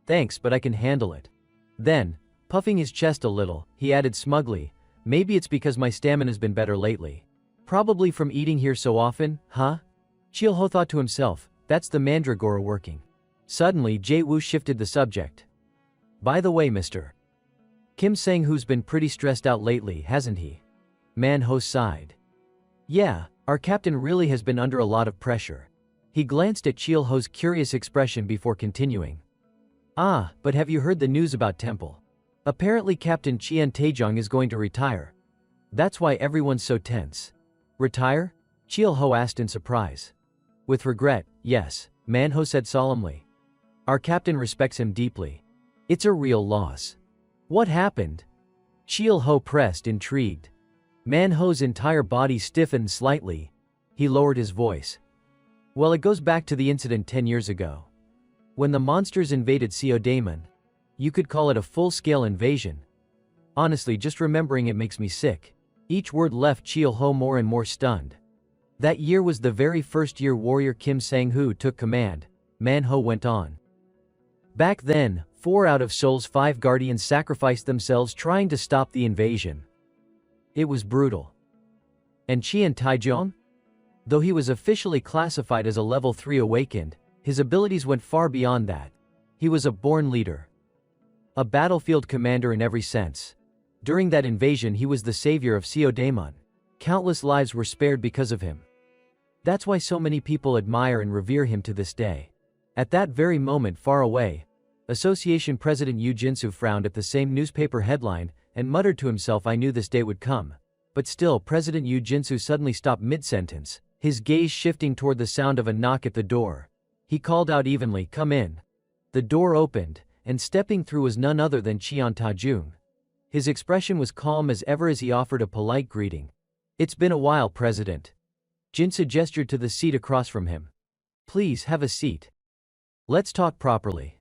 Thanks, but I can handle it. Then, puffing his chest a little, he added smugly, maybe it's because my stamina's been better lately. Probably from eating here so often, huh? Chil-ho thought to himself, that's the mandragora working. Suddenly Jae-woo shifted the subject. By the way, Mr. Kim Sang-hoo's been pretty stressed out lately, hasn't he? Man-ho sighed. Yeah, our captain really has been under a lot of pressure. He glanced at Chil-ho's curious expression before continuing. Ah, but have you heard the news about Temple? Apparently Captain Chien Taejong is going to retire. That's why everyone's so tense. Retire? Chil-ho asked in surprise. With regret, yes, Man-ho said solemnly. Our captain respects him deeply. It's a real loss. What happened? Chil-ho pressed, intrigued. Man-ho's entire body stiffened slightly. He lowered his voice. Well, it goes back to the incident 10 years ago. When the monsters invaded Seodaemon. You could call it a full-scale invasion. Honestly, just remembering it makes me sick. Each word left Chil-ho more and more stunned. That year was the very first year warrior Kim Sang-hoo took command, Man-ho went on. Back then, 4 out of Seoul's 5 guardians sacrificed themselves trying to stop the invasion. It was brutal. And Chien Taejong? Though he was officially classified as a level 3 awakened, his abilities went far beyond that. He was a born leader. A battlefield commander in every sense. During that invasion he was the savior of Seodaemon. Countless lives were spared because of him. That's why so many people admire and revere him to this day. At that very moment far away, Association President Yu Jinsu frowned at the same newspaper headline and muttered to himself, I knew this day would come. But still President Yu Jinsu suddenly stopped mid-sentence, his gaze shifting toward the sound of a knock at the door. He called out evenly, come in. The door opened, and stepping through was none other than Chien Taejong. His expression was calm as ever as he offered a polite greeting. It's been a while, President. Jinsu gestured to the seat across from him. Please have a seat. Let's talk properly.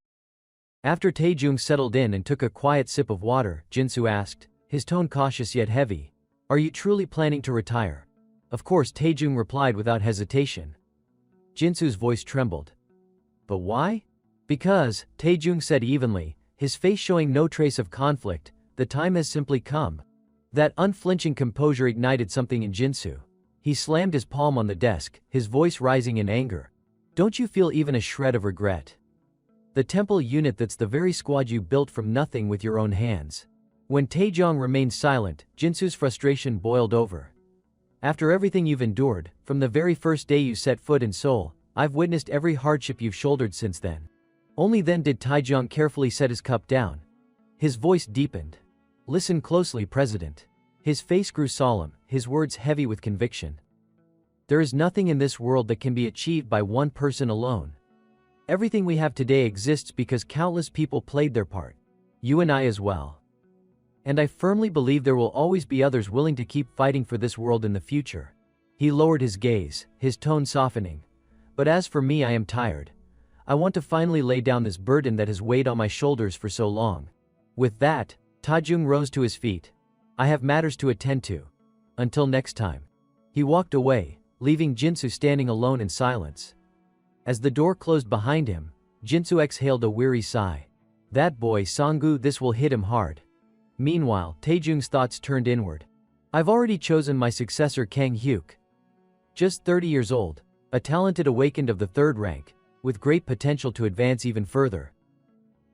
After Taejong settled in and took a quiet sip of water, Jinsu asked, his tone cautious yet heavy. Are you truly planning to retire? Of course, Taejong replied without hesitation. Jinsu's voice trembled. But why? Because, Taejong said evenly, his face showing no trace of conflict, the time has simply come. That unflinching composure ignited something in Jinsu. He slammed his palm on the desk, his voice rising in anger. Don't you feel even a shred of regret? The temple unit, that's the very squad you built from nothing with your own hands. When Taejong remained silent, Jinsu's frustration boiled over. After everything you've endured, from the very first day you set foot in Seoul, I've witnessed every hardship you've shouldered since then. Only then did Taejong carefully set his cup down. His voice deepened. Listen closely, President. His face grew solemn, his words heavy with conviction. There is nothing in this world that can be achieved by one person alone. Everything we have today exists because countless people played their part. You and I as well. And I firmly believe there will always be others willing to keep fighting for this world in the future. He lowered his gaze, his tone softening. But as for me, I am tired. I want to finally lay down this burden that has weighed on my shoulders for so long. With that, Taejong rose to his feet. I have matters to attend to. Until next time. He walked away, leaving Jinsu standing alone in silence. As the door closed behind him, Jinsu exhaled a weary sigh. That boy Sanggu, this will hit him hard. Meanwhile, Taejong's thoughts turned inward. I've already chosen my successor, Kang Hyuk. Just 30 years old, a talented awakened of the 3rd rank, with great potential to advance even further.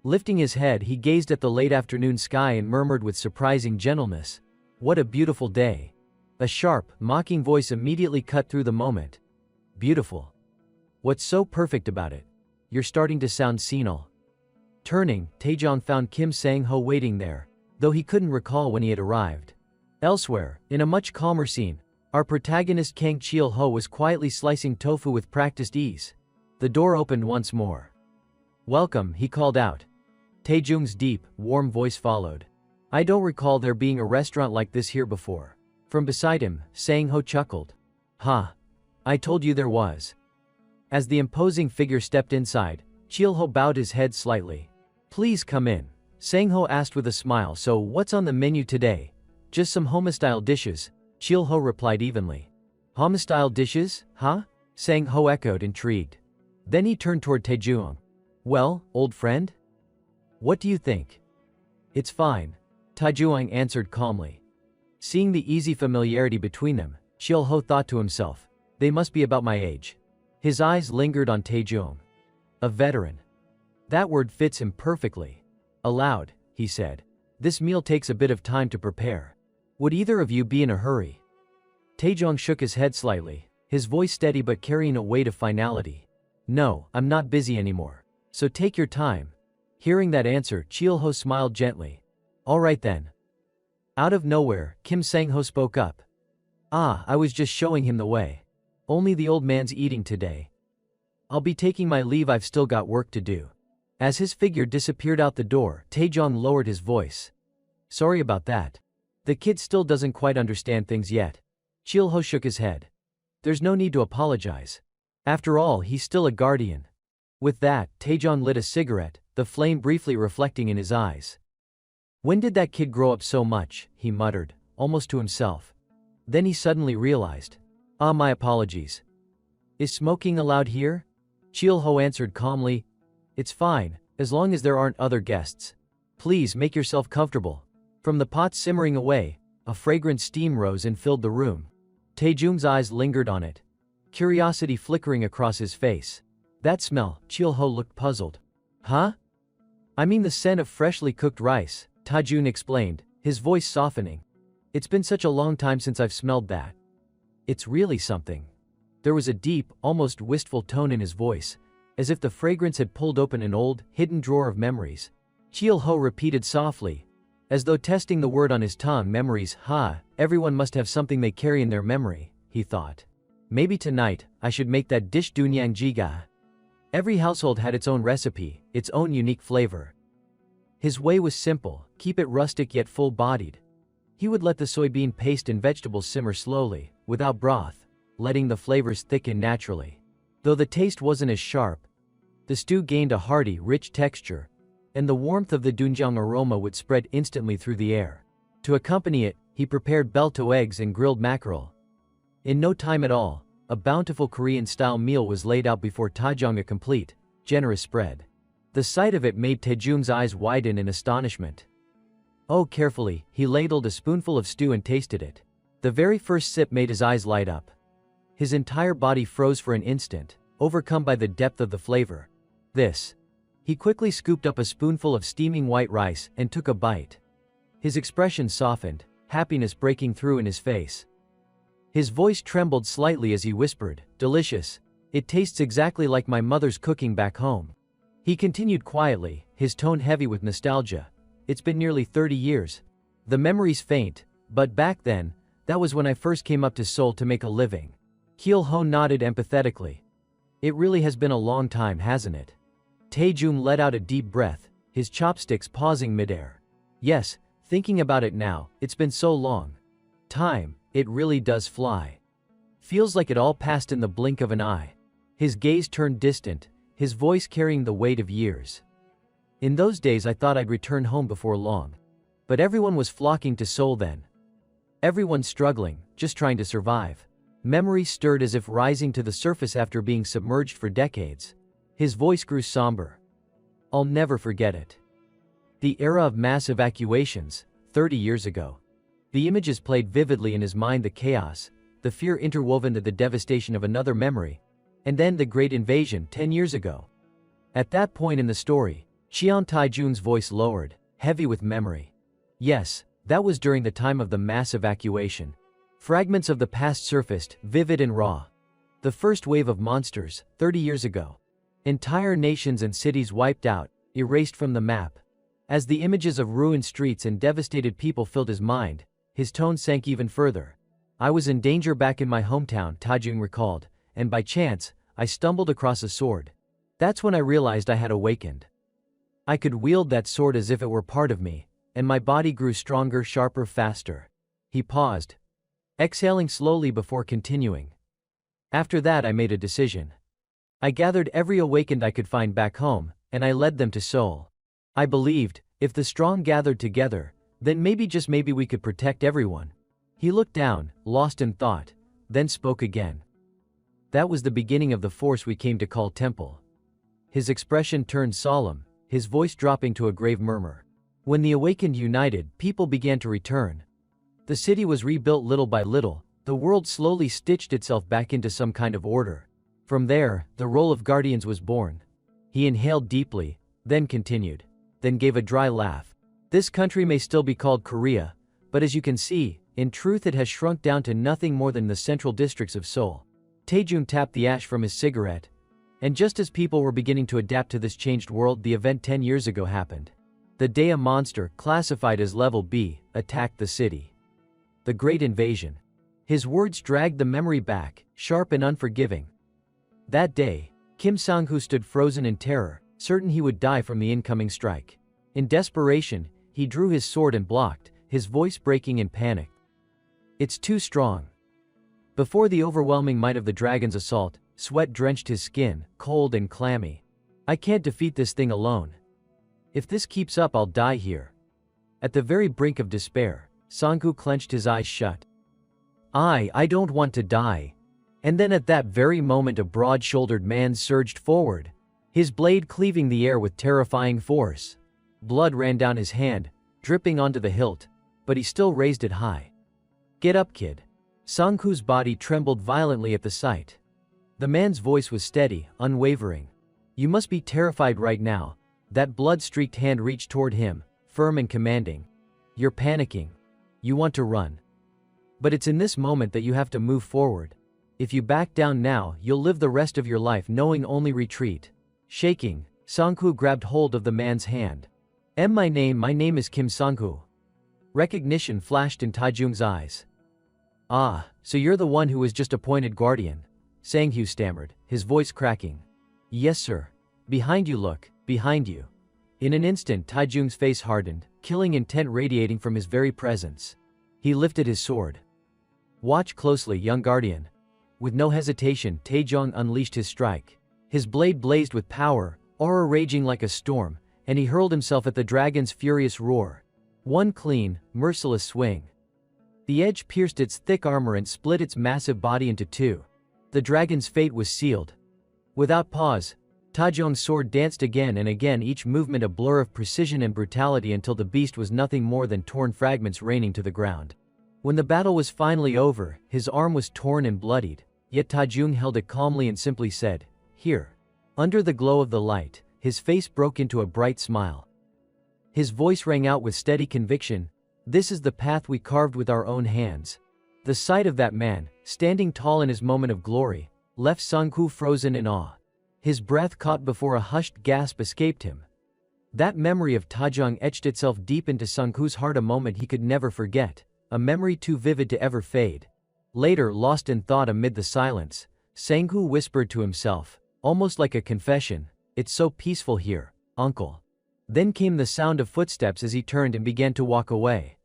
Lifting his head, he gazed at the late afternoon sky and murmured with surprising gentleness, what a beautiful day. A sharp, mocking voice immediately cut through the moment. Beautiful. What's so perfect about it? You're starting to sound senile. Turning, Taejong found Kim Sang-ho waiting there, though he couldn't recall when he had arrived. Elsewhere, in a much calmer scene, our protagonist Kang Chil-ho was quietly slicing tofu with practiced ease. The door opened once more. Welcome, he called out. Taejong's deep, warm voice followed. I don't recall there being a restaurant like this here before. From beside him, Sang-ho chuckled. Ha! I told you there was. As the imposing figure stepped inside, Chil-ho bowed his head slightly. Please come in, Sang-ho asked with a smile. So what's on the menu today? Just some home-style dishes, Chil-ho replied evenly. Home-style dishes, huh? Sang-ho echoed, intrigued. Then he turned toward Taejuong. Well, old friend? What do you think? It's fine, Taejuong answered calmly. Seeing the easy familiarity between them, Chil-ho thought to himself, they must be about my age. His eyes lingered on Taejuong. A veteran. That word fits him perfectly. Aloud, he said, this meal takes a bit of time to prepare. Would either of you be in a hurry? Taejuong shook his head slightly, his voice steady but carrying a weight of finality. No, I'm not busy anymore. So take your time. Hearing that answer, Chil-ho smiled gently. All right then. Out of nowhere, Kim Sang-ho spoke up. Ah, I was just showing him the way. Only the old man's eating today. I'll be taking my leave, I've still got work to do. As his figure disappeared out the door, Taejuong lowered his voice. Sorry about that. The kid still doesn't quite understand things yet. Chil-ho shook his head. There's no need to apologize. After all, he's still a guardian. With that, Taejuong lit a cigarette, the flame briefly reflecting in his eyes. When did that kid grow up so much, he muttered, almost to himself. Then he suddenly realized. Ah, my apologies. Is smoking allowed here? Chil-ho answered calmly. It's fine, as long as there aren't other guests. Please make yourself comfortable. From the pot simmering away, a fragrant steam rose and filled the room. Taejuong's eyes lingered on it, curiosity flickering across his face. That smell, Chil-ho looked puzzled. Huh? I mean the scent of freshly cooked rice, Taejuong explained, his voice softening. It's been such a long time since I've smelled that. It's really something. There was a deep, almost wistful tone in his voice, as if the fragrance had pulled open an old, hidden drawer of memories. Chil-ho repeated softly, as though testing the word on his tongue, memories, everyone must have something they carry in their memory, he thought. Maybe tonight, I should make that dish dunyang jiga. Every household had its own recipe, its own unique flavor. His way was simple, keep it rustic yet full-bodied. He would let the soybean paste and vegetables simmer slowly, without broth, letting the flavors thicken naturally. Though the taste wasn't as sharp, the stew gained a hearty, rich texture, and the warmth of the doenjang aroma would spread instantly through the air. To accompany it, he prepared bento eggs and grilled mackerel. In no time at all, a bountiful Korean-style meal was laid out before Taejuong, a complete, generous spread. The sight of it made Taejuong's eyes widen in astonishment. Oh, carefully, he ladled a spoonful of stew and tasted it. The very first sip made his eyes light up. His entire body froze for an instant, overcome by the depth of the flavor. This. He quickly scooped up a spoonful of steaming white rice and took a bite. His expression softened, happiness breaking through in his face. His voice trembled slightly as he whispered, delicious. It tastes exactly like my mother's cooking back home. He continued quietly, his tone heavy with nostalgia. It's been nearly 30 years. The memories faint, but back then, that was when I first came up to Seoul to make a living. Chil-ho nodded empathetically. It really has been a long time, hasn't it? Taejuong let out a deep breath, his chopsticks pausing midair. Yes, thinking about it now, it's been so long. Time, it really does fly. Feels like it all passed in the blink of an eye. His gaze turned distant, his voice carrying the weight of years. In those days I thought I'd return home before long. But everyone was flocking to Seoul then. Everyone struggling, just trying to survive. Memory stirred as if rising to the surface after being submerged for decades. His voice grew somber. I'll never forget it. The era of mass evacuations, 30 years ago. The images played vividly in his mind, the chaos, the fear interwoven to the devastation of another memory. And then the great invasion 10 years ago. At that point in the story, Cheon Taejuong's voice lowered, heavy with memory. Yes, that was during the time of the mass evacuation. Fragments of the past surfaced, vivid and raw. The first wave of monsters, 30 years ago. Entire nations and cities wiped out, erased from the map. As the images of ruined streets and devastated people filled his mind, his tone sank even further. I was in danger back in my hometown, Taejuong recalled, and by chance, I stumbled across a sword. That's when I realized I had awakened. I could wield that sword as if it were part of me, and my body grew stronger, sharper, faster. He paused, exhaling slowly before continuing. After that I made a decision. I gathered every awakened I could find back home, and I led them to Seoul. I believed, if the strong gathered together, then maybe, just maybe, we could protect everyone. He looked down, lost in thought, then spoke again. That was the beginning of the force we came to call temple. His expression turned solemn, his voice dropping to a grave murmur. When the awakened united, people began to return. The city was rebuilt little by little, the world slowly stitched itself back into some kind of order. From there, the role of guardians was born. He inhaled deeply, then continued, then gave a dry laugh. This country may still be called Korea, but as you can see, in truth it has shrunk down to nothing more than the central districts of Seoul. Taejung tapped the ash from his cigarette. And just as people were beginning to adapt to this changed world, the event 10 years ago happened. The day a monster, classified as level B, attacked the city. The Great Invasion. His words dragged the memory back, sharp and unforgiving. That day, Kim Sang-woo stood frozen in terror, certain he would die from the incoming strike. In desperation, he drew his sword and blocked, his voice breaking in panic. It's too strong. Before the overwhelming might of the dragon's assault, sweat drenched his skin, cold and clammy. I can't defeat this thing alone. If this keeps up, I'll die here. At the very brink of despair, Sang-woo clenched his eyes shut. I don't want to die. And then at that very moment a broad-shouldered man surged forward, his blade cleaving the air with terrifying force. Blood ran down his hand, dripping onto the hilt, but he still raised it high. Get up, kid. Sang-woo's body trembled violently at the sight. The man's voice was steady, unwavering. You must be terrified right now. That blood-streaked hand reached toward him, firm and commanding. You're panicking. You want to run. But it's in this moment that you have to move forward. If you back down now, you'll live the rest of your life knowing only retreat. Shaking, Sang-woo grabbed hold of the man's hand. My name is Kim Sang-woo. Recognition flashed in Taejung's eyes. Ah, so you're the one who was just appointed guardian. Sang-woo stammered, his voice cracking. Yes sir. Behind you, look, behind you. In an instant Taejung's face hardened, killing intent radiating from his very presence. He lifted his sword. Watch closely, young guardian. With no hesitation, Taejung unleashed his strike. His blade blazed with power, aura raging like a storm, and he hurled himself at the dragon's furious roar. One clean, merciless swing. The edge pierced its thick armor and split its massive body into two. The dragon's fate was sealed. Without pause, Taejung's sword danced again and again, each movement a blur of precision and brutality until the beast was nothing more than torn fragments raining to the ground. When the battle was finally over, his arm was torn and bloodied, yet Taejung held it calmly and simply said, Here. Under the glow of the light, his face broke into a bright smile. His voice rang out with steady conviction, This is the path we carved with our own hands. The sight of that man, standing tall in his moment of glory, left Sang-woo frozen in awe. His breath caught before a hushed gasp escaped him. That memory of Taejung etched itself deep into Sang-woo's heart, a moment he could never forget, a memory too vivid to ever fade. Later, lost in thought amid the silence, Sang-woo whispered to himself, almost like a confession, It's so peaceful here, uncle. Then came the sound of footsteps as he turned and began to walk away.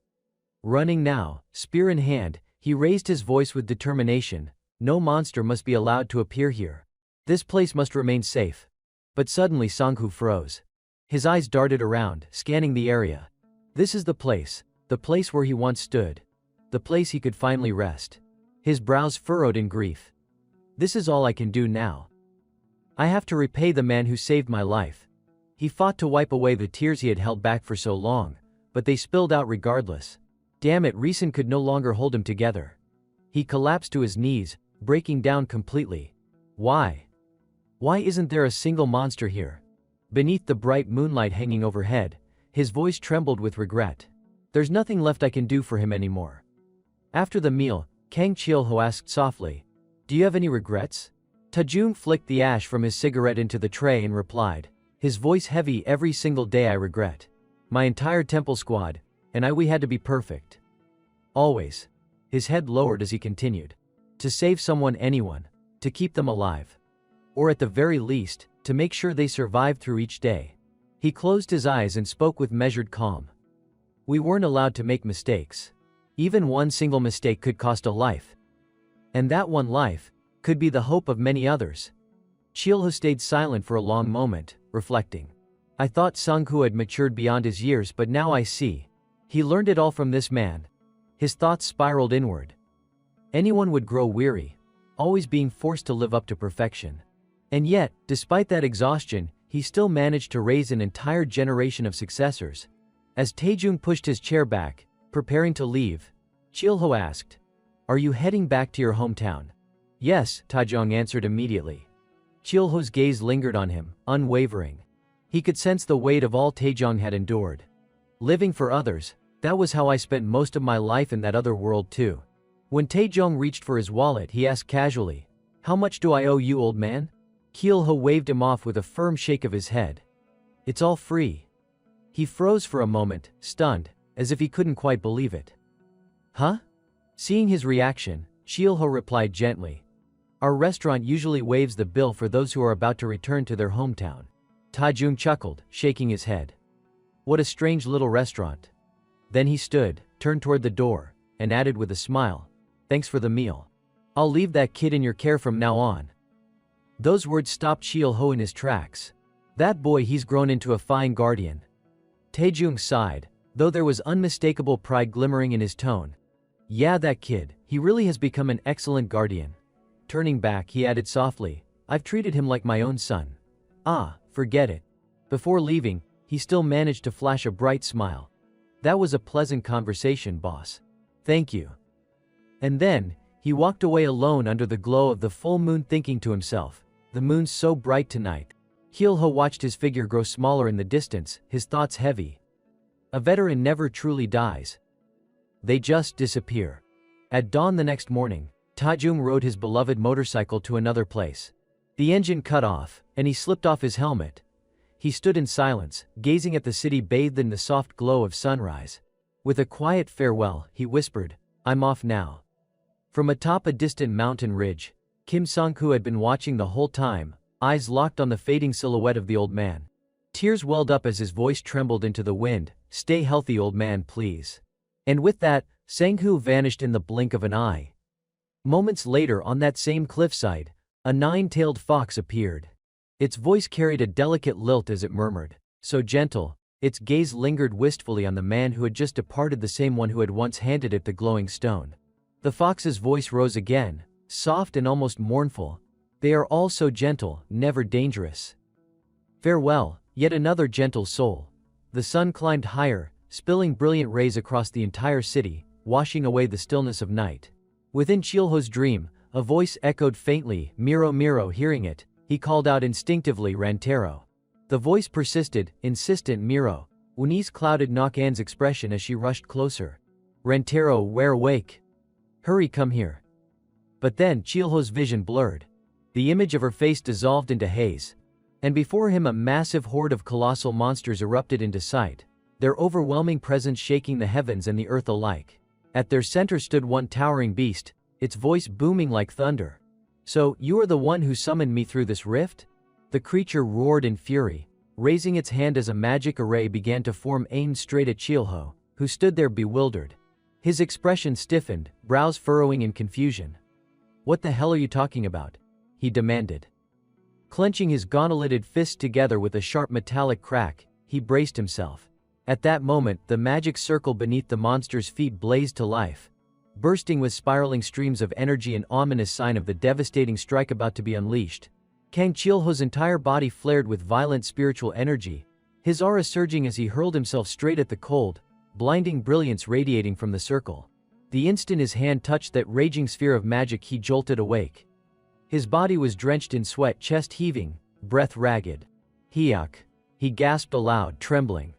Running now, spear in hand, he raised his voice with determination, No monster must be allowed to appear here. This place must remain safe. But suddenly Sang-woo froze. His eyes darted around, scanning the area. This is the place where he once stood. The place he could finally rest. His brows furrowed in grief. This is all I can do now. I have to repay the man who saved my life. He fought to wipe away the tears he had held back for so long, but they spilled out regardless. Damn it, reason could no longer hold him together. He collapsed to his knees, breaking down completely. Why? Why isn't there a single monster here? Beneath the bright moonlight hanging overhead, his voice trembled with regret. There's nothing left I can do for him anymore. After the meal, Kang Cheol-ho asked softly, Do you have any regrets? Taejung flicked the ash from his cigarette into the tray and replied, his voice heavy, Every single day I regret. My entire temple squad, and we had to be perfect. Always. His head lowered as he continued. To save someone, anyone. To keep them alive. Or at the very least, to make sure they survived through each day. He closed his eyes and spoke with measured calm. We weren't allowed to make mistakes. Even one single mistake could cost a life. And that one life could be the hope of many others. Cheol-ho stayed silent for a long moment, reflecting. I thought Sang-woo had matured beyond his years, but now I see. He learned it all from this man. His thoughts spiraled inward. Anyone would grow weary. always being forced to live up to perfection. And yet, despite that exhaustion, he still managed to raise an entire generation of successors. As Taejung pushed his chair back, preparing to leave, Chilho asked, "Are you heading back to your hometown?" "Yes," Taejung answered immediately. Chilho's gaze lingered on him, unwavering. He could sense the weight of all Taejung had endured. Living for others, that was how I spent most of my life in that other world too. When Taejung reached for his wallet, he asked casually, "How much do I owe you, old man?" Chilho waved him off with a firm shake of his head. "It's all free." He froze for a moment, stunned, as if he couldn't quite believe it. "Huh?" Seeing his reaction, Chilho replied gently, "Our restaurant usually waives the bill for those who are about to return to their hometown." Taejung chuckled, shaking his head. What a strange little restaurant. Then he stood, turned toward the door, and added with a smile, "Thanks for the meal. I'll leave that kid in your care from now on." Those words stopped Chilho in his tracks. That boy, he's grown into a fine guardian. Taejung sighed, though there was unmistakable pride glimmering in his tone. Yeah, that kid, he really has become an excellent guardian. Turning back, he added softly, "I've treated him like my own son." "Ah, forget it." Before leaving, he still managed to flash a bright smile. "That was a pleasant conversation, boss. Thank you." And then, he walked away alone under the glow of the full moon, thinking to himself, "The moon's so bright tonight." Chilho watched his figure grow smaller in the distance, his thoughts heavy. A veteran never truly dies. They just disappear. At dawn the next morning, Taejung rode his beloved motorcycle to another place. The engine cut off, and he slipped off his helmet. He stood in silence, gazing at the city bathed in the soft glow of sunrise. With a quiet farewell, he whispered, "I'm off now." From atop a distant mountain ridge, Kim Sang-koo had been watching the whole time, eyes locked on the fading silhouette of the old man. Tears welled up as his voice trembled into the wind, "Stay healthy, old man, please." And with that, Sang-koo vanished in the blink of an eye. Moments later, on that same cliffside, a nine-tailed fox appeared. Its voice carried a delicate lilt as it murmured, so gentle. Its gaze lingered wistfully on the man who had just departed, the same one who had once handed it the glowing stone. The fox's voice rose again, soft and almost mournful. "They are all so gentle, never dangerous. Farewell, yet another gentle soul." The sun climbed higher, spilling brilliant rays across the entire city, washing away the stillness of night. Within Chilho's dream, a voice echoed faintly, "Miro, Miro." Hearing it, he called out instinctively, "Rantaro." The voice persisted, insistent, "Miro." Uni's clouded Nok-an's expression as she rushed closer. "Rantaro, we're awake. Hurry, come here." But then Chilho's vision blurred. The image of her face dissolved into haze. And before him a massive horde of colossal monsters erupted into sight, their overwhelming presence shaking the heavens and the earth alike. At their center stood one towering beast, its voice booming like thunder. "So, you are the one who summoned me through this rift?" The creature roared in fury, raising its hand as a magic array began to form, aimed straight at Chilho, who stood there bewildered. His expression stiffened, brows furrowing in confusion. "What the hell are you talking about?" he demanded. Clenching his gauntleted fists together with a sharp metallic crack, he braced himself. At that moment, the magic circle beneath the monster's feet blazed to life, bursting with spiraling streams of energy, an ominous sign of the devastating strike about to be unleashed. Kang Chilho's entire body flared with violent spiritual energy, his aura surging as he hurled himself straight at the cold, blinding brilliance radiating from the circle. The instant his hand touched that raging sphere of magic, he jolted awake. His body was drenched in sweat, chest heaving, breath ragged. "Hyuk," he gasped aloud, trembling.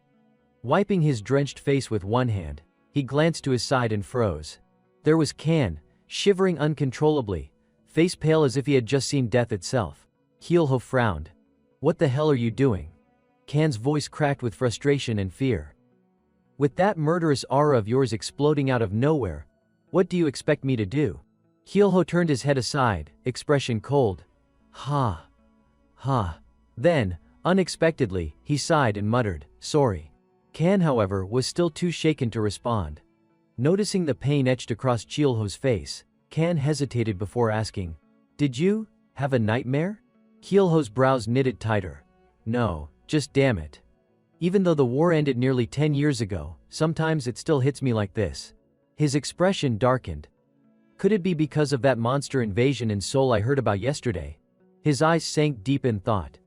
Wiping his drenched face with one hand, he glanced to his side and froze. There was Kan, shivering uncontrollably, face pale as if he had just seen death itself. Chilho frowned. "What the hell are you doing?" Kan's voice cracked with frustration and fear. "With that murderous aura of yours exploding out of nowhere, what do you expect me to do?" Chilho turned his head aside, expression cold. "Ha. Ha." Then, unexpectedly, he sighed and muttered, "Sorry." Kan, however, was still too shaken to respond. Noticing the pain etched across Chilho's face, Kan hesitated before asking, "Did you have a nightmare?" Chilho's brows knitted tighter. "No, just damn it. Even though the war ended nearly 10 years ago, sometimes it still hits me like this." His expression darkened. Could it be because of that monster invasion in Seoul I heard about yesterday? His eyes sank deep in thought.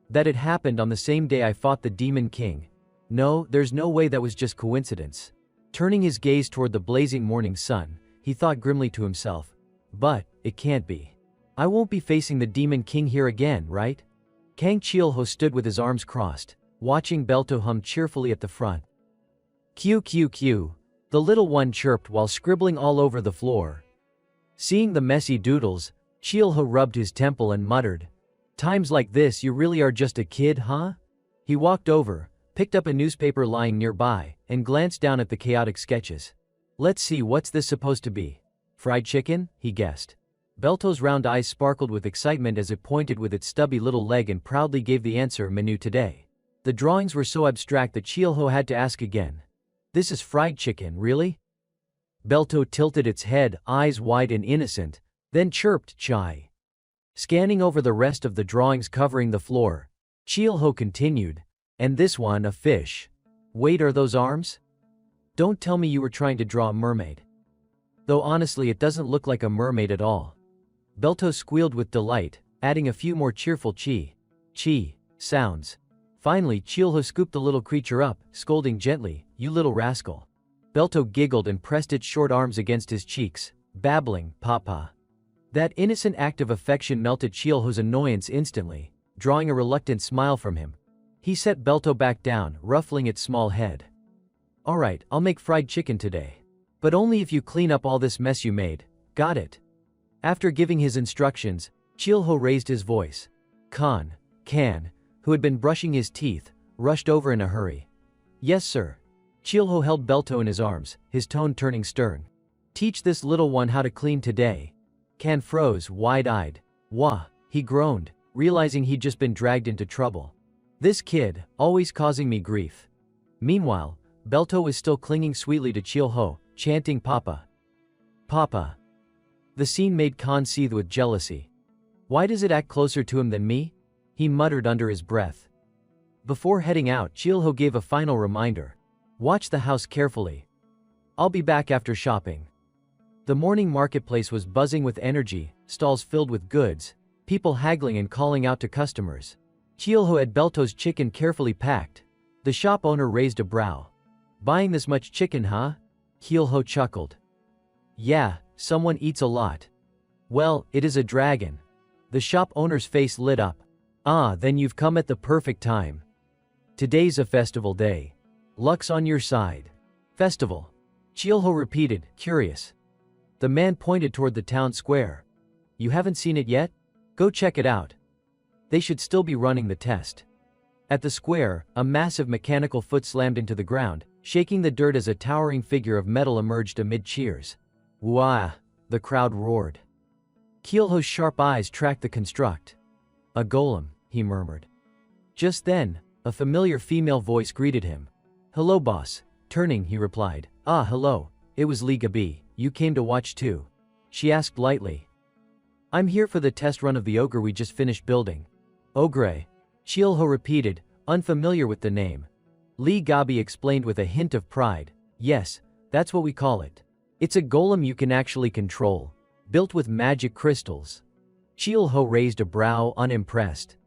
That it happened on the same day I fought the Demon King. No, there's no way that was just coincidence. Turning his gaze toward the blazing morning sun, he thought grimly to himself. But, it can't be. I won't be facing the Demon King here again, right? Kang Cheol-ho stood with his arms crossed, watching Belto hum cheerfully at the front. "Q Q Q," the little one chirped while scribbling all over the floor. Seeing the messy doodles, Cheol-ho rubbed his temple and muttered, "Times like this you really are just a kid, huh?" He walked over, picked up a newspaper lying nearby, and glanced down at the chaotic sketches. "Let's see, what's this supposed to be? Fried chicken?" he guessed. Belto's round eyes sparkled with excitement as it pointed with its stubby little leg and proudly gave the answer, "Menu today." The drawings were so abstract that Cheol-ho had to ask again. "This is fried chicken, really?" Belto tilted its head, eyes wide and innocent, then chirped, "Chai." Scanning over the rest of the drawings covering the floor, Cheol-ho continued, "And this one, a fish. Wait, are those arms? Don't tell me you were trying to draw a mermaid. Though honestly it doesn't look like a mermaid at all." Belto squealed with delight, adding a few more cheerful chi sounds. Finally, Cheol-ho scooped the little creature up, scolding gently, "You little rascal." Belto giggled and pressed its short arms against his cheeks, babbling, "Papa." That innocent act of affection melted Cheol-ho's annoyance instantly, drawing a reluctant smile from him. He set Belto back down, ruffling its small head. "Alright, I'll make fried chicken today. But only if you clean up all this mess you made, got it?" After giving his instructions, Cheol-ho raised his voice. Kan, who had been brushing his teeth, rushed over in a hurry. "Yes, sir." Cheol-ho held Belto in his arms, his tone turning stern. "Teach this little one how to clean today." Kan froze, wide-eyed. "Wah," he groaned, realizing he'd just been dragged into trouble. "This kid, always causing me grief." Meanwhile, Belto was still clinging sweetly to Cheol-ho, chanting, "Papa. Papa." The scene made Kan seethe with jealousy. "Why does it act closer to him than me?" he muttered under his breath. Before heading out, Cheol-ho gave a final reminder. "Watch the house carefully. I'll be back after shopping." The morning marketplace was buzzing with energy, stalls filled with goods, people haggling and calling out to customers. Cheol-ho had Belto's chicken carefully packed. The shop owner raised a brow. "Buying this much chicken, huh?" Cheol-ho chuckled. "Yeah, someone eats a lot." "Well, it is a dragon." The shop owner's face lit up. "Ah, then you've come at the perfect time. Today's a festival day. Luck's on your side." "Festival?" Cheol-ho repeated, curious. The man pointed toward the town square. "You haven't seen it yet? Go check it out. They should still be running the test." At the square, a massive mechanical foot slammed into the ground, shaking the dirt as a towering figure of metal emerged amid cheers. "Wah!" the crowd roared. Cheol-ho's sharp eyes tracked the construct. "A golem," he murmured. Just then, a familiar female voice greeted him. "Hello, boss." Turning, he replied, "Ah, hello. It was Lee Gabi. You came to watch too?" She asked lightly. "I'm here for the test run of the ogre we just finished building." "Ogre?" Cheol-ho repeated, unfamiliar with the name. Lee Gabi explained with a hint of pride. "Yes, that's what we call it. It's a golem you can actually control, built with magic crystals." Cheol-ho raised a brow, unimpressed.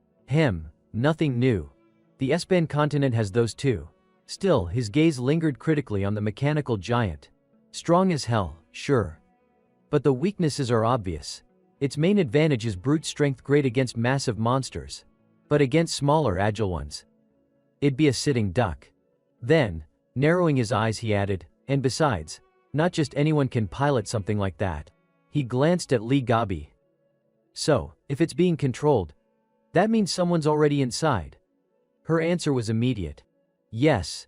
Nothing new. The Espan continent has those too." Still, his gaze lingered critically on the mechanical giant. "Strong as hell, sure. But the weaknesses are obvious. Its main advantage is brute strength, great against massive monsters. But against smaller, agile ones, it'd be a sitting duck." Then, narrowing his eyes, he added, "And besides, not just anyone can pilot something like that." He glanced at Lee Gabi. "So, if it's being controlled, that means someone's already inside?" Her answer was immediate. "Yes.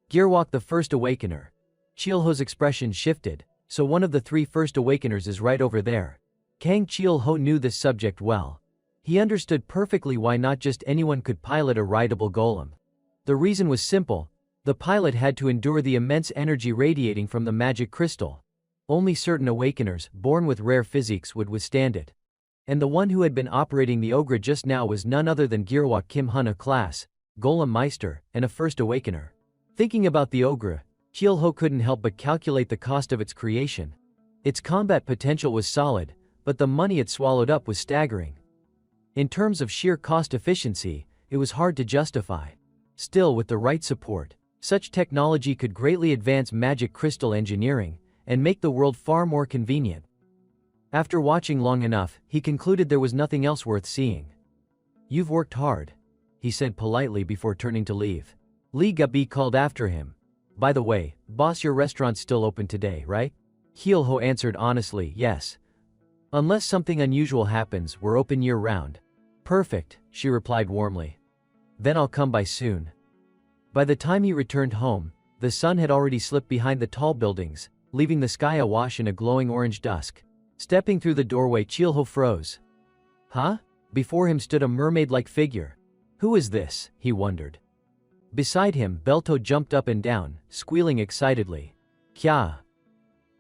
Gearwalk, the first awakener." Cheol-ho's expression shifted. "So one of the 3 first awakeners is right over there." Kang Cheol-ho knew this subject well. He understood perfectly why not just anyone could pilot a rideable golem. The reason was simple. The pilot had to endure the immense energy radiating from the magic crystal. Only certain awakeners, born with rare physiques, would withstand it. And the one who had been operating the ogre just now was none other than Gearwalk Kim Hun, a class, Golem Meister, and a first awakener. Thinking about the ogre, Cheol-ho couldn't help but calculate the cost of its creation. Its combat potential was solid, but the money it swallowed up was staggering. In terms of sheer cost efficiency, it was hard to justify. Still, with the right support, such technology could greatly advance magic crystal engineering and make the world far more convenient. After watching long enough, he concluded there was nothing else worth seeing. "You've worked hard," he said politely before turning to leave. Li Gabi called after him. "By the way, boss, your restaurant's still open today, right?" Hyolho answered honestly, "Yes. Unless something unusual happens, we're open year-round." "Perfect," she replied warmly. "Then I'll come by soon." By the time he returned home, the sun had already slipped behind the tall buildings, leaving the sky awash in a glowing orange dusk. Stepping through the doorway, Hyolho froze. "Huh?" Before him stood a mermaid-like figure. Who is this? He wondered. Beside him, Belto jumped up and down, squealing excitedly. "Kya?"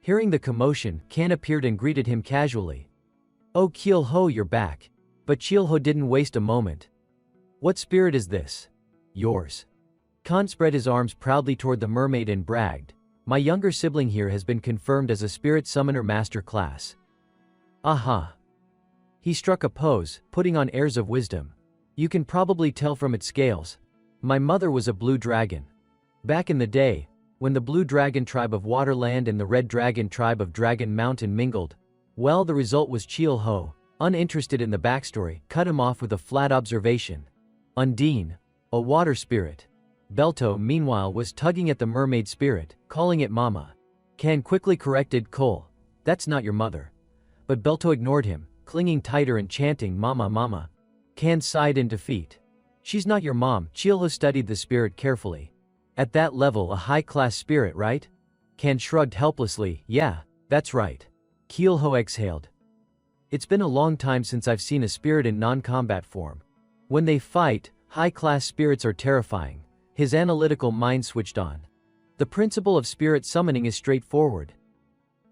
Hearing the commotion, Kan appeared and greeted him casually. "Oh, Hyolho, you're back." But Hyolho didn't waste a moment. "What spirit is this?" "Yours." Kan spread his arms proudly toward the mermaid and bragged, "My younger sibling here has been confirmed as a spirit summoner master class." "Aha." He struck a pose, putting on airs of wisdom. "You can probably tell from its scales. My mother was a blue dragon. Back in the day, when the blue dragon tribe of Waterland and the red dragon tribe of Dragon Mountain mingled, well, the result was Hyolho, uninterested in the backstory, cut him off with a flat observation. Undine, a water spirit. Belto, meanwhile, was tugging at the mermaid spirit, calling it Mama. Kan quickly corrected Cole. "That's not your mother." But Belto ignored him, clinging tighter and chanting, "Mama, Mama." Kan sighed in defeat. "She's not your mom." Hyolho studied the spirit carefully. "At that level, a high-class spirit, right?" Kan shrugged helplessly. "Yeah, that's right." Hyolho exhaled. "It's been a long time since I've seen a spirit in non-combat form. When they fight, high-class spirits are terrifying." His analytical mind switched on. The principle of spirit summoning is straightforward.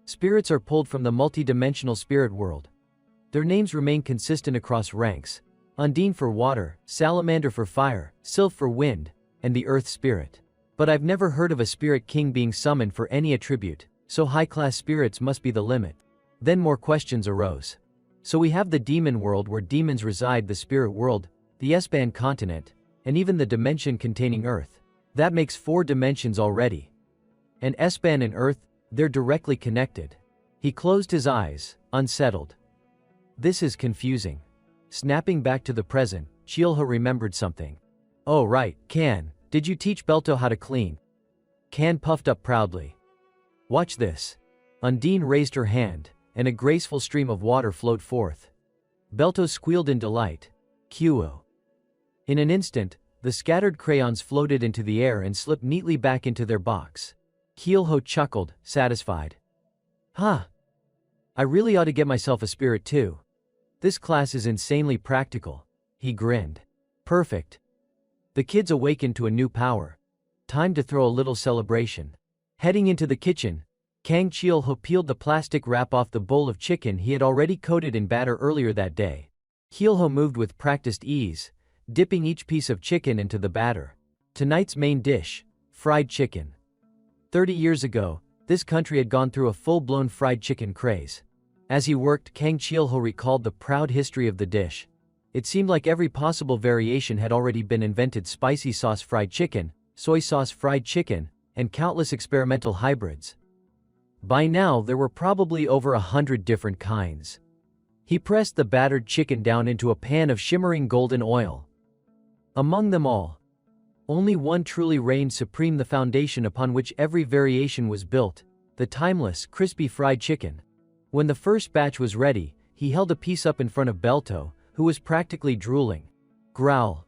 Spirits are pulled from the multi-dimensional spirit world. Their names remain consistent across ranks. Undine for water, Salamander for fire, Sylph for wind, and the earth spirit. But I've never heard of a spirit king being summoned for any attribute, so high-class spirits must be the limit. Then more questions arose. So we have the demon world where demons reside, the spirit world, the S-band continent, and even the dimension containing Earth. That makes 4 dimensions already. And S-band and Earth, they're directly connected. He closed his eyes, unsettled. This is confusing. Snapping back to the present, Hyolho remembered something. "Oh right, Kan, did you teach Belto how to clean?" Kan puffed up proudly. "Watch this." Undine raised her hand, and a graceful stream of water flowed forth. Belto squealed in delight. "Kuo." In an instant, the scattered crayons floated into the air and slipped neatly back into their box. Hyolho chuckled, satisfied. "Huh. I really ought to get myself a spirit too. This class is insanely practical." He grinned. "Perfect." The kids awakened to a new power. Time to throw a little celebration. Heading into the kitchen, Kang Hyolho peeled the plastic wrap off the bowl of chicken he had already coated in batter earlier that day. Hyolho moved with practiced ease, dipping each piece of chicken into the batter. Tonight's main dish, fried chicken. 30 years ago, this country had gone through a full-blown fried chicken craze. As he worked, Kang Hyolho recalled the proud history of the dish. It seemed like every possible variation had already been invented: spicy sauce fried chicken, soy sauce fried chicken, and countless experimental hybrids. By now, there were probably over 100 different kinds. He pressed the battered chicken down into a pan of shimmering golden oil. Among them all, only one truly reigned supreme, the foundation upon which every variation was built: the timeless, crispy fried chicken. When the first batch was ready, he held a piece up in front of Belto, who was practically drooling. "Growl."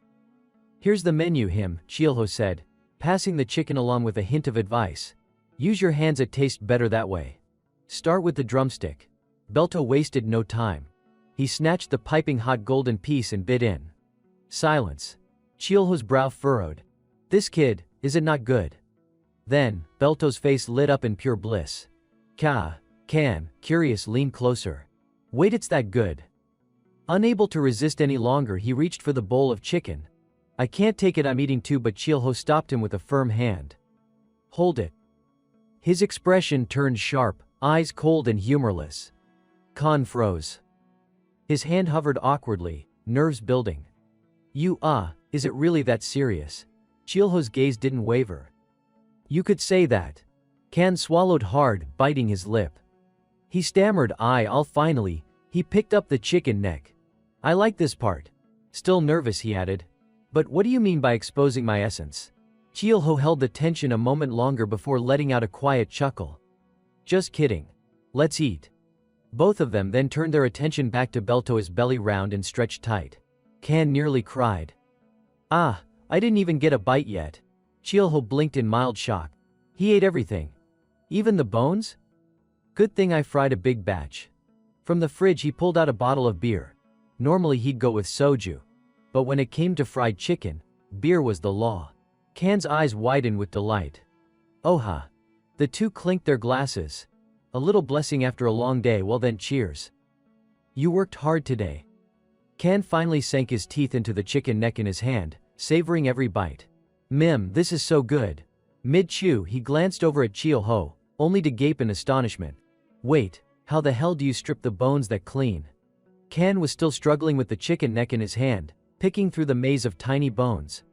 "Here's the menu," Hyolho said, passing the chicken along with a hint of advice. "Use your hands, it tastes better that way. Start with the drumstick." Belto wasted no time. He snatched the piping hot golden piece and bit in. Silence. Hyolho's brow furrowed. "This kid, is it not good?" Then, Belto's face lit up in pure bliss. Kan, curious, leaned closer. "Wait, it's that good?" Unable to resist any longer, he reached for the bowl of chicken. "I can't take it, I'm eating too," but Hyolho stopped him with a firm hand. "Hold it." His expression turned sharp, eyes cold and humorless. Khan froze. His hand hovered awkwardly, nerves building. Is it really that serious? Chilho's gaze didn't waver. You could say that. Khan swallowed hard, biting his lip. He stammered, I'll finally. He picked up the chicken neck. I like this part. Still nervous, he added. But what do you mean by exposing my essence? Chilho held the tension a moment longer before letting out a quiet chuckle. Just kidding. Let's eat. Both of them then turned their attention back to Belto, his belly round and stretched tight. Khan nearly cried. I didn't even get a bite yet. Chilho blinked in mild shock. He ate everything. Even the bones? Good thing I fried a big batch. From the fridge he pulled out a bottle of beer. Normally he'd go with soju. But when it came to fried chicken, beer was the law. Khan's eyes widened with delight. Oha. The two clinked their glasses. A little blessing after a long day. Well then, cheers. You worked hard today. Khan finally sank his teeth into the chicken neck in his hand, savoring every bite. This is so good. Mid-chew, he glanced over at Chilho, only to gape in astonishment. Wait, how the hell do you strip the bones that clean? Khan was still struggling with the chicken neck in his hand, picking through the maze of tiny bones.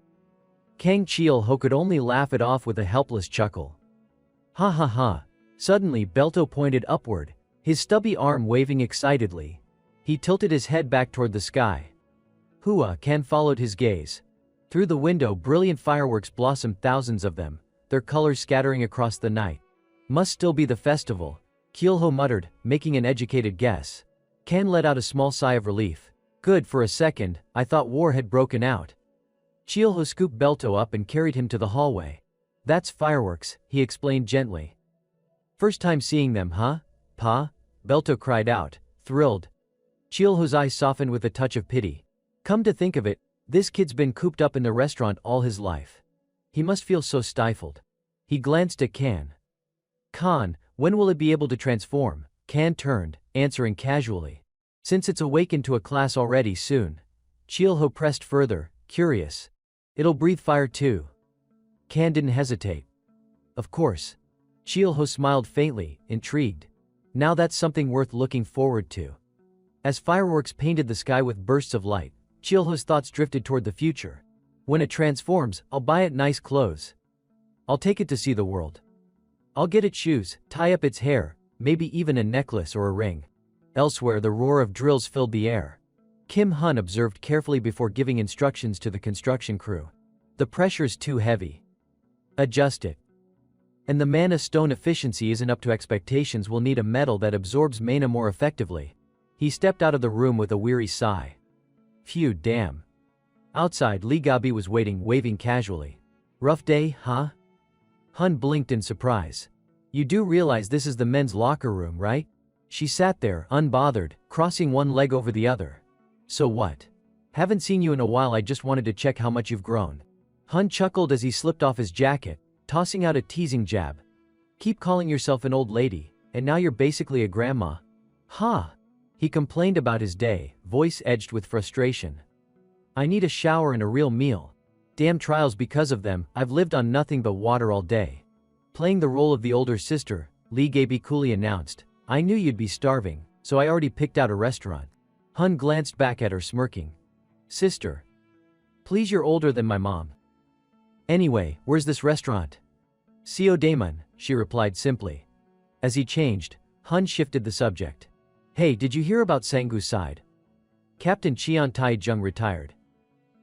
Kang Chilho could only laugh it off with a helpless chuckle. Ha ha ha. Suddenly Belto pointed upward, his stubby arm waving excitedly. He tilted his head back toward the sky. Hua. Khan followed his gaze. Through the window brilliant fireworks blossomed, thousands of them, their colors scattering across the night. Must still be the festival, Chilho muttered, making an educated guess. Khan let out a small sigh of relief. Good, for a second, I thought war had broken out. Chilho scooped Belto up and carried him to the hallway. That's fireworks, he explained gently. First time seeing them, huh? Pa? Belto cried out, thrilled. Chilho's eyes softened with a touch of pity. Come to think of it, this kid's been cooped up in the restaurant all his life. He must feel so stifled. He glanced at Khan. Khan, when will it be able to transform? Khan turned, answering casually. Since it's awakened to a class already, soon. Chilho pressed further, curious. It'll breathe fire too. Khan didn't hesitate. Of course. Chilho smiled faintly, intrigued. Now that's something worth looking forward to. As fireworks painted the sky with bursts of light, Chilho's thoughts drifted toward the future. When it transforms, I'll buy it nice clothes. I'll take it to see the world. I'll get it shoes, tie up its hair, maybe even a necklace or a ring. Elsewhere the roar of drills filled the air. Kim Hun observed carefully before giving instructions to the construction crew. The pressure's too heavy. Adjust it. And the mana stone efficiency isn't up to expectations. We'll need a metal that absorbs mana more effectively. He stepped out of the room with a weary sigh. Phew, damn. Outside, Lee Gabi was waiting, waving casually. Rough day, huh? Hun blinked in surprise. You do realize this is the men's locker room, right? She sat there, unbothered, crossing one leg over the other. So what? Haven't seen you in a while. I just wanted to check how much you've grown. Hun chuckled as he slipped off his jacket, tossing out a teasing jab. Keep calling yourself an old lady, and now you're basically a grandma. Ha! He complained about his day, voice edged with frustration. I need a shower and a real meal. Damn trials, because of them, I've lived on nothing but water all day. Playing the role of the older sister, Lee Gabi coolly announced, I knew you'd be starving, so I already picked out a restaurant. Hun glanced back at her, smirking. Sister. Please, you're older than my mom. Anyway, where's this restaurant? Seo Daemon, she replied simply. As he changed, Hun shifted the subject. Hey, did you hear about Sangu's side? Captain Cheon Tai-jung retired.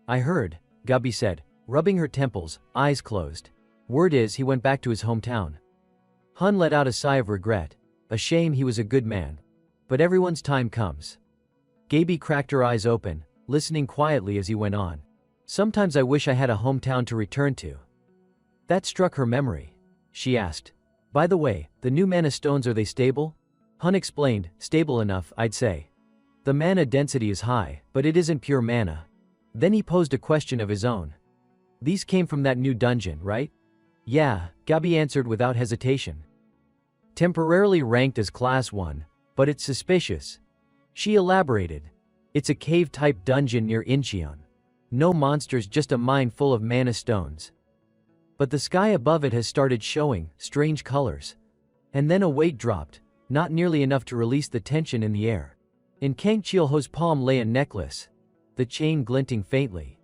I heard, Gabi said, rubbing her temples, eyes closed. Word is he went back to his hometown. Hun let out a sigh of regret. A shame, he was a good man. But everyone's time comes. Gabi cracked her eyes open, listening quietly as he went on. Sometimes I wish I had a hometown to return to. That struck her memory. She asked. By the way, the new mana stones, are they stable? Hun explained, stable enough, I'd say. The mana density is high, but it isn't pure mana. Then he posed a question of his own. These came from that new dungeon, right? Yeah, Gabi answered without hesitation. Temporarily ranked as Class 1, but it's suspicious. She elaborated. It's a cave-type dungeon near Incheon. No monsters, just a mine full of mana stones. But the sky above it has started showing strange colors. And then a weight dropped. not nearly enough to release the tension in the air. In Kang Chielho's palm lay a necklace, the chain glinting faintly.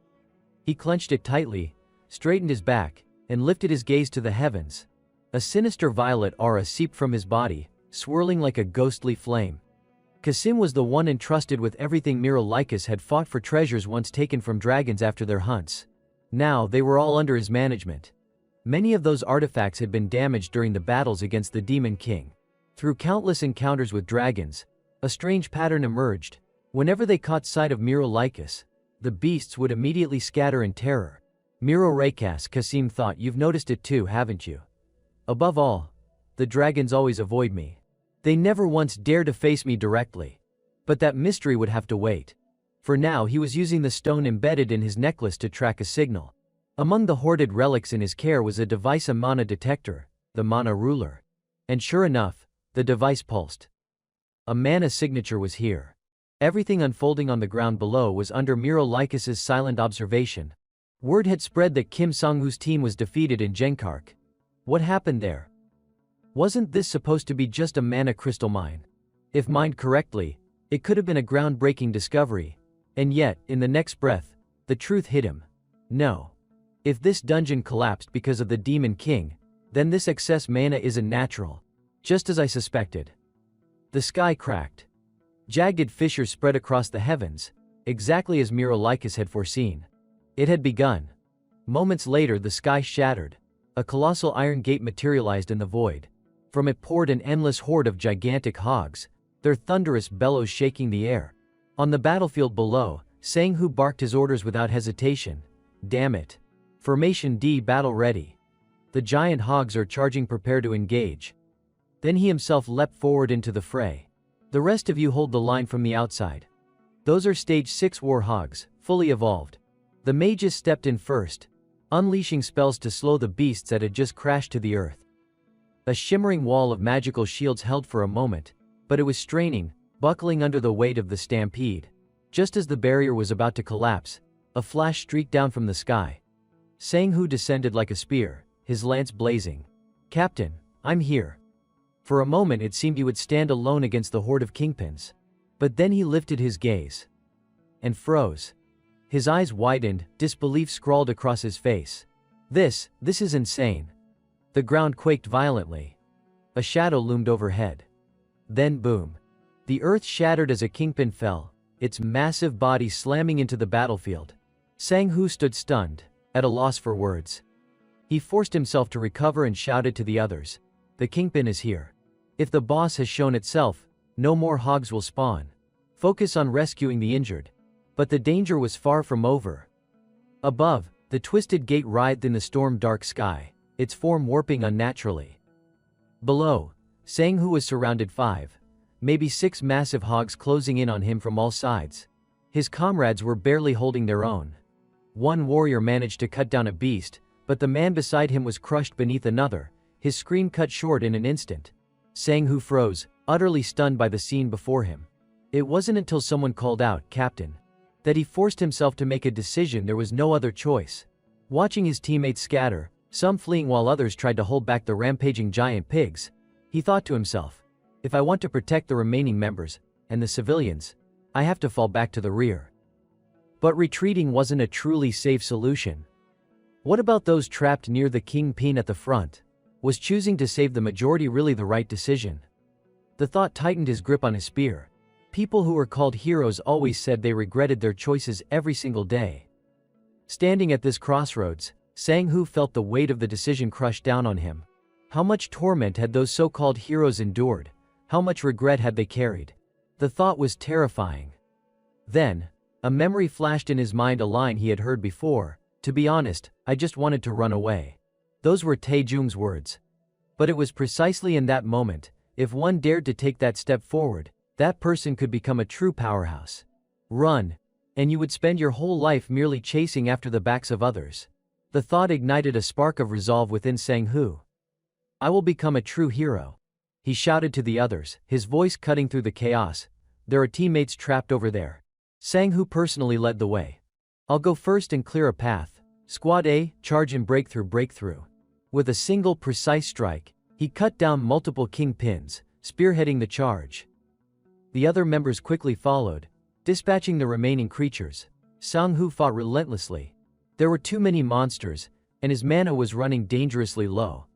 He clenched it tightly, straightened his back, and lifted his gaze to the heavens. A sinister violet aura seeped from his body, swirling like a ghostly flame. Kasim was the one entrusted with everything Miro Lycus had fought for, treasures once taken from dragons after their hunts. Now they were all under his management. Many of those artifacts had been damaged during the battles against the Demon King. Through countless encounters with dragons, a strange pattern emerged. Whenever they caught sight of Miro Lycus, the beasts would immediately scatter in terror. Miro Lycus, Kasim thought, you've noticed it too, haven't you? Above all, the dragons always avoid me. They never once dare to face me directly. But that mystery would have to wait. For now he was using the stone embedded in his necklace to track a signal. Among the hoarded relics in his care was a device, a mana detector, the mana ruler. And sure enough, the device pulsed. A mana signature was here. Everything unfolding on the ground below was under Miro Lycus's silent observation. Word had spread that Kim Sang-woo's team was defeated in Genkark. What happened there? Wasn't this supposed to be just a mana crystal mine? If mined correctly, it could have been a groundbreaking discovery. And yet, in the next breath, the truth hit him. No. If this dungeon collapsed because of the Demon King, then this excess mana isn't natural. Just as I suspected. The sky cracked. Jagged fissures spread across the heavens, exactly as Miro Lycus had foreseen. It had begun. Moments later the sky shattered. A colossal iron gate materialized in the void. From it poured an endless horde of gigantic hogs, their thunderous bellows shaking the air. On the battlefield below, Sang-woo barked his orders without hesitation. Damn it. Formation D, battle ready. The giant hogs are charging, prepare to engage. Then he himself leapt forward into the fray. The rest of you hold the line from the outside. Those are stage 6 war hogs, fully evolved. The mages stepped in first, unleashing spells to slow the beasts that had just crashed to the earth. A shimmering wall of magical shields held for a moment, but it was straining, buckling under the weight of the stampede. Just as the barrier was about to collapse, a flash streaked down from the sky. Sang-woo descended like a spear, his lance blazing. Captain, I'm here. For a moment it seemed he would stand alone against the horde of kingpins. But then he lifted his gaze. And froze. His eyes widened, disbelief scrawled across his face. This is insane. The ground quaked violently. A shadow loomed overhead. Then boom. The earth shattered as a kingpin fell, its massive body slamming into the battlefield. Sang-woo stood stunned, at a loss for words. He forced himself to recover and shouted to the others. The kingpin is here. If the boss has shown itself, no more hogs will spawn. Focus on rescuing the injured. But the danger was far from over. Above, the twisted gate writhed in the storm-dark sky, its form warping unnaturally. Below, Sang-woo was surrounded 5, maybe 6 massive hogs closing in on him from all sides. His comrades were barely holding their own. One warrior managed to cut down a beast, but the man beside him was crushed beneath another, his scream cut short in an instant. Sang-woo froze, utterly stunned by the scene before him. It wasn't until someone called out, "Captain," that he forced himself to make a decision. There was no other choice. Watching his teammates scatter, some fleeing while others tried to hold back the rampaging giant pigs, he thought to himself, if I want to protect the remaining members, and the civilians, I have to fall back to the rear. But retreating wasn't a truly safe solution. What about those trapped near the kingpin at the front? Was choosing to save the majority really the right decision? The thought tightened his grip on his spear. People who were called heroes always said they regretted their choices every single day. Standing at this crossroads, Sang-woo felt the weight of the decision crush down on him. How much torment had those so-called heroes endured? How much regret had they carried? The thought was terrifying. Then, a memory flashed in his mind, a line he had heard before. To be honest, I just wanted to run away. Those were Taejung's words. But it was precisely in that moment, if one dared to take that step forward, that person could become a true powerhouse. Run, and you would spend your whole life merely chasing after the backs of others. The thought ignited a spark of resolve within Sang-woo. I will become a true hero. He shouted to the others, his voice cutting through the chaos. There are teammates trapped over there. Sang-woo personally led the way. I'll go first and clear a path. Squad A, charge and breakthrough. With a single precise strike, he cut down multiple kingpins, spearheading the charge. The other members quickly followed, dispatching the remaining creatures. Sang-hoo fought relentlessly. There were too many monsters, and his mana was running dangerously low.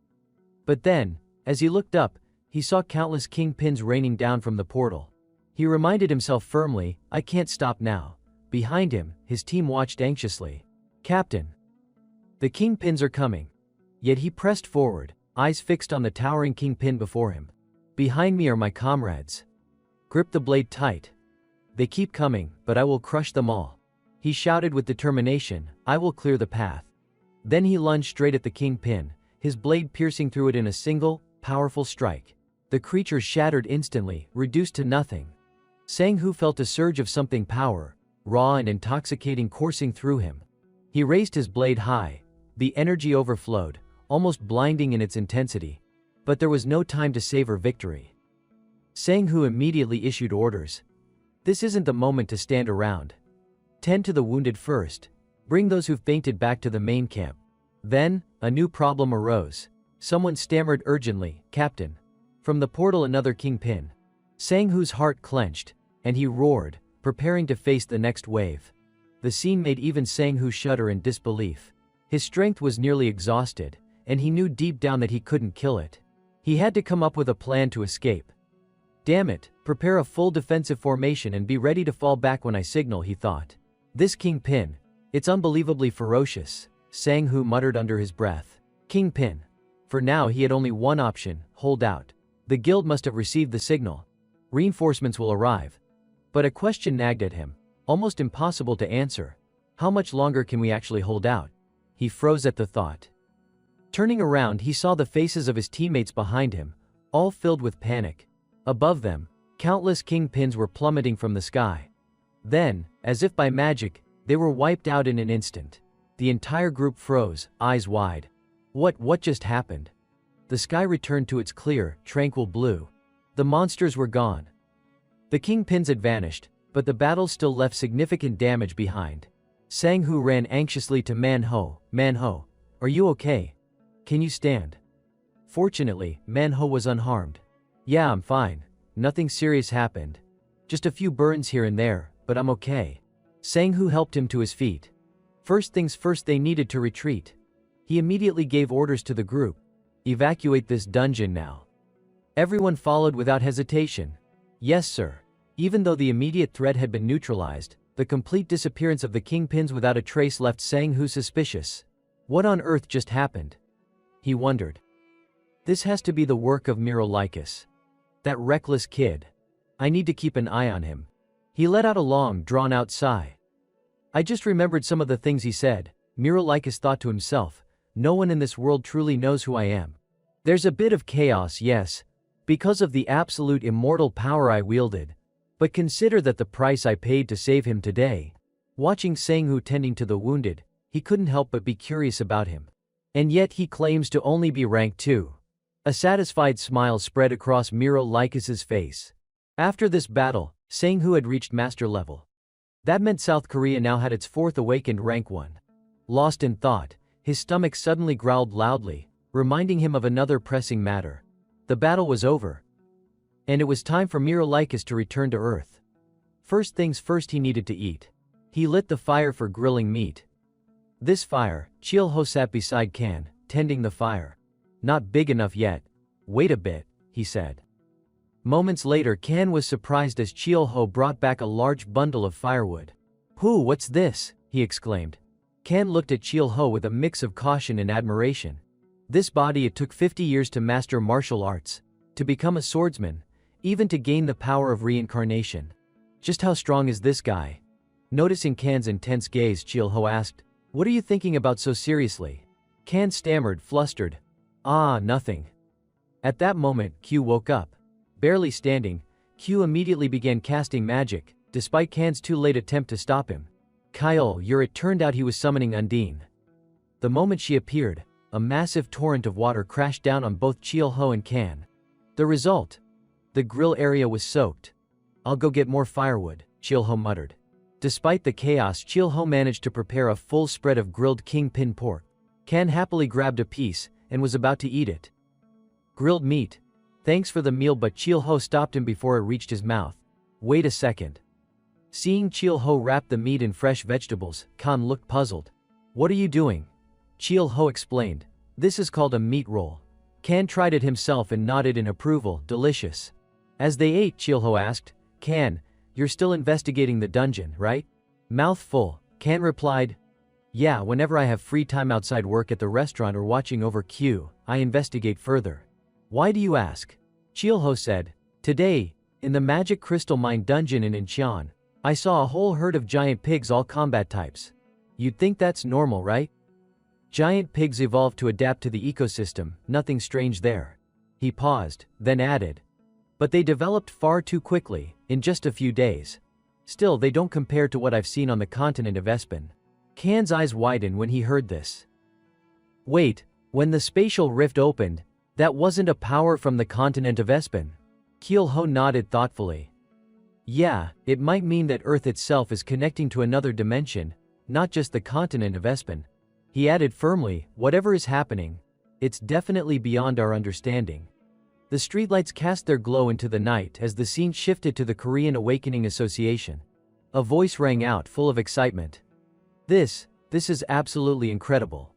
But then, as he looked up, he saw countless kingpins raining down from the portal. He reminded himself firmly, I can't stop now. Behind him, his team watched anxiously. Captain. The kingpins are coming. Yet he pressed forward, eyes fixed on the towering kingpin before him. Behind me are my comrades. Grip the blade tight. They keep coming, but I will crush them all. He shouted with determination, I will clear the path. Then he lunged straight at the kingpin, his blade piercing through it in a single, powerful strike. The creature shattered instantly, reduced to nothing. Sang-hoo felt a surge of something power, raw and intoxicating coursing through him. He raised his blade high. The energy overflowed, almost blinding in its intensity. But there was no time to savor victory. Sang-hoo immediately issued orders. This isn't the moment to stand around. Tend to the wounded first. Bring those who've fainted back to the main camp. Then, a new problem arose. Someone stammered urgently, Captain. From the portal another kingpin. Sang-hoo's heart clenched, and he roared, preparing to face the next wave. The scene made even Sang-hoo shudder in disbelief. His strength was nearly exhausted, and he knew deep down that he couldn't kill it. He had to come up with a plan to escape. Damn it, prepare a full defensive formation and be ready to fall back when I signal, he thought. This kingpin, it's unbelievably ferocious, Sang-hoo muttered under his breath. Kingpin. For now he had only one option, hold out. The guild must have received the signal. Reinforcements will arrive. But a question nagged at him, almost impossible to answer. How much longer can we actually hold out? He froze at the thought. Turning around, he saw the faces of his teammates behind him, all filled with panic. Above them, countless kingpins were plummeting from the sky. Then, as if by magic, they were wiped out in an instant. The entire group froze, eyes wide. What just happened? The sky returned to its clear, tranquil blue. The monsters were gone. The kingpins had vanished, but the battle still left significant damage behind. Sang-hoo ran anxiously to Manhwa. Manhwa, are you okay? Can you stand? Fortunately, Manhwa was unharmed. Yeah, I'm fine. Nothing serious happened. Just a few burns here and there, but I'm okay. Sang-hoo helped him to his feet. First things first, they needed to retreat. He immediately gave orders to the group. Evacuate this dungeon now. Everyone followed without hesitation. Yes, sir. Even though the immediate threat had been neutralized, the complete disappearance of the kingpins without a trace left Sang-hoo suspicious. What on earth just happened? He wondered. This has to be the work of Mirolichus. That reckless kid. I need to keep an eye on him. He let out a long, drawn-out sigh. I just remembered some of the things he said. Mirolichus thought to himself, no one in this world truly knows who I am. There's a bit of chaos, yes, because of the absolute immortal power I wielded. But consider that the price I paid to save him today. Watching Sang-hoo tending to the wounded, he couldn't help but be curious about him. And yet he claims to only be rank 2. A satisfied smile spread across Mirolichus's face. After this battle, Sang-hoo had reached master level. That meant South Korea now had its 4th awakened rank 1. Lost in thought, his stomach suddenly growled loudly, reminding him of another pressing matter. The battle was over. And it was time for Mirolichus to return to Earth. First things first, he needed to eat. He lit the fire for grilling meat. This fire, Chil-ho sat beside Kan, tending the fire. Not big enough yet. Wait a bit, he said. Moments later, Kan was surprised as Chil-ho brought back a large bundle of firewood. What's this? He exclaimed. Kan looked at Chil-ho with a mix of caution and admiration. This body, it took 50 years to master martial arts, to become a swordsman, even to gain the power of reincarnation. Just how strong is this guy? Noticing Kan's intense gaze, Chil-ho asked, what are you thinking about so seriously? Kan stammered, flustered. Nothing. At that moment, Q woke up. Barely standing, Q immediately began casting magic, despite Kan's too late attempt to stop him. Kyle, it turned out he was summoning Undine. The moment she appeared, a massive torrent of water crashed down on both Chil-ho and Kan. The result? The grill area was soaked. I'll go get more firewood, Chil-ho muttered. Despite the chaos, Chil-ho managed to prepare a full spread of grilled kingpin pork. Kan happily grabbed a piece, and was about to eat it. Grilled meat. Thanks for the meal, but Chil-ho stopped him before it reached his mouth. Wait a second. Seeing Chil-ho wrap the meat in fresh vegetables, Kan looked puzzled. What are you doing? Chil-ho explained. This is called a meat roll. Kan tried it himself and nodded in approval. Delicious. As they ate, Chil-ho asked, Kan, you're still investigating the dungeon, right? Mouth full, Kan replied. Yeah, whenever I have free time outside work at the restaurant or watching over Q, I investigate further. Why do you ask? Chil-ho said. Today, in the Magic Crystal Mine dungeon in Incheon, I saw a whole herd of giant pigs, all combat types. You'd think that's normal, right? Giant pigs evolved to adapt to the ecosystem, nothing strange there. He paused, then added. But they developed far too quickly, in just a few days. Still, they don't compare to what I've seen on the continent of Espen. Kan's eyes widened when he heard this. Wait, when the spatial rift opened, that wasn't a power from the continent of Espen? Chil-ho nodded thoughtfully. Yeah, it might mean that Earth itself is connecting to another dimension, not just the continent of Espen. He added firmly, whatever is happening, it's definitely beyond our understanding. The streetlights cast their glow into the night as the scene shifted to the Korean Awakening Association. A voice rang out full of excitement. This is absolutely incredible.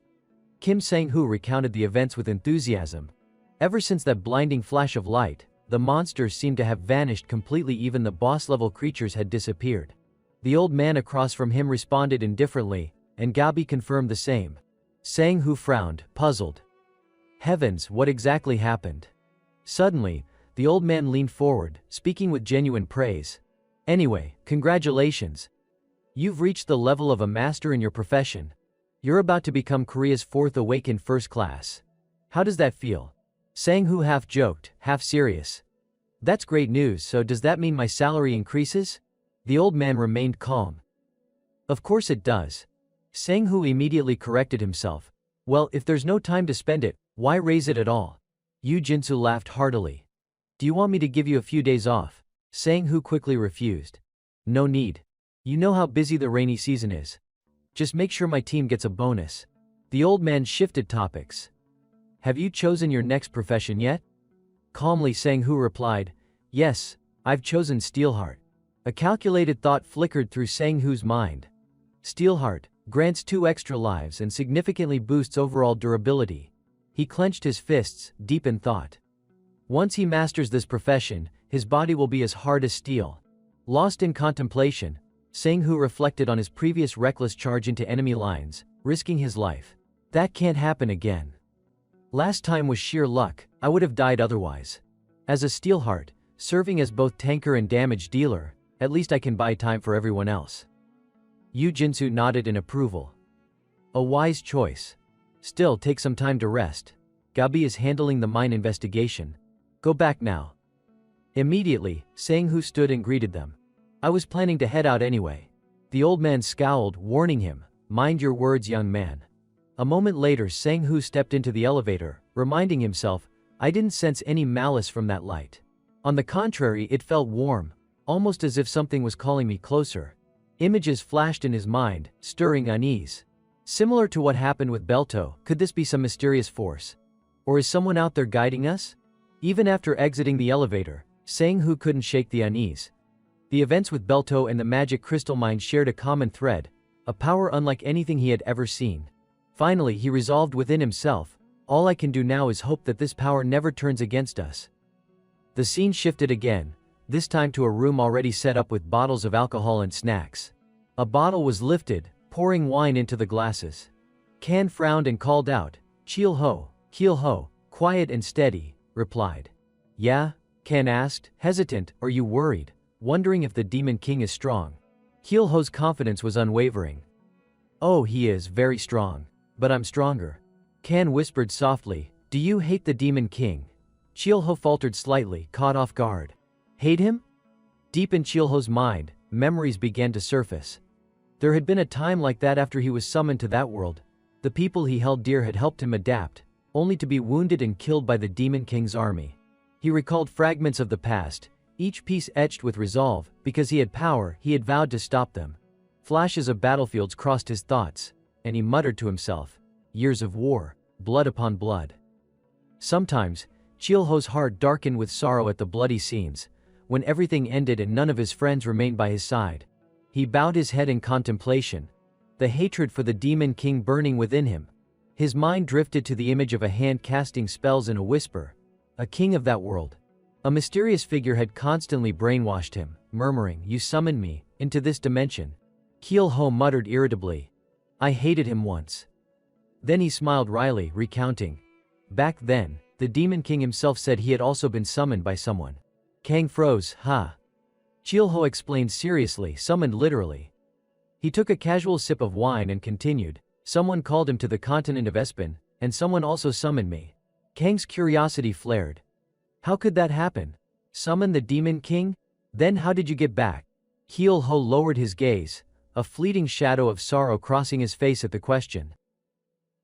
Kim Sang-hoo recounted the events with enthusiasm. Ever since that blinding flash of light, the monsters seemed to have vanished completely, even the boss-level creatures had disappeared. The old man across from him responded indifferently, and Gabi confirmed the same. Sang-hoo frowned, puzzled. Heavens, what exactly happened? Suddenly, the old man leaned forward, speaking with genuine praise. Anyway, congratulations. You've reached the level of a master in your profession. You're about to become Korea's fourth awakened first class. How does that feel? Sang-hoo half joked, half serious. That's great news, so does that mean my salary increases? The old man remained calm. Of course it does. Sang-hoo immediately corrected himself. Well, if there's no time to spend it, why raise it at all? Yu Jinsu laughed heartily. Do you want me to give you a few days off? Sang-hoo quickly refused. No need. You know how busy the rainy season is. Just make sure my team gets a bonus. The old man shifted topics. Have you chosen your next profession yet? Calmly, Sang-hoo replied. Yes, I've chosen Steelheart. A calculated thought flickered through Sang-hoo's mind. Steelheart grants 2 extra lives and significantly boosts overall durability. He clenched his fists, deep in thought. Once he masters this profession, his body will be as hard as steel. Lost in contemplation, Sang-hoo reflected on his previous reckless charge into enemy lines, risking his life. That can't happen again. Last time was sheer luck, I would have died otherwise. As a Steelheart, serving as both tanker and damage dealer, at least I can buy time for everyone else. Yu Jinsu nodded in approval. A wise choice. Still, take some time to rest. Gabi is handling the mine investigation. Go back now. Immediately, Sang-hoo stood and greeted them. I was planning to head out anyway. The old man scowled, warning him, mind your words, young man. A moment later, Sang-hoo stepped into the elevator, reminding himself, I didn't sense any malice from that light. On the contrary, it felt warm, almost as if something was calling me closer. Images flashed in his mind, stirring unease. Similar to what happened with Belto, could this be some mysterious force? Or is someone out there guiding us? Even after exiting the elevator, Sang-hoo couldn't shake the unease. The events with Belto and the Magic Crystal Mine shared a common thread, a power unlike anything he had ever seen. Finally, he resolved within himself, all I can do now is hope that this power never turns against us. The scene shifted again, this time to a room already set up with bottles of alcohol and snacks. A bottle was lifted, pouring wine into the glasses. Kan frowned and called out, Chil-ho, quiet and steady, replied. Yeah? Kan asked, hesitant, are you worried, wondering if the Demon King is strong? Chil-ho's confidence was unwavering. Oh, he is very strong. But I'm stronger. Kan whispered softly, do you hate the Demon King? Chil-ho faltered slightly, caught off guard. Hate him? Deep in Chil-ho's mind, memories began to surface. There had been a time like that after he was summoned to that world. The people he held dear had helped him adapt, only to be wounded and killed by the Demon King's army. He recalled fragments of the past, each piece etched with resolve, because he had power, he had vowed to stop them. Flashes of battlefields crossed his thoughts, and he muttered to himself, years of war, blood upon blood. Sometimes, Chilho's heart darkened with sorrow at the bloody scenes, when everything ended and none of his friends remained by his side. He bowed his head in contemplation, the hatred for the Demon King burning within him. His mind drifted to the image of a hand casting spells in a whisper, a king of that world. A mysterious figure had constantly brainwashed him, murmuring, "You summoned me into this dimension." Chilho muttered irritably, "I hated him once." Then he smiled wryly, recounting. Back then, the Demon King himself said he had also been summoned by someone. Kang froze, "Ha." Chilho explained seriously, "Summoned literally." He took a casual sip of wine and continued, "Someone called him to the continent of Espen, and someone also summoned me." Kang's curiosity flared. "How could that happen? Summon the Demon King? Then how did you get back?" Chilho lowered his gaze, a fleeting shadow of sorrow crossing his face at the question.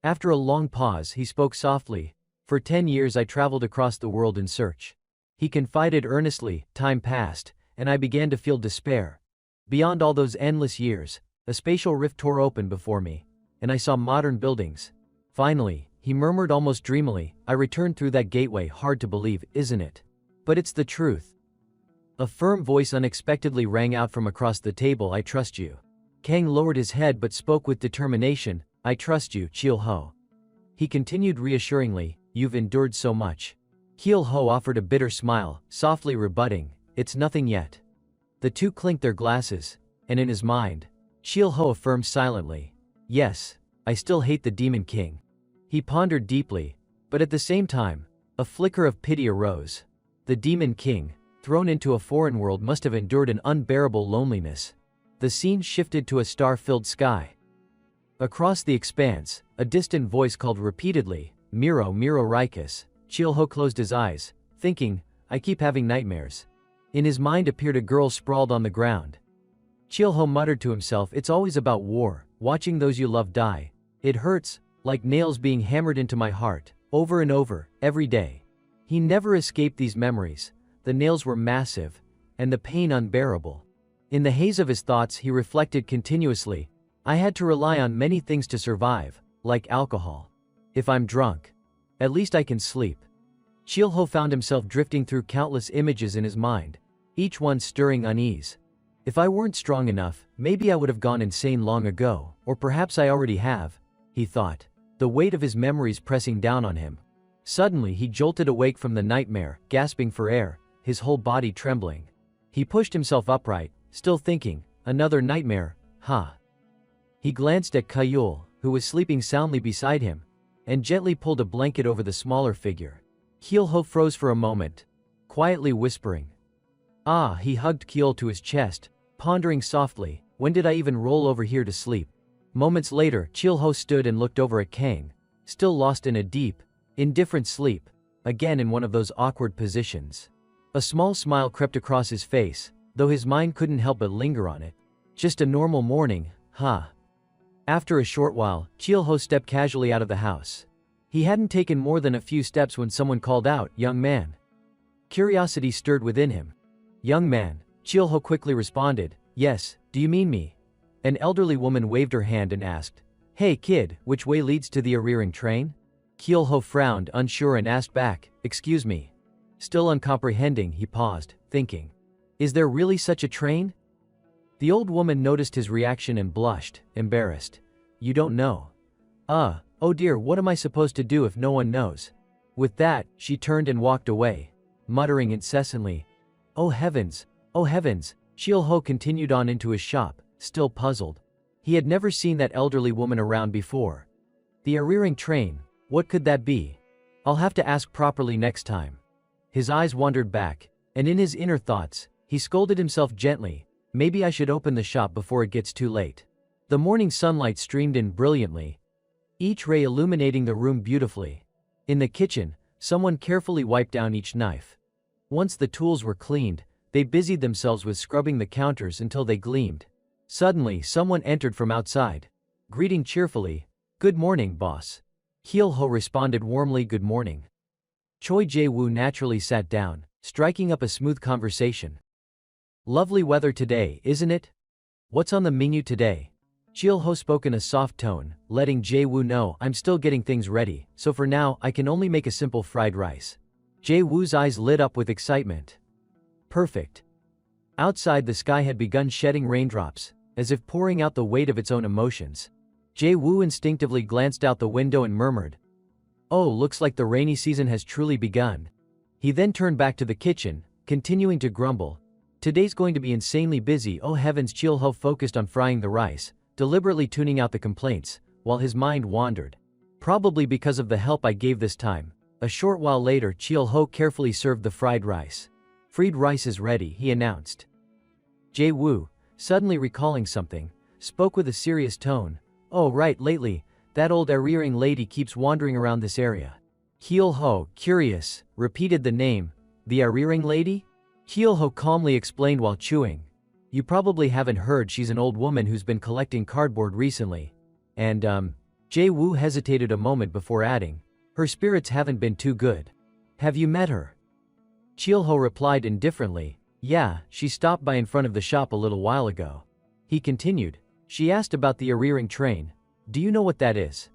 After a long pause, he spoke softly, "For 10 years I traveled across the world in search." He confided earnestly, "Time passed, and I began to feel despair. Beyond all those endless years, a spatial rift tore open before me, and I saw modern buildings. Finally," he murmured almost dreamily, "I returned through that gateway. Hard to believe, isn't it? But it's the truth." A firm voice unexpectedly rang out from across the table, "I trust you." Kang lowered his head but spoke with determination, "I trust you, Chilho." He continued reassuringly, "You've endured so much." Chilho offered a bitter smile, softly rebutting, "It's nothing yet." The two clinked their glasses, and in his mind, Chilho affirmed silently, "Yes, I still hate the Demon King." He pondered deeply, but at the same time, a flicker of pity arose. The Demon King, thrown into a foreign world, must have endured an unbearable loneliness. The scene shifted to a star-filled sky. Across the expanse, a distant voice called repeatedly, "Miro, Miro Rikus." Chilho closed his eyes, thinking, "I keep having nightmares." In his mind appeared a girl sprawled on the ground. Chilho muttered to himself, "It's always about war, watching those you love die. It hurts, like nails being hammered into my heart, over and over, every day." He never escaped these memories. The nails were massive, and the pain unbearable. In the haze of his thoughts he reflected continuously, "I had to rely on many things to survive, like alcohol. If I'm drunk, at least I can sleep." Chilho found himself drifting through countless images in his mind, each one stirring unease. "If I weren't strong enough, maybe I would have gone insane long ago, or perhaps I already have," he thought, the weight of his memories pressing down on him. Suddenly he jolted awake from the nightmare, gasping for air, his whole body trembling. He pushed himself upright, still thinking, "Another nightmare, huh?" He glanced at Kayul, who was sleeping soundly beside him, and gently pulled a blanket over the smaller figure. Chilho froze for a moment, quietly whispering, "Ah." He hugged Kayul to his chest, pondering softly, "When did I even roll over here to sleep?" Moments later, Chilho stood and looked over at Kang, still lost in a deep, indifferent sleep, again in one of those awkward positions. A small smile crept across his face, though his mind couldn't help but linger on it. Just a normal morning, huh? After a short while, Chilho stepped casually out of the house. He hadn't taken more than a few steps when someone called out, "Young man." Curiosity stirred within him. "Young man," Chilho quickly responded, "Yes, do you mean me?" An elderly woman waved her hand and asked, "Hey kid, which way leads to the Ariring train?" Chilho frowned, unsure, and asked back, "Excuse me." Still uncomprehending, he paused, thinking, "Is there really such a train?" The old woman noticed his reaction and blushed, embarrassed. "You don't know? Oh dear, what am I supposed to do if no one knows?" With that, she turned and walked away, muttering incessantly, "Oh heavens, oh heavens." Chilho continued on into his shop, still puzzled. He had never seen that elderly woman around before. The Ariring train, what could that be? I'll have to ask properly next time. His eyes wandered back, and in his inner thoughts, he scolded himself gently, "Maybe I should open the shop before it gets too late." The morning sunlight streamed in brilliantly, each ray illuminating the room beautifully. In the kitchen, someone carefully wiped down each knife. Once the tools were cleaned, they busied themselves with scrubbing the counters until they gleamed. Suddenly, someone entered from outside, greeting cheerfully, "Good morning, boss." Chilho responded warmly, "Good morning." Choi Jae-woo naturally sat down, striking up a smooth conversation. "Lovely weather today, isn't it? What's on the menu today?" Chilho spoke in a soft tone, letting Jae-woo know, "I'm still getting things ready, so for now I can only make a simple fried rice." Jae-woo's eyes lit up with excitement. Perfect. Outside, the sky had begun shedding raindrops, as if pouring out the weight of its own emotions. Jae-woo instinctively glanced out the window and murmured, "Oh, looks like the rainy season has truly begun." He then turned back to the kitchen, continuing to grumble, "Today's going to be insanely busy, oh heavens." Chil-ho focused on frying the rice, deliberately tuning out the complaints, while his mind wandered. Probably because of the help I gave this time. A short while later, Chil-ho carefully served the fried rice. "Fried rice is ready," he announced. Jae-woo, suddenly recalling something, spoke with a serious tone, "Oh right, lately, that old Ariring lady keeps wandering around this area." Chil-ho, curious, repeated the name, "The Ariring lady?" Chil-ho calmly explained while chewing, "You probably haven't heard, she's an old woman who's been collecting cardboard recently. And, Jae-woo hesitated a moment before adding, "Her spirits haven't been too good. Have you met her?" Chil-ho replied indifferently, "Yeah, she stopped by in front of the shop a little while ago." He continued, "She asked about the Ariring train. Do you know what that is?"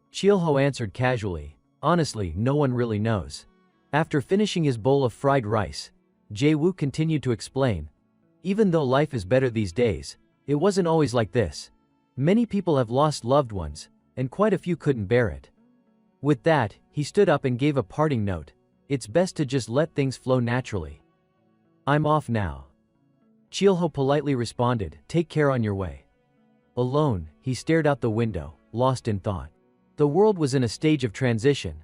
Chil-ho answered casually, "Honestly, no one really knows." After finishing his bowl of fried rice, Jae-woo continued to explain, "Even though life is better these days, it wasn't always like this. Many people have lost loved ones, and quite a few couldn't bear it." With that, he stood up and gave a parting note, "It's best to just let things flow naturally. I'm off now." Chil-ho politely responded, "Take care on your way." Alone, he stared out the window, lost in thought. The world was in a stage of transition.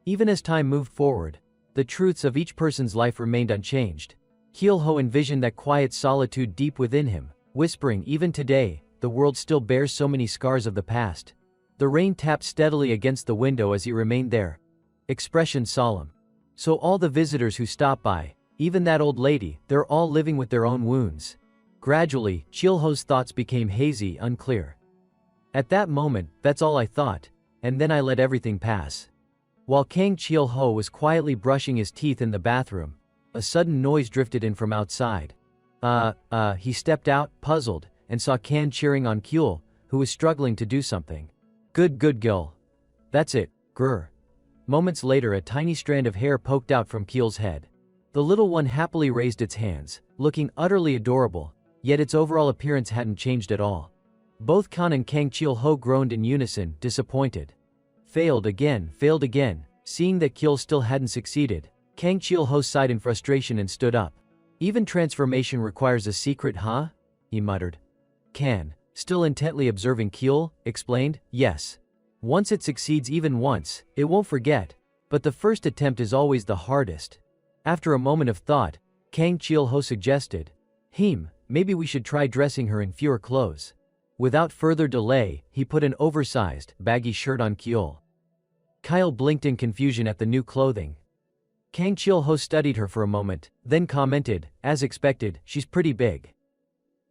Even as time moved forward, the truths of each person's life remained unchanged. Chil-ho envisioned that quiet solitude deep within him, whispering, "Even today, the world still bears so many scars of the past." The rain tapped steadily against the window as he remained there, expression solemn. So all the visitors who stopped by, even that old lady, they're all living with their own wounds. Gradually, Chil-ho's thoughts became hazy, unclear. At that moment, that's all I thought, and then I let everything pass. While Kang Chil-ho was quietly brushing his teeth in the bathroom, a sudden noise drifted in from outside. He stepped out, puzzled, and saw Kan cheering on Kyul, who was struggling to do something. Good girl. That's it, grr." Moments later, a tiny strand of hair poked out from Kyul's head. The little one happily raised its hands, looking utterly adorable, yet its overall appearance hadn't changed at all. Both Kan and Kang Chil-ho groaned in unison, disappointed. Failed again. Seeing that Kyul still hadn't succeeded, Kang Chil-ho sighed in frustration and stood up. "Even transformation requires a secret, huh?" he muttered. Kan, still intently observing Kyul, explained, "Yes. Once it succeeds, even once, it won't forget, but the first attempt is always the hardest." After a moment of thought, Kang Chil-ho suggested, Maybe we should try dressing her in fewer clothes." Without further delay, he put an oversized, baggy shirt on Kyul. Kyle blinked in confusion at the new clothing. Kang Chil-ho studied her for a moment, then commented, "As expected, she's pretty big.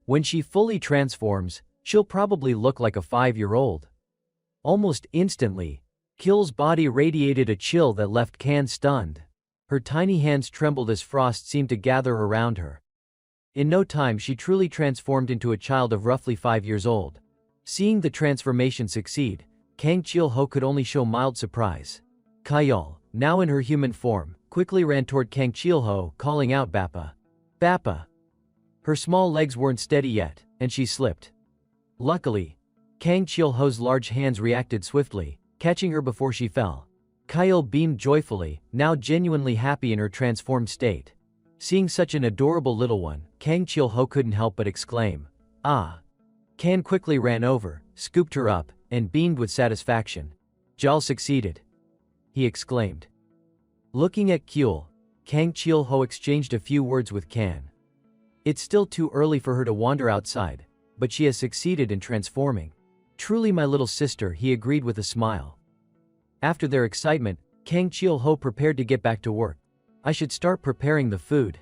When she fully transforms, she'll probably look like a 5-year-old. Almost instantly, Kyul's body radiated a chill that left Kan stunned. Her tiny hands trembled as frost seemed to gather around her. In no time, she truly transformed into a child of roughly 5 years old. Seeing the transformation succeed, Kang Chil-ho could only show mild surprise. Kyul, now in her human form, quickly ran toward Kang Chil-ho, calling out, "Bappa! Bappa!" Her small legs weren't steady yet, and she slipped. Luckily, Kang Chil-ho's large hands reacted swiftly, catching her before she fell. Kyul beamed joyfully, now genuinely happy in her transformed state. Seeing such an adorable little one, Kang Chil-ho couldn't help but exclaim, "Ah!" Kan quickly ran over, scooped her up, and beamed with satisfaction. "Jal succeeded!" he exclaimed. Looking at Kyul, Kang Chil-ho exchanged a few words with Kan. "It's still too early for her to wander outside, but she has succeeded in transforming. Truly my little sister," he agreed with a smile. After their excitement, Kang Chil-ho prepared to get back to work. "I should start preparing the food.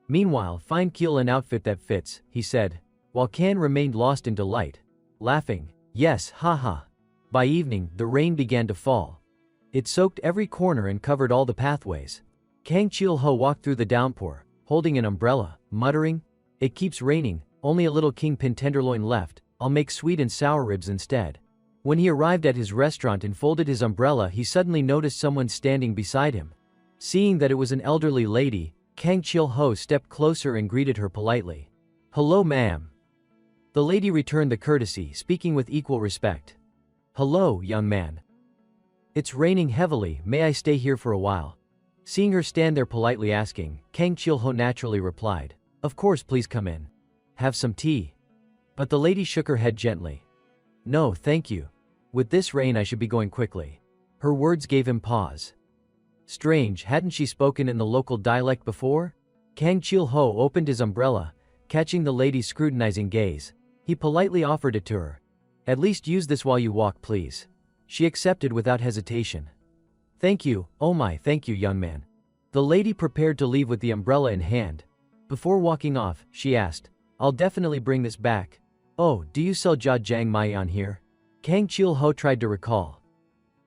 Meanwhile, find Kyul an outfit that fits," he said, while Kan remained lost in delight, laughing, "Yes, haha." By evening, the rain began to fall. It soaked every corner and covered all the pathways. Kang Chil-ho walked through the downpour, holding an umbrella, muttering, "It keeps raining, only a little kingpin tenderloin left, I'll make sweet and sour ribs instead." When he arrived at his restaurant and folded his umbrella, he suddenly noticed someone standing beside him. Seeing that it was an elderly lady, Kang Chil-ho stepped closer and greeted her politely. "Hello, ma'am." The lady returned the courtesy, speaking with equal respect. "Hello, young man. It's raining heavily, may I stay here for a while?" Seeing her stand there politely asking, Kang Chil-ho naturally replied, "Of course, please come in. Have some tea." But the lady shook her head gently. "No, thank you. With this rain I should be going quickly." Her words gave him pause. Strange, hadn't she spoken in the local dialect before? Kang Chil-ho opened his umbrella, catching the lady's scrutinizing gaze. He politely offered it to her. "At least use this while you walk, please." She accepted without hesitation. "Thank you, oh my, thank you, young man." The lady prepared to leave with the umbrella in hand. Before walking off, she asked, "I'll definitely bring this back. Oh, do you sell jjajangmyeon here?" Kang Chil-ho tried to recall.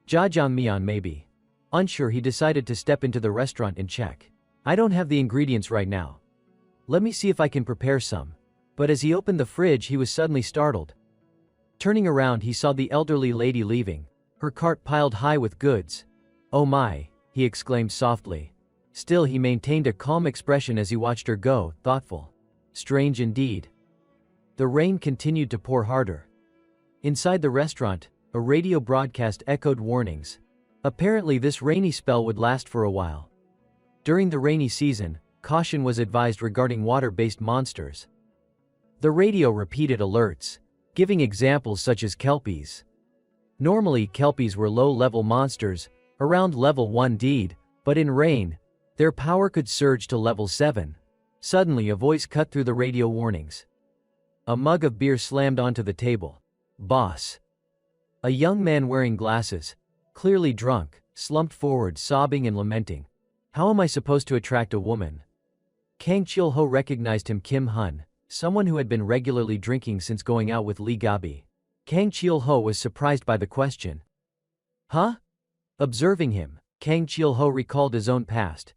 Jjajangmyeon maybe. Unsure, he decided to step into the restaurant and check. "I don't have the ingredients right now. Let me see if I can prepare some." But as he opened the fridge, he was suddenly startled. Turning around, he saw the elderly lady leaving, her cart piled high with goods. "Oh my," he exclaimed softly. Still, he maintained a calm expression as he watched her go, thoughtful. Strange indeed. The rain continued to pour harder. Inside the restaurant, a radio broadcast echoed warnings. Apparently, this rainy spell would last for a while. During the rainy season, caution was advised regarding water-based monsters. The radio repeated alerts, giving examples such as kelpies. Normally, kelpies were low-level monsters, around level 1 deed, but in rain, their power could surge to level 7. Suddenly, a voice cut through the radio warnings. A mug of beer slammed onto the table. "Boss." A young man wearing glasses, clearly drunk, slumped forward, sobbing and lamenting. "How am I supposed to attract a woman?" Kang Chil-ho recognized him, Kim Hun, someone who had been regularly drinking since going out with Lee Gabi. Kang Chil-ho was surprised by the question. "Huh?" Observing him, Kang Chil-ho recalled his own past.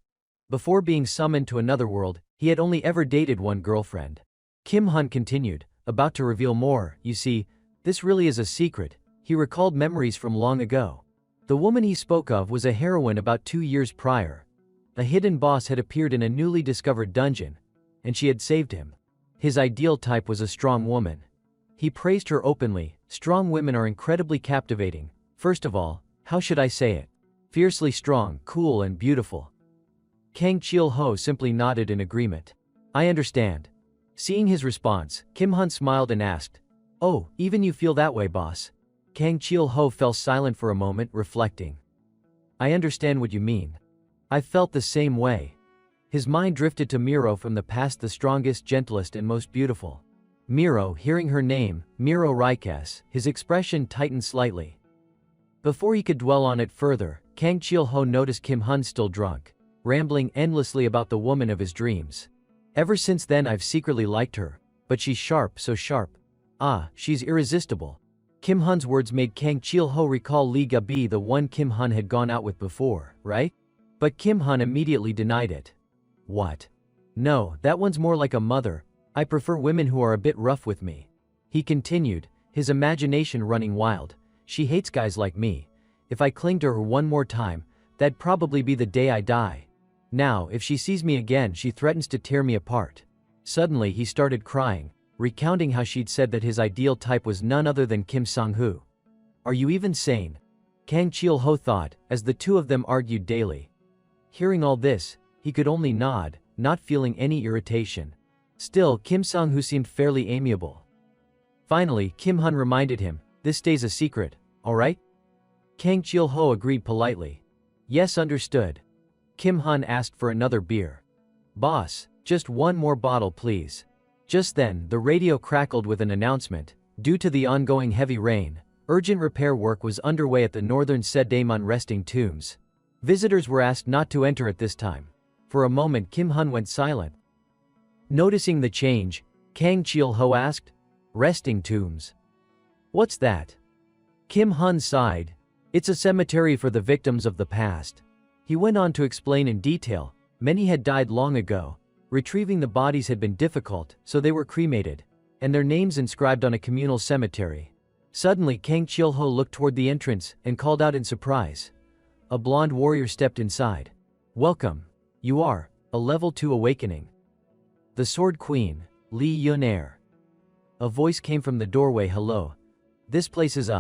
Before being summoned to another world, he had only ever dated one girlfriend. Kim Hun continued, about to reveal more. "You see, this really is a secret." He recalled memories from long ago. The woman he spoke of was a heroine about 2 years prior. A hidden boss had appeared in a newly discovered dungeon, and she had saved him. His ideal type was a strong woman. He praised her openly. Strong women are incredibly captivating. First of all, how should I say it? Fiercely strong, cool and beautiful. Kang Chil-ho simply nodded in agreement. "I understand." Seeing his response, Kim Hun smiled and asked, "Oh, even you feel that way, boss?" Kang Chil-ho fell silent for a moment, reflecting. "I understand what you mean. I felt the same way." His mind drifted to Miro from the past, the strongest, gentlest and most beautiful. Miro, hearing her name, Miro Rikes, his expression tightened slightly. Before he could dwell on it further, Kang Chil-ho noticed Kim Hun still drunk, rambling endlessly about the woman of his dreams. "Ever since then I've secretly liked her, but she's sharp, so sharp. Ah, she's irresistible." Kim Hun's words made Kang Chil-ho recall Lee Gabi, the one Kim Hun had gone out with before, right? But Kim Hun immediately denied it. "What? No, that one's more like a mother. I prefer women who are a bit rough with me." He continued, his imagination running wild. "She hates guys like me. If I cling to her one more time, that'd probably be the day I die. Now, if she sees me again, she threatens to tear me apart." Suddenly, he started crying, recounting how she'd said that his ideal type was none other than Kim Sang-hoo. "Are you even sane?" Kang Chil-ho thought, as the two of them argued daily. Hearing all this, he could only nod, not feeling any irritation. Still, Kim Sang-hoo seemed fairly amiable. Finally, Kim Hun reminded him, "This stays a secret, alright?" Kang Chil-ho agreed politely. "Yes, understood." Kim Hun asked for another beer. "Boss, just one more bottle please." Just then, the radio crackled with an announcement. Due to the ongoing heavy rain, urgent repair work was underway at the northern Sedaemon resting tombs. Visitors were asked not to enter at this time. For a moment, Kim Hun went silent. Noticing the change, Kang Chil-ho asked, "Resting tombs? What's that?" Kim Hun sighed. "It's a cemetery for the victims of the past." He went on to explain in detail. Many had died long ago. Retrieving the bodies had been difficult, so they were cremated, and their names inscribed on a communal cemetery. Suddenly, Kang Chil-ho looked toward the entrance and called out in surprise. A blonde warrior stepped inside. Welcome. You are a level 2 awakening. The Sword Queen, Lee Yun-air. A voice came from the doorway. Hello. This place is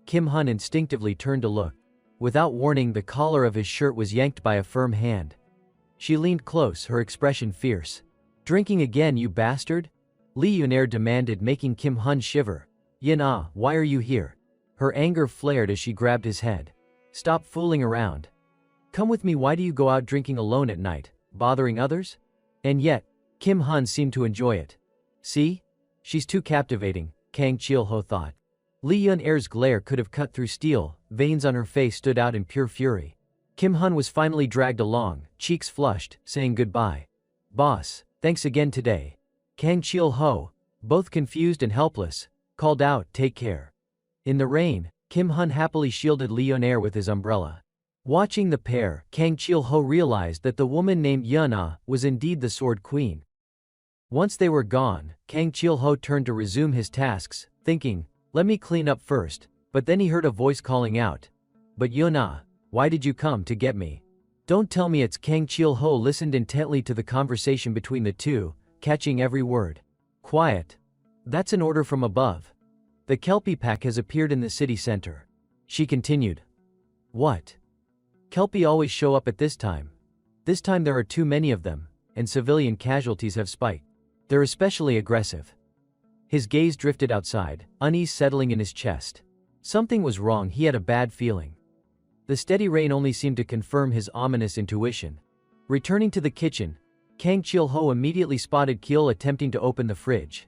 Kim Hun instinctively turned to look. Without warning, the collar of his shirt was yanked by a firm hand. She leaned close, her expression fierce. Drinking again, you bastard? Lee Yun-air demanded, making Kim Hun shiver. Yin-ah, why are you here? Her anger flared as she grabbed his head. Stop fooling around. Come with me. Why do you go out drinking alone at night, bothering others? And yet, Kim Hun seemed to enjoy it. See? She's too captivating, Kang Chil-ho thought. Lee Yun-air's glare could have cut through steel, veins on her face stood out in pure fury. Kim Hun was finally dragged along, cheeks flushed, saying goodbye. Boss, thanks again today. Kang Chil-ho, both confused and helpless, called out, take care. In the rain, Kim Hun happily shielded Lee Yun-air with his umbrella. Watching the pair, Kang Chil-ho realized that the woman named Yun-ah was indeed the Sword Queen. Once they were gone, Kang Chil-ho turned to resume his tasks, thinking, let me clean up first, but then he heard a voice calling out. But Yun-ah, why did you come to get me? Don't tell me it's Kang Chil-ho listened intently to the conversation between the two, catching every word. Quiet. That's an order from above. The Kelpie pack has appeared in the city center. She continued. What? Kelpie always show up at this time. This time there are too many of them, and civilian casualties have spiked. They're especially aggressive. His gaze drifted outside, unease settling in his chest. Something was wrong. He had a bad feeling. The steady rain only seemed to confirm his ominous intuition. Returning to the kitchen, Kang Chil-ho immediately spotted Kiel attempting to open the fridge.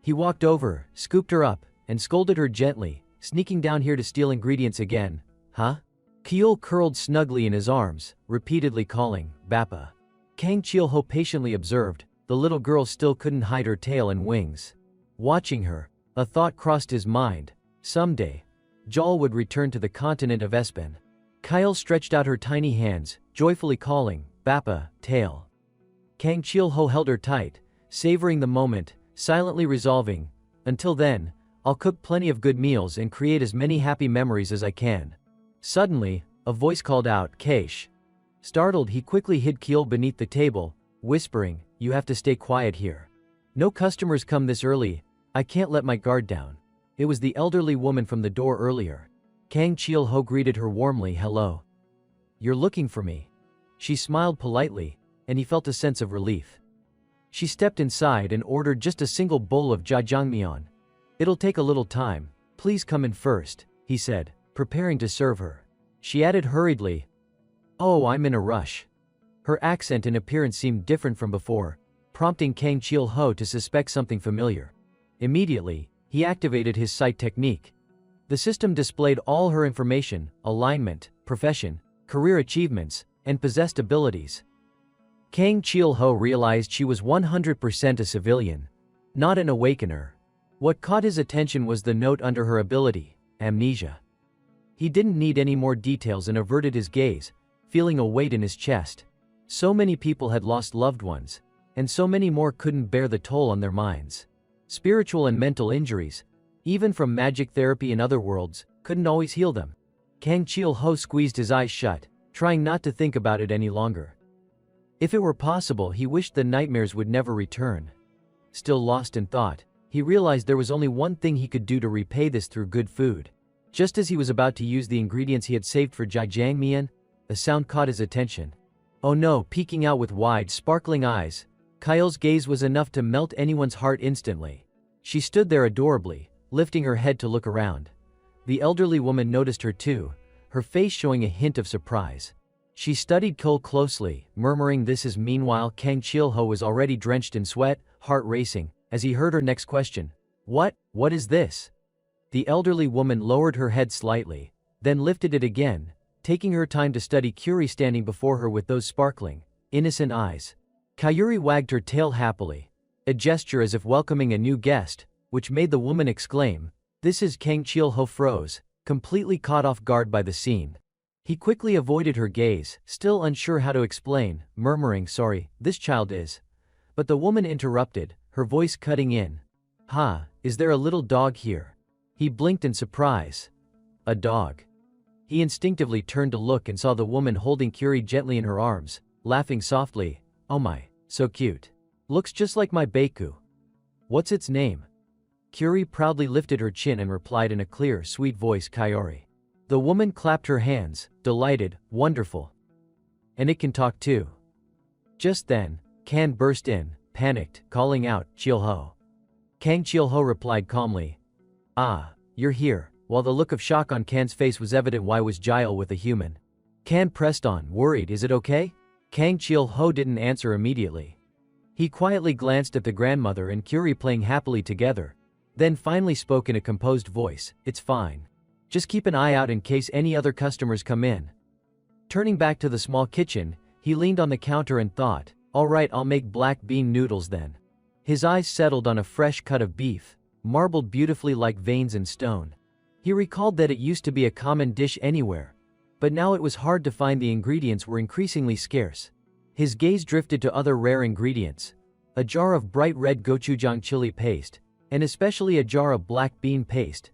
He walked over, scooped her up, and scolded her gently, sneaking down here to steal ingredients again, huh? Kiel curled snugly in his arms, repeatedly calling, Bappa. Kang Chil-ho patiently observed, the little girl still couldn't hide her tail and wings. Watching her, a thought crossed his mind. Someday, Jol would return to the continent of Espen. Kyle stretched out her tiny hands, joyfully calling, Bappa, tail. Kang Chil-ho held her tight, savoring the moment, silently resolving, until then, I'll cook plenty of good meals and create as many happy memories as I can. Suddenly, a voice called out, Keish. Startled, he quickly hid Kiel beneath the table, whispering, you have to stay quiet here. No customers come this early, I can't let my guard down. It was the elderly woman from the door earlier. Kang Chil-ho greeted her warmly, hello. You're looking for me. She smiled politely, and he felt a sense of relief. She stepped inside and ordered just a single bowl of jjajangmyeon. It'll take a little time, please come in first, he said, preparing to serve her. She added hurriedly, oh, I'm in a rush. Her accent and appearance seemed different from before, prompting Kang Chil-ho to suspect something familiar. Immediately, he activated his sight technique. The system displayed all her information, alignment, profession, career achievements, and possessed abilities. Kang Chil-ho realized she was 100% a civilian, not an awakener. What caught his attention was the note under her ability, amnesia. He didn't need any more details and averted his gaze, feeling a weight in his chest. So many people had lost loved ones, and so many more couldn't bear the toll on their minds. Spiritual and mental injuries, even from magic therapy in other worlds, couldn't always heal them. Kang Chil-ho squeezed his eyes shut, trying not to think about it any longer. If it were possible, he wished the nightmares would never return. Still lost in thought, he realized there was only one thing he could do to repay this through good food. Just as he was about to use the ingredients he had saved for jjajangmyeon, a sound caught his attention. Oh no! Peeking out with wide, sparkling eyes, Kyle's gaze was enough to melt anyone's heart instantly. She stood there adorably, lifting her head to look around. The elderly woman noticed her too, her face showing a hint of surprise. She studied Cole closely, murmuring this is. Meanwhile, Kang Chil-ho was already drenched in sweat, heart racing, as he heard her next question. What is this? The elderly woman lowered her head slightly, then lifted it again, taking her time to study Curie standing before her with those sparkling, innocent eyes. Kayuri wagged her tail happily, a gesture as if welcoming a new guest, which made the woman exclaim, this is. Kang Chil-ho froze, completely caught off guard by the scene. He quickly avoided her gaze, still unsure how to explain, murmuring, sorry, this child is. But the woman interrupted, her voice cutting in. Ha, is there a little dog here? He blinked in surprise. A dog. He instinctively turned to look and saw the woman holding Curie gently in her arms, laughing softly. Oh my, so cute. Looks just like my Beiku. What's its name? Curie proudly lifted her chin and replied in a clear, sweet voice, Kaori. The woman clapped her hands, delighted. Wonderful. And it can talk too. Just then, Kan burst in, panicked, calling out, Chielho. Kang Chielho replied calmly. Ah, you're here. While the look of shock on Kan's face was evident, why was Jael with a human? Kan pressed on, worried. Is it okay? Kang Chielho didn't answer immediately. He quietly glanced at the grandmother and Curie playing happily together, then finally spoke in a composed voice. It's fine. Just keep an eye out in case any other customers come in. Turning back to the small kitchen, he leaned on the counter and thought, alright, I'll make black bean noodles then. His eyes settled on a fresh cut of beef, marbled beautifully like veins in stone. He recalled that it used to be a common dish anywhere, but now it was hard to find. The ingredients were increasingly scarce. His gaze drifted to other rare ingredients, a jar of bright red gochujang chili paste, and especially a jar of black bean paste.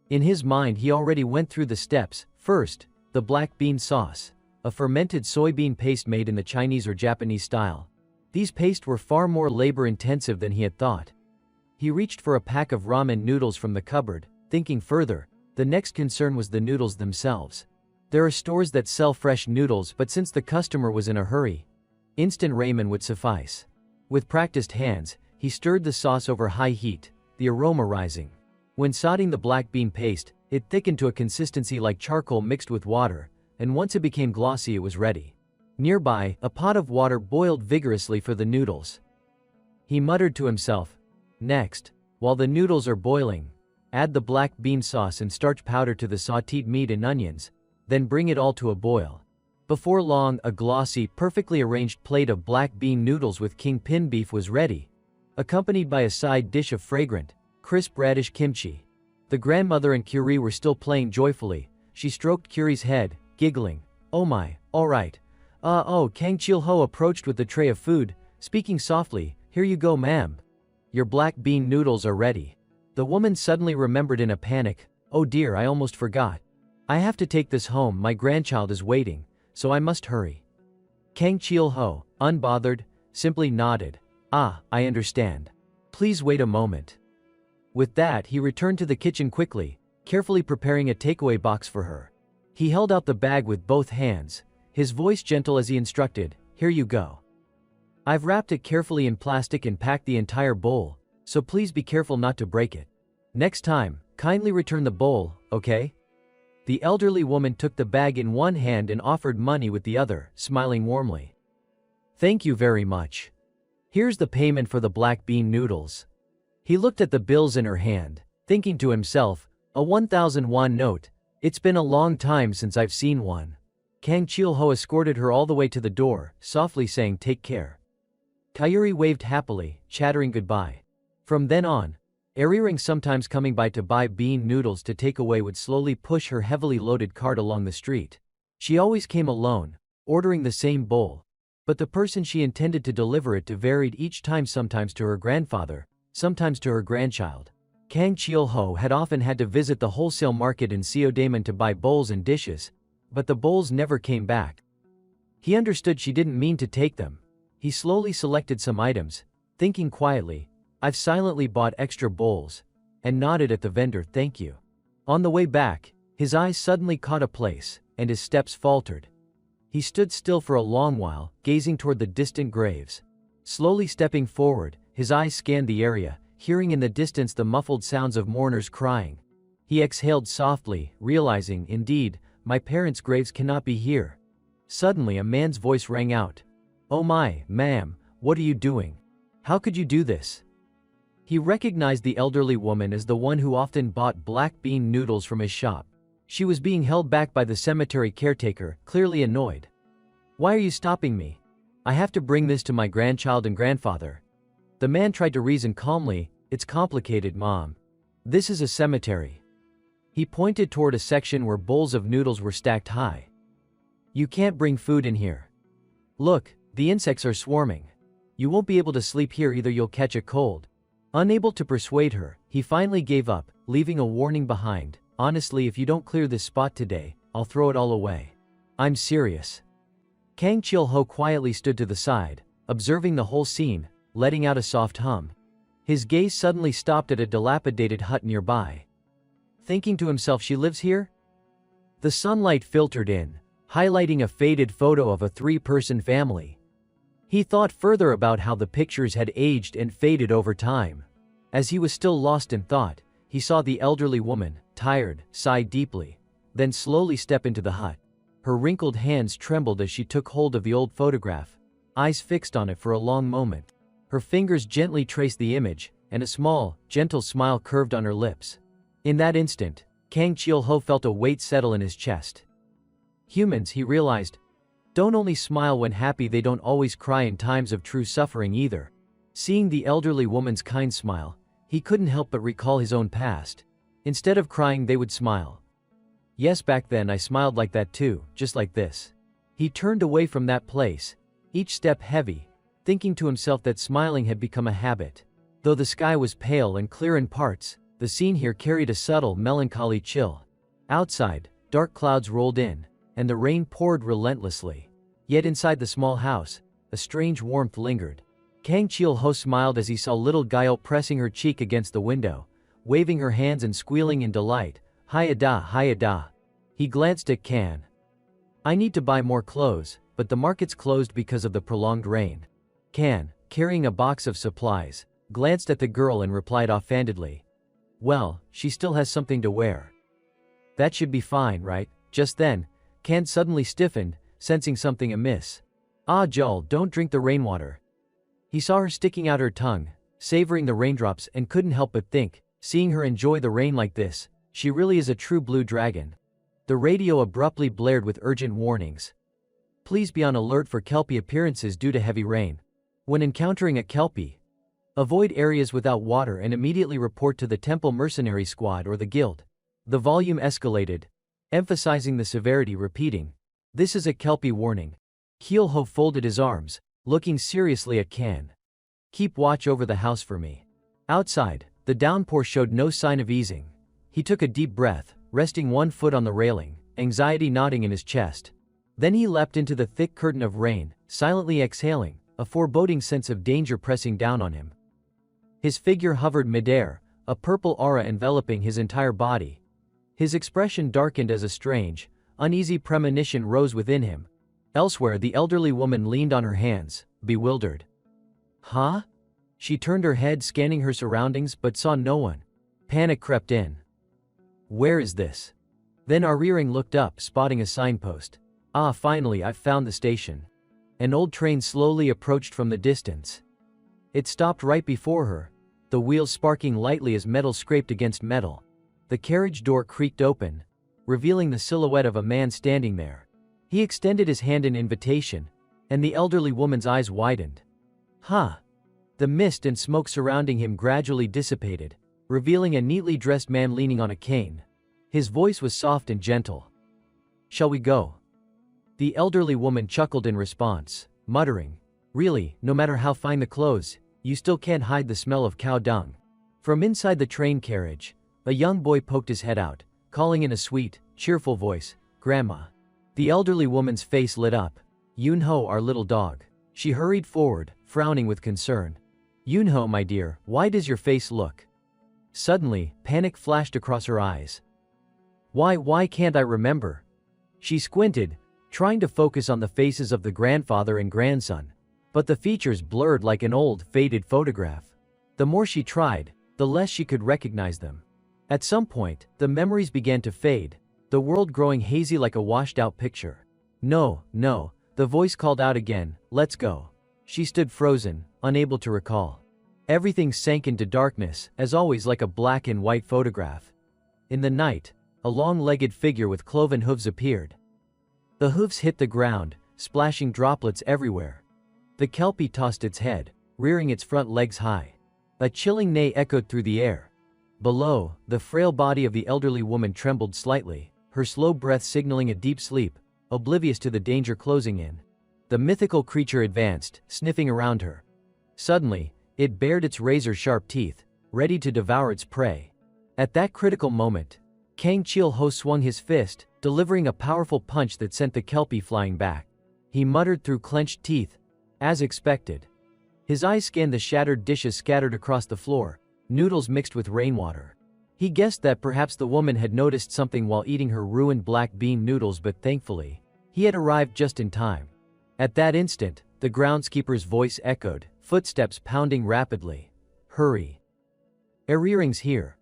In his mind he already went through the steps. First, the black bean sauce, a fermented soybean paste made in the Chinese or Japanese style. These pastes were far more labor-intensive than he had thought. He reached for a pack of ramen noodles from the cupboard, thinking further. The next concern was the noodles themselves. There are stores that sell fresh noodles, but since the customer was in a hurry, instant ramen would suffice. With practiced hands, he stirred the sauce over high heat, the aroma rising. When sauteing the black bean paste, it thickened to a consistency like charcoal mixed with water, and once it became glossy it was ready. Nearby, a pot of water boiled vigorously for the noodles. He muttered to himself. Next, while the noodles are boiling, add the black bean sauce and starch powder to the sautéed meat and onions, then bring it all to a boil. Before long, a glossy, perfectly arranged plate of black bean noodles with kingpin beef was ready, accompanied by a side dish of fragrant, crisp radish kimchi. The grandmother and Curie were still playing joyfully. She stroked Curie's head, giggling. Oh my, alright. Kang Chielho approached with the tray of food, speaking softly. Here you go, ma'am. Your black bean noodles are ready. The woman suddenly remembered in a panic. Oh dear, I almost forgot. I have to take this home, my grandchild is waiting, so I must hurry. Kang Chielho, unbothered, simply nodded. Ah, I understand. Please wait a moment. With that, he returned to the kitchen quickly, carefully preparing a takeaway box for her. He held out the bag with both hands, his voice gentle as he instructed. Here you go. I've wrapped it carefully in plastic and packed the entire bowl, so please be careful not to break it. Next time, kindly return the bowl, okay? The elderly woman took the bag in one hand and offered money with the other, smiling warmly. Thank you very much. Here's the payment for the black bean noodles. He looked at the bills in her hand, thinking to himself, a 1,000 won note. It's been a long time since I've seen one. Kang Chielho escorted her all the way to the door, softly saying, take care. Kaori waved happily, chattering goodbye. From then on, Ariring, sometimes coming by to buy bean noodles to take away, would slowly push her heavily loaded cart along the street. She always came alone, ordering the same bowl, but the person she intended to deliver it to varied each time, sometimes to her grandfather, sometimes to her grandchild. Kang Chielho had often had to visit the wholesale market in Seodaemun to buy bowls and dishes, but the bowls never came back. He understood she didn't mean to take them. He slowly selected some items, thinking quietly, I've silently bought extra bowls, and nodded at the vendor, thank you. On the way back, his eyes suddenly caught a place, and his steps faltered. He stood still for a long while, gazing toward the distant graves. Slowly stepping forward, his eyes scanned the area, hearing in the distance the muffled sounds of mourners crying. He exhaled softly, realizing, indeed, my parents' graves cannot be here. Suddenly a man's voice rang out. Oh my, ma'am, what are you doing? How could you do this? He recognized the elderly woman as the one who often bought black bean noodles from his shop. She was being held back by the cemetery caretaker, clearly annoyed. Why are you stopping me? I have to bring this to my grandchild and grandfather. The man tried to reason calmly. It's complicated, Mom. This is a cemetery. He pointed toward a section where bowls of noodles were stacked high. You can't bring food in here. Look, the insects are swarming. You won't be able to sleep here either, you'll catch a cold. Unable to persuade her, he finally gave up, leaving a warning behind. Honestly, if you don't clear this spot today, I'll throw it all away. I'm serious. Kang Chil-ho quietly stood to the side, observing the whole scene, letting out a soft hum. His gaze suddenly stopped at a dilapidated hut nearby. Thinking to himself, she lives here? The sunlight filtered in, highlighting a faded photo of a three-person family. He thought further about how the pictures had aged and faded over time. As he was still lost in thought, he saw the elderly woman, tired, sigh deeply, then slowly step into the hut. Her wrinkled hands trembled as she took hold of the old photograph, eyes fixed on it for a long moment. Her fingers gently traced the image, and a small, gentle smile curved on her lips. In that instant, Kang Chil-ho felt a weight settle in his chest. Humans, he realized, don't only smile when happy, they don't always cry in times of true suffering either. Seeing the elderly woman's kind smile, he couldn't help but recall his own past. Instead of crying, they would smile. Yes, back then I smiled like that too, just like this. He turned away from that place, each step heavy, thinking to himself that smiling had become a habit. Though the sky was pale and clear in parts, the scene here carried a subtle, melancholy chill. Outside, dark clouds rolled in, and the rain poured relentlessly. Yet inside the small house, a strange warmth lingered. Kang Chil-ho smiled as he saw little Gail pressing her cheek against the window, waving her hands and squealing in delight. Hi-ada, hi-ada. He glanced at Kan. I need to buy more clothes, but the market's closed because of the prolonged rain. Kan, carrying a box of supplies, glanced at the girl and replied offhandedly. Well, she still has something to wear. That should be fine, right? Just then, Kan suddenly stiffened, sensing something amiss. Ah, Joel, don't drink the rainwater. He saw her sticking out her tongue, savoring the raindrops, and couldn't help but think, seeing her enjoy the rain like this, she really is a true blue dragon. The radio abruptly blared with urgent warnings. Please be on alert for Kelpie appearances due to heavy rain. When encountering a Kelpie, avoid areas without water and immediately report to the Temple Mercenary Squad or the Guild. The volume escalated, emphasizing the severity, repeating, this is a Kelpie warning. Chil-ho folded his arms, looking seriously at Kan. Keep watch over the house for me. Outside, the downpour showed no sign of easing. He took a deep breath, resting one foot on the railing, anxiety knotting in his chest. Then he leapt into the thick curtain of rain, silently exhaling, a foreboding sense of danger pressing down on him. His figure hovered midair, a purple aura enveloping his entire body. His expression darkened as a strange, uneasy premonition rose within him. Elsewhere, the elderly woman leaned on her hands, bewildered. Huh? She turned her head, scanning her surroundings, but saw no one. Panic crept in. Where is this? Then Ariring looked up, spotting a signpost. Ah, finally, I've found the station. An old train slowly approached from the distance. It stopped right before her, the wheels sparking lightly as metal scraped against metal. The carriage door creaked open, revealing the silhouette of a man standing there. He extended his hand in invitation, and the elderly woman's eyes widened. Huh? The mist and smoke surrounding him gradually dissipated, revealing a neatly dressed man leaning on a cane. His voice was soft and gentle. Shall we go? The elderly woman chuckled in response, muttering, really, no matter how fine the clothes, you still can't hide the smell of cow dung. From inside the train carriage, a young boy poked his head out, calling in a sweet, cheerful voice, Grandma. The elderly woman's face lit up. Yunho, our little dog. She hurried forward, frowning with concern. Yunho, my dear, why does your face look? Suddenly, panic flashed across her eyes. Why can't I remember? She squinted, trying to focus on the faces of the grandfather and grandson. But the features blurred like an old, faded photograph. The more she tried, the less she could recognize them. At some point, the memories began to fade, the world growing hazy like a washed-out picture. No, the voice called out again, let's go. She stood frozen, unable to recall. Everything sank into darkness, as always, like a black and white photograph. In the night, a long-legged figure with cloven hooves appeared. The hooves hit the ground, splashing droplets everywhere. The Kelpie tossed its head, rearing its front legs high. A chilling neigh echoed through the air. Below, the frail body of the elderly woman trembled slightly, her slow breath signaling a deep sleep, oblivious to the danger closing in. The mythical creature advanced, sniffing around her. Suddenly, it bared its razor-sharp teeth, ready to devour its prey. At that critical moment, Kang Chil-ho swung his fist, delivering a powerful punch that sent the kelpie flying back. He muttered through clenched teeth. As expected. His eyes scanned the shattered dishes scattered across the floor, noodles mixed with rainwater. He guessed that perhaps the woman had noticed something while eating her ruined black bean noodles, but thankfully, he had arrived just in time. At that instant, the groundskeeper's voice echoed, footsteps pounding rapidly. Hurry. Earrings here.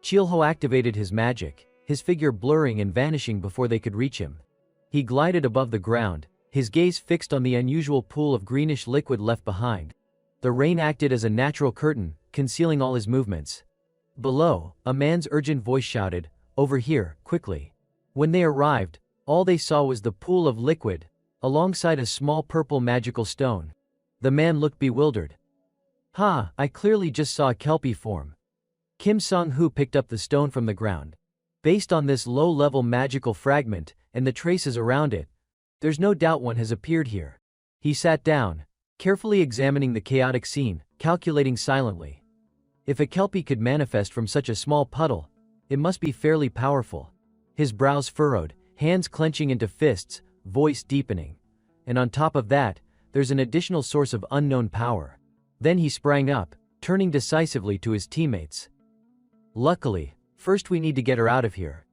Chil-ho activated his magic, his figure blurring and vanishing before they could reach him. He glided above the ground, his gaze fixed on the unusual pool of greenish liquid left behind. The rain acted as a natural curtain, concealing all his movements. Below, a man's urgent voice shouted, "Over here, quickly." When they arrived, all they saw was the pool of liquid, alongside a small purple magical stone. The man looked bewildered. "Ha, I clearly just saw a kelpie form." Kim Song-hoo picked up the stone from the ground. Based on this low-level magical fragment, and the traces around it, there's no doubt one has appeared here. He sat down, carefully examining the chaotic scene, calculating silently. If a kelpie could manifest from such a small puddle, it must be fairly powerful. His brows furrowed, hands clenching into fists, voice deepening. And on top of that, there's an additional source of unknown power. Then he sprang up, turning decisively to his teammates. "Luckily, first we need to get her out of here.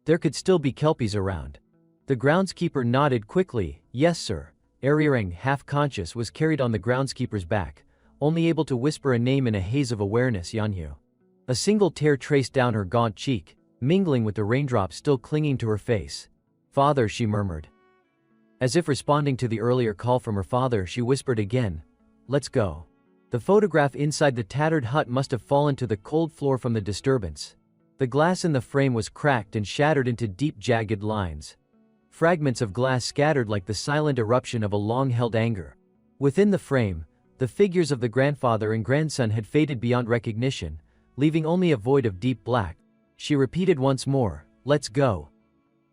There could still be kelpies around." The groundskeeper nodded quickly. "Yes, sir." Ariarang, half-conscious, was carried on the groundskeeper's back, only able to whisper a name in a haze of awareness: Yanyu. A single tear traced down her gaunt cheek, mingling with the raindrops still clinging to her face. "Father," she murmured. As if responding to the earlier call from her father, she whispered again, "Let's go." The photograph inside the tattered hut must have fallen to the cold floor from the disturbance. The glass in the frame was cracked and shattered into deep jagged lines. Fragments of glass scattered like the silent eruption of a long-held anger. Within the frame, the figures of the grandfather and grandson had faded beyond recognition, leaving only a void of deep black. She repeated once more, "Let's go."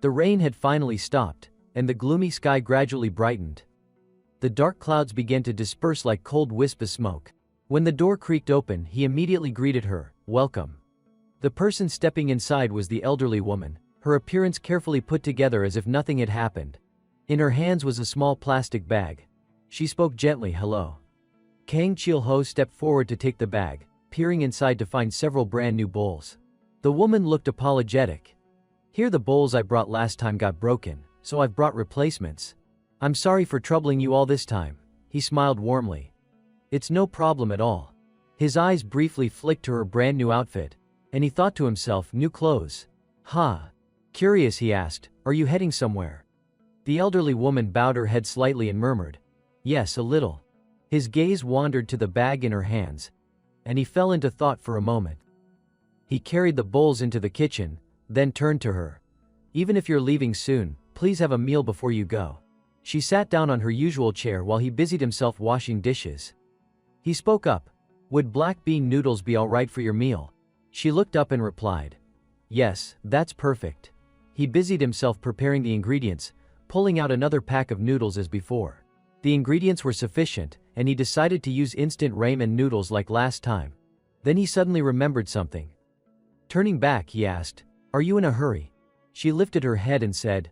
The rain had finally stopped, and the gloomy sky gradually brightened. The dark clouds began to disperse like cold wisps of smoke. When the door creaked open, he immediately greeted her, "Welcome." The person stepping inside was the elderly woman, her appearance carefully put together as if nothing had happened. In her hands was a small plastic bag. She spoke gently, "Hello." Kang Chil-ho stepped forward to take the bag, peering inside to find several brand new bowls. The woman looked apologetic. "Here, the bowls I brought last time got broken, so I've brought replacements. I'm sorry for troubling you all this time." He smiled warmly. "It's no problem at all." His eyes briefly flicked to her brand new outfit, and he thought to himself, new clothes. "Huh. Curious," he asked, "are you heading somewhere?" The elderly woman bowed her head slightly and murmured, "Yes, a little." His gaze wandered to the bag in her hands, and he fell into thought for a moment. He carried the bowls into the kitchen, then turned to her. "Even if you're leaving soon, please have a meal before you go." She sat down on her usual chair while he busied himself washing dishes. He spoke up, "Would black bean noodles be alright for your meal?" She looked up and replied, "Yes, that's perfect." He busied himself preparing the ingredients, pulling out another pack of noodles as before. The ingredients were sufficient, and he decided to use instant ramen noodles like last time. Then he suddenly remembered something. Turning back, he asked, "Are you in a hurry?" She lifted her head and said,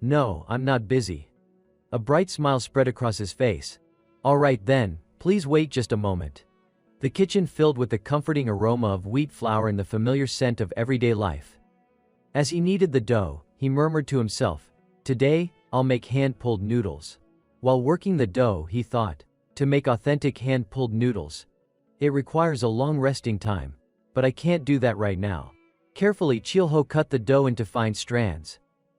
"No, I'm not busy." A bright smile spread across his face. "All right then, please wait just a moment." The kitchen filled with the comforting aroma of wheat flour and the familiar scent of everyday life. As he kneaded the dough, he murmured to himself, "Today, I'll make hand-pulled noodles." While working the dough, he thought, to make authentic hand-pulled noodles, it requires a long resting time, but I can't do that right now. Carefully, Chil-ho cut the dough into fine strands.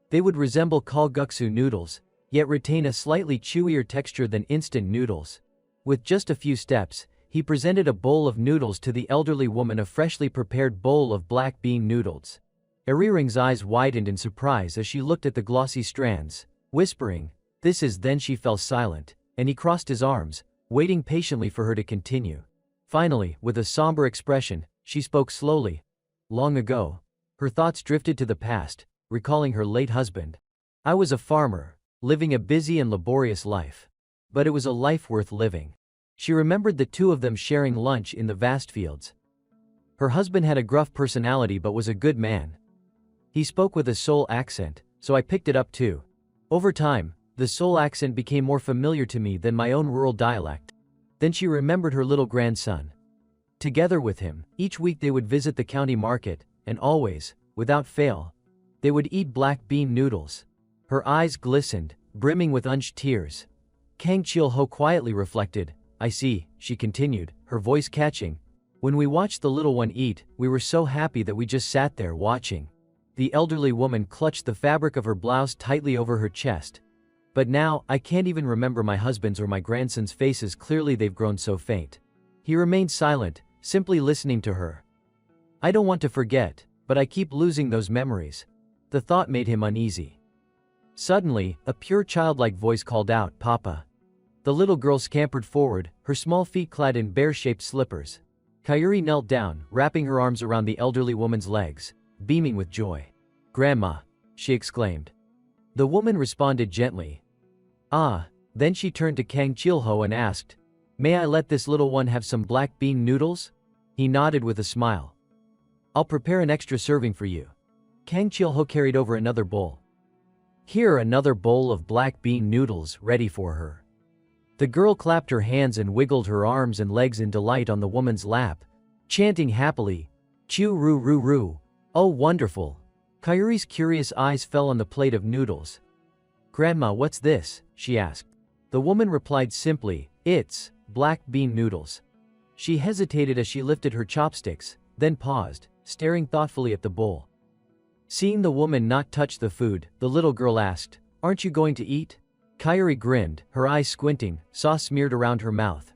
They would resemble kalguksu noodles, yet retain a slightly chewier texture than instant noodles. With just a few steps, he presented a bowl of noodles to the elderly woman, a freshly prepared bowl of black bean noodles. Ariring's eyes widened in surprise as she looked at the glossy strands, whispering, "This is..." Then she fell silent, and he crossed his arms, waiting patiently for her to continue. Finally, with a somber expression, she spoke slowly. "Long ago." Her thoughts drifted to the past, recalling her late husband. "I was a farmer, living a busy and laborious life. But it was a life worth living." She remembered the two of them sharing lunch in the vast fields. Her husband had a gruff personality but was a good man. He spoke with a Seoul accent, so I picked it up too. Over time, the Seoul accent became more familiar to me than my own rural dialect. Then she remembered her little grandson. Together with him, each week they would visit the county market, and always, without fail, they would eat black bean noodles. Her eyes glistened, brimming with unused tears. Kang Chil-ho quietly reflected. I see, she continued, her voice catching. When we watched the little one eat, we were so happy that we just sat there watching. The elderly woman clutched the fabric of her blouse tightly over her chest. But now, I can't even remember my husband's or my grandson's faces, clearly they've grown so faint. He remained silent, simply listening to her. I don't want to forget, but I keep losing those memories. The thought made him uneasy. Suddenly, a pure childlike voice called out, Papa. The little girl scampered forward, her small feet clad in bear-shaped slippers. Kairi knelt down, wrapping her arms around the elderly woman's legs, beaming with joy. Grandma, she exclaimed. The woman responded gently. Ah, then she turned to Kang Chil-ho and asked, May I let this little one have some black bean noodles? He nodded with a smile. I'll prepare an extra serving for you. Kang Chil-ho carried over another bowl. Here, another bowl of black bean noodles ready for her. The girl clapped her hands and wiggled her arms and legs in delight on the woman's lap, chanting happily, Chu-ru-ru-ru, oh wonderful. Kairi's curious eyes fell on the plate of noodles. Grandma, what's this? She asked. The woman replied simply, It's black bean noodles. She hesitated as she lifted her chopsticks, then paused, staring thoughtfully at the bowl. Seeing the woman not touch the food, the little girl asked, Aren't you going to eat? Kairi grinned, her eyes squinting, sauce smeared around her mouth.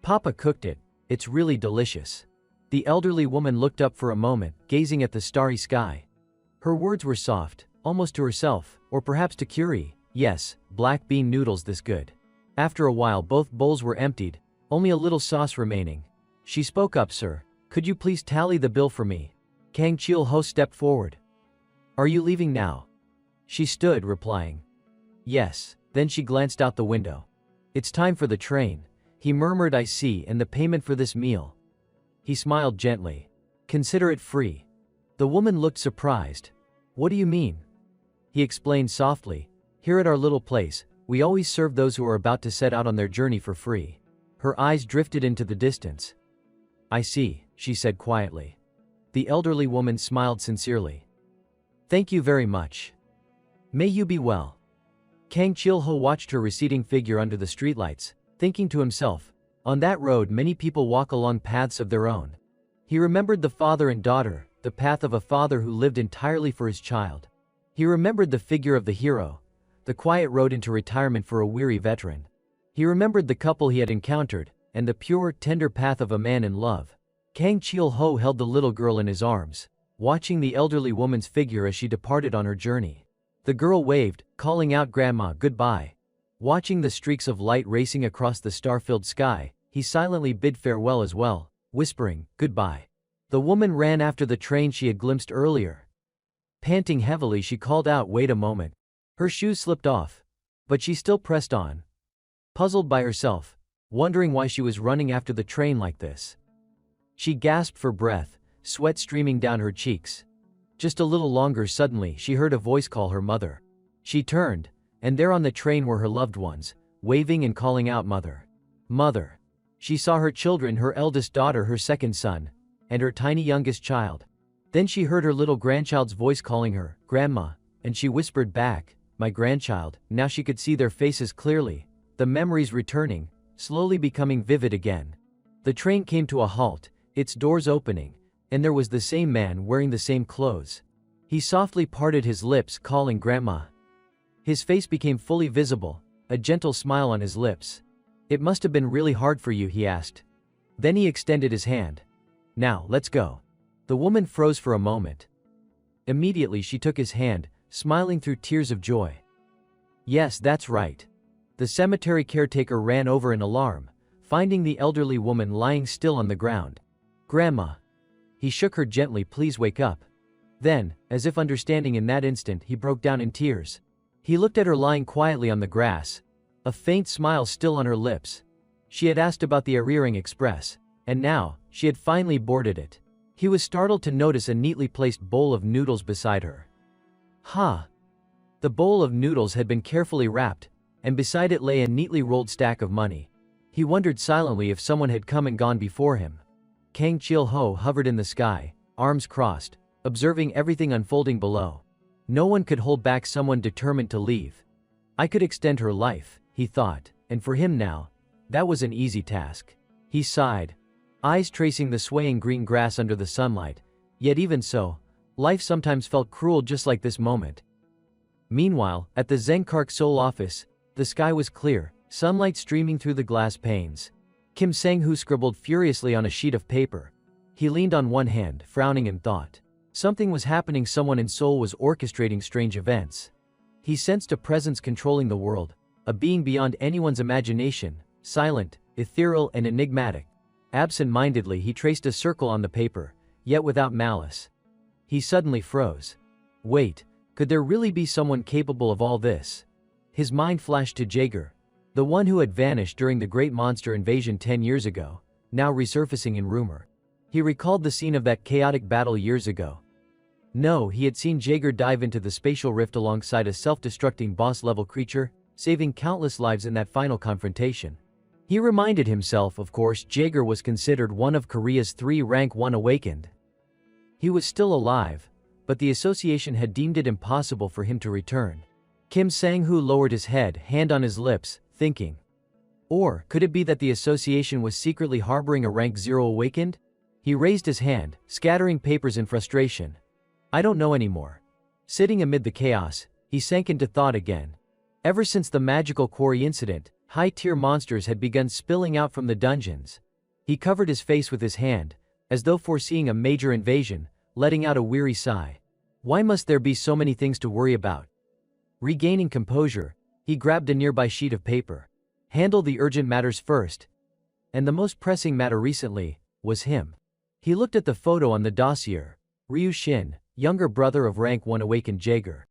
Papa cooked it. It's really delicious. The elderly woman looked up for a moment, gazing at the starry sky. Her words were soft, almost to herself, or perhaps to Curie. Yes, black bean noodles this good. After a while both bowls were emptied, only a little sauce remaining. She spoke up, Sir, could you please tally the bill for me? Kang Chil-ho stepped forward. Are you leaving now? She stood, replying. Yes. Then she glanced out the window. It's time for the train, he murmured. I see, and the payment for this meal. He smiled gently. Consider it free. The woman looked surprised. What do you mean? He explained softly. Here at our little place, we always serve those who are about to set out on their journey for free. Her eyes drifted into the distance. I see, she said quietly. The elderly woman smiled sincerely. Thank you very much. May you be well. Kang Chil-ho watched her receding figure under the streetlights, thinking to himself, on that road many people walk along paths of their own. He remembered the father and daughter, the path of a father who lived entirely for his child. He remembered the figure of the hero, the quiet road into retirement for a weary veteran. He remembered the couple he had encountered, and the pure, tender path of a man in love. Kang Chil-ho held the little girl in his arms, watching the elderly woman's figure as she departed on her journey. The girl waved, calling out Grandma, goodbye. Watching the streaks of light racing across the star-filled sky, he silently bid farewell as well, whispering, goodbye. The woman ran after the train she had glimpsed earlier. Panting heavily, she called out, wait a moment. Her shoes slipped off. But she still pressed on. Puzzled by herself, wondering why she was running after the train like this. She gasped for breath, sweat streaming down her cheeks. Just a little longer. Suddenly, she heard a voice call her mother. She turned, and there on the train were her loved ones, waving and calling out, Mother. Mother. She saw her children, her eldest daughter, her second son, and her tiny youngest child. Then she heard her little grandchild's voice calling her, Grandma, and she whispered back, my grandchild. Now she could see their faces clearly, the memories returning, slowly becoming vivid again. The train came to a halt, its doors opening, and there was the same man wearing the same clothes. He softly parted his lips, calling Grandma. His face became fully visible, a gentle smile on his lips. It must have been really hard for you, he asked. Then he extended his hand. Now, let's go. The woman froze for a moment. Immediately she took his hand, smiling through tears of joy. Yes, that's right. The cemetery caretaker ran over in alarm, finding the elderly woman lying still on the ground. Grandma. He shook her gently, please wake up. Then, as if understanding in that instant, he broke down in tears. He looked at her lying quietly on the grass, a faint smile still on her lips. She had asked about the Ariring Express, and now, she had finally boarded it. He was startled to notice a neatly placed bowl of noodles beside her. Ha! The bowl of noodles had been carefully wrapped, and beside it lay a neatly rolled stack of money. He wondered silently if someone had come and gone before him. Kang Chil-ho hovered in the sky, arms crossed, observing everything unfolding below. No one could hold back someone determined to leave. I could extend her life, he thought, and for him now, that was an easy task. He sighed, eyes tracing the swaying green grass under the sunlight, yet even so, life sometimes felt cruel just like this moment. Meanwhile, at the Zengkark Seoul office, the sky was clear, sunlight streaming through the glass panes. Kim Sang-hoo scribbled furiously on a sheet of paper. He leaned on one hand, frowning in thought. Something was happening, someone in Seoul was orchestrating strange events. He sensed a presence controlling the world, a being beyond anyone's imagination, silent, ethereal and enigmatic. Absent-mindedly he traced a circle on the paper, yet without malice. He suddenly froze. Wait, could there really be someone capable of all this? His mind flashed to Jaeger, the one who had vanished during the great monster invasion 10 years ago, now resurfacing in rumor. He recalled the scene of that chaotic battle years ago. No, he had seen Jaeger dive into the spatial rift alongside a self-destructing boss-level creature, saving countless lives in that final confrontation. He reminded himself, of course, Jaeger was considered one of Korea's 3 rank 1 awakened. He was still alive, but the association had deemed it impossible for him to return. Kim Sang-hoo lowered his head, hand on his lips, thinking. Or, could it be that the association was secretly harboring a rank 0 awakened? He raised his hand, scattering papers in frustration. I don't know anymore. Sitting amid the chaos, he sank into thought again. Ever since the magical quarry incident, high-tier monsters had begun spilling out from the dungeons. He covered his face with his hand, as though foreseeing a major invasion, letting out a weary sigh. Why must there be so many things to worry about? Regaining composure, he grabbed a nearby sheet of paper. Handle the urgent matters first. And the most pressing matter recently was him. He looked at the photo on the dossier. Ryu Shin, younger brother of rank 1 awakened Jaeger.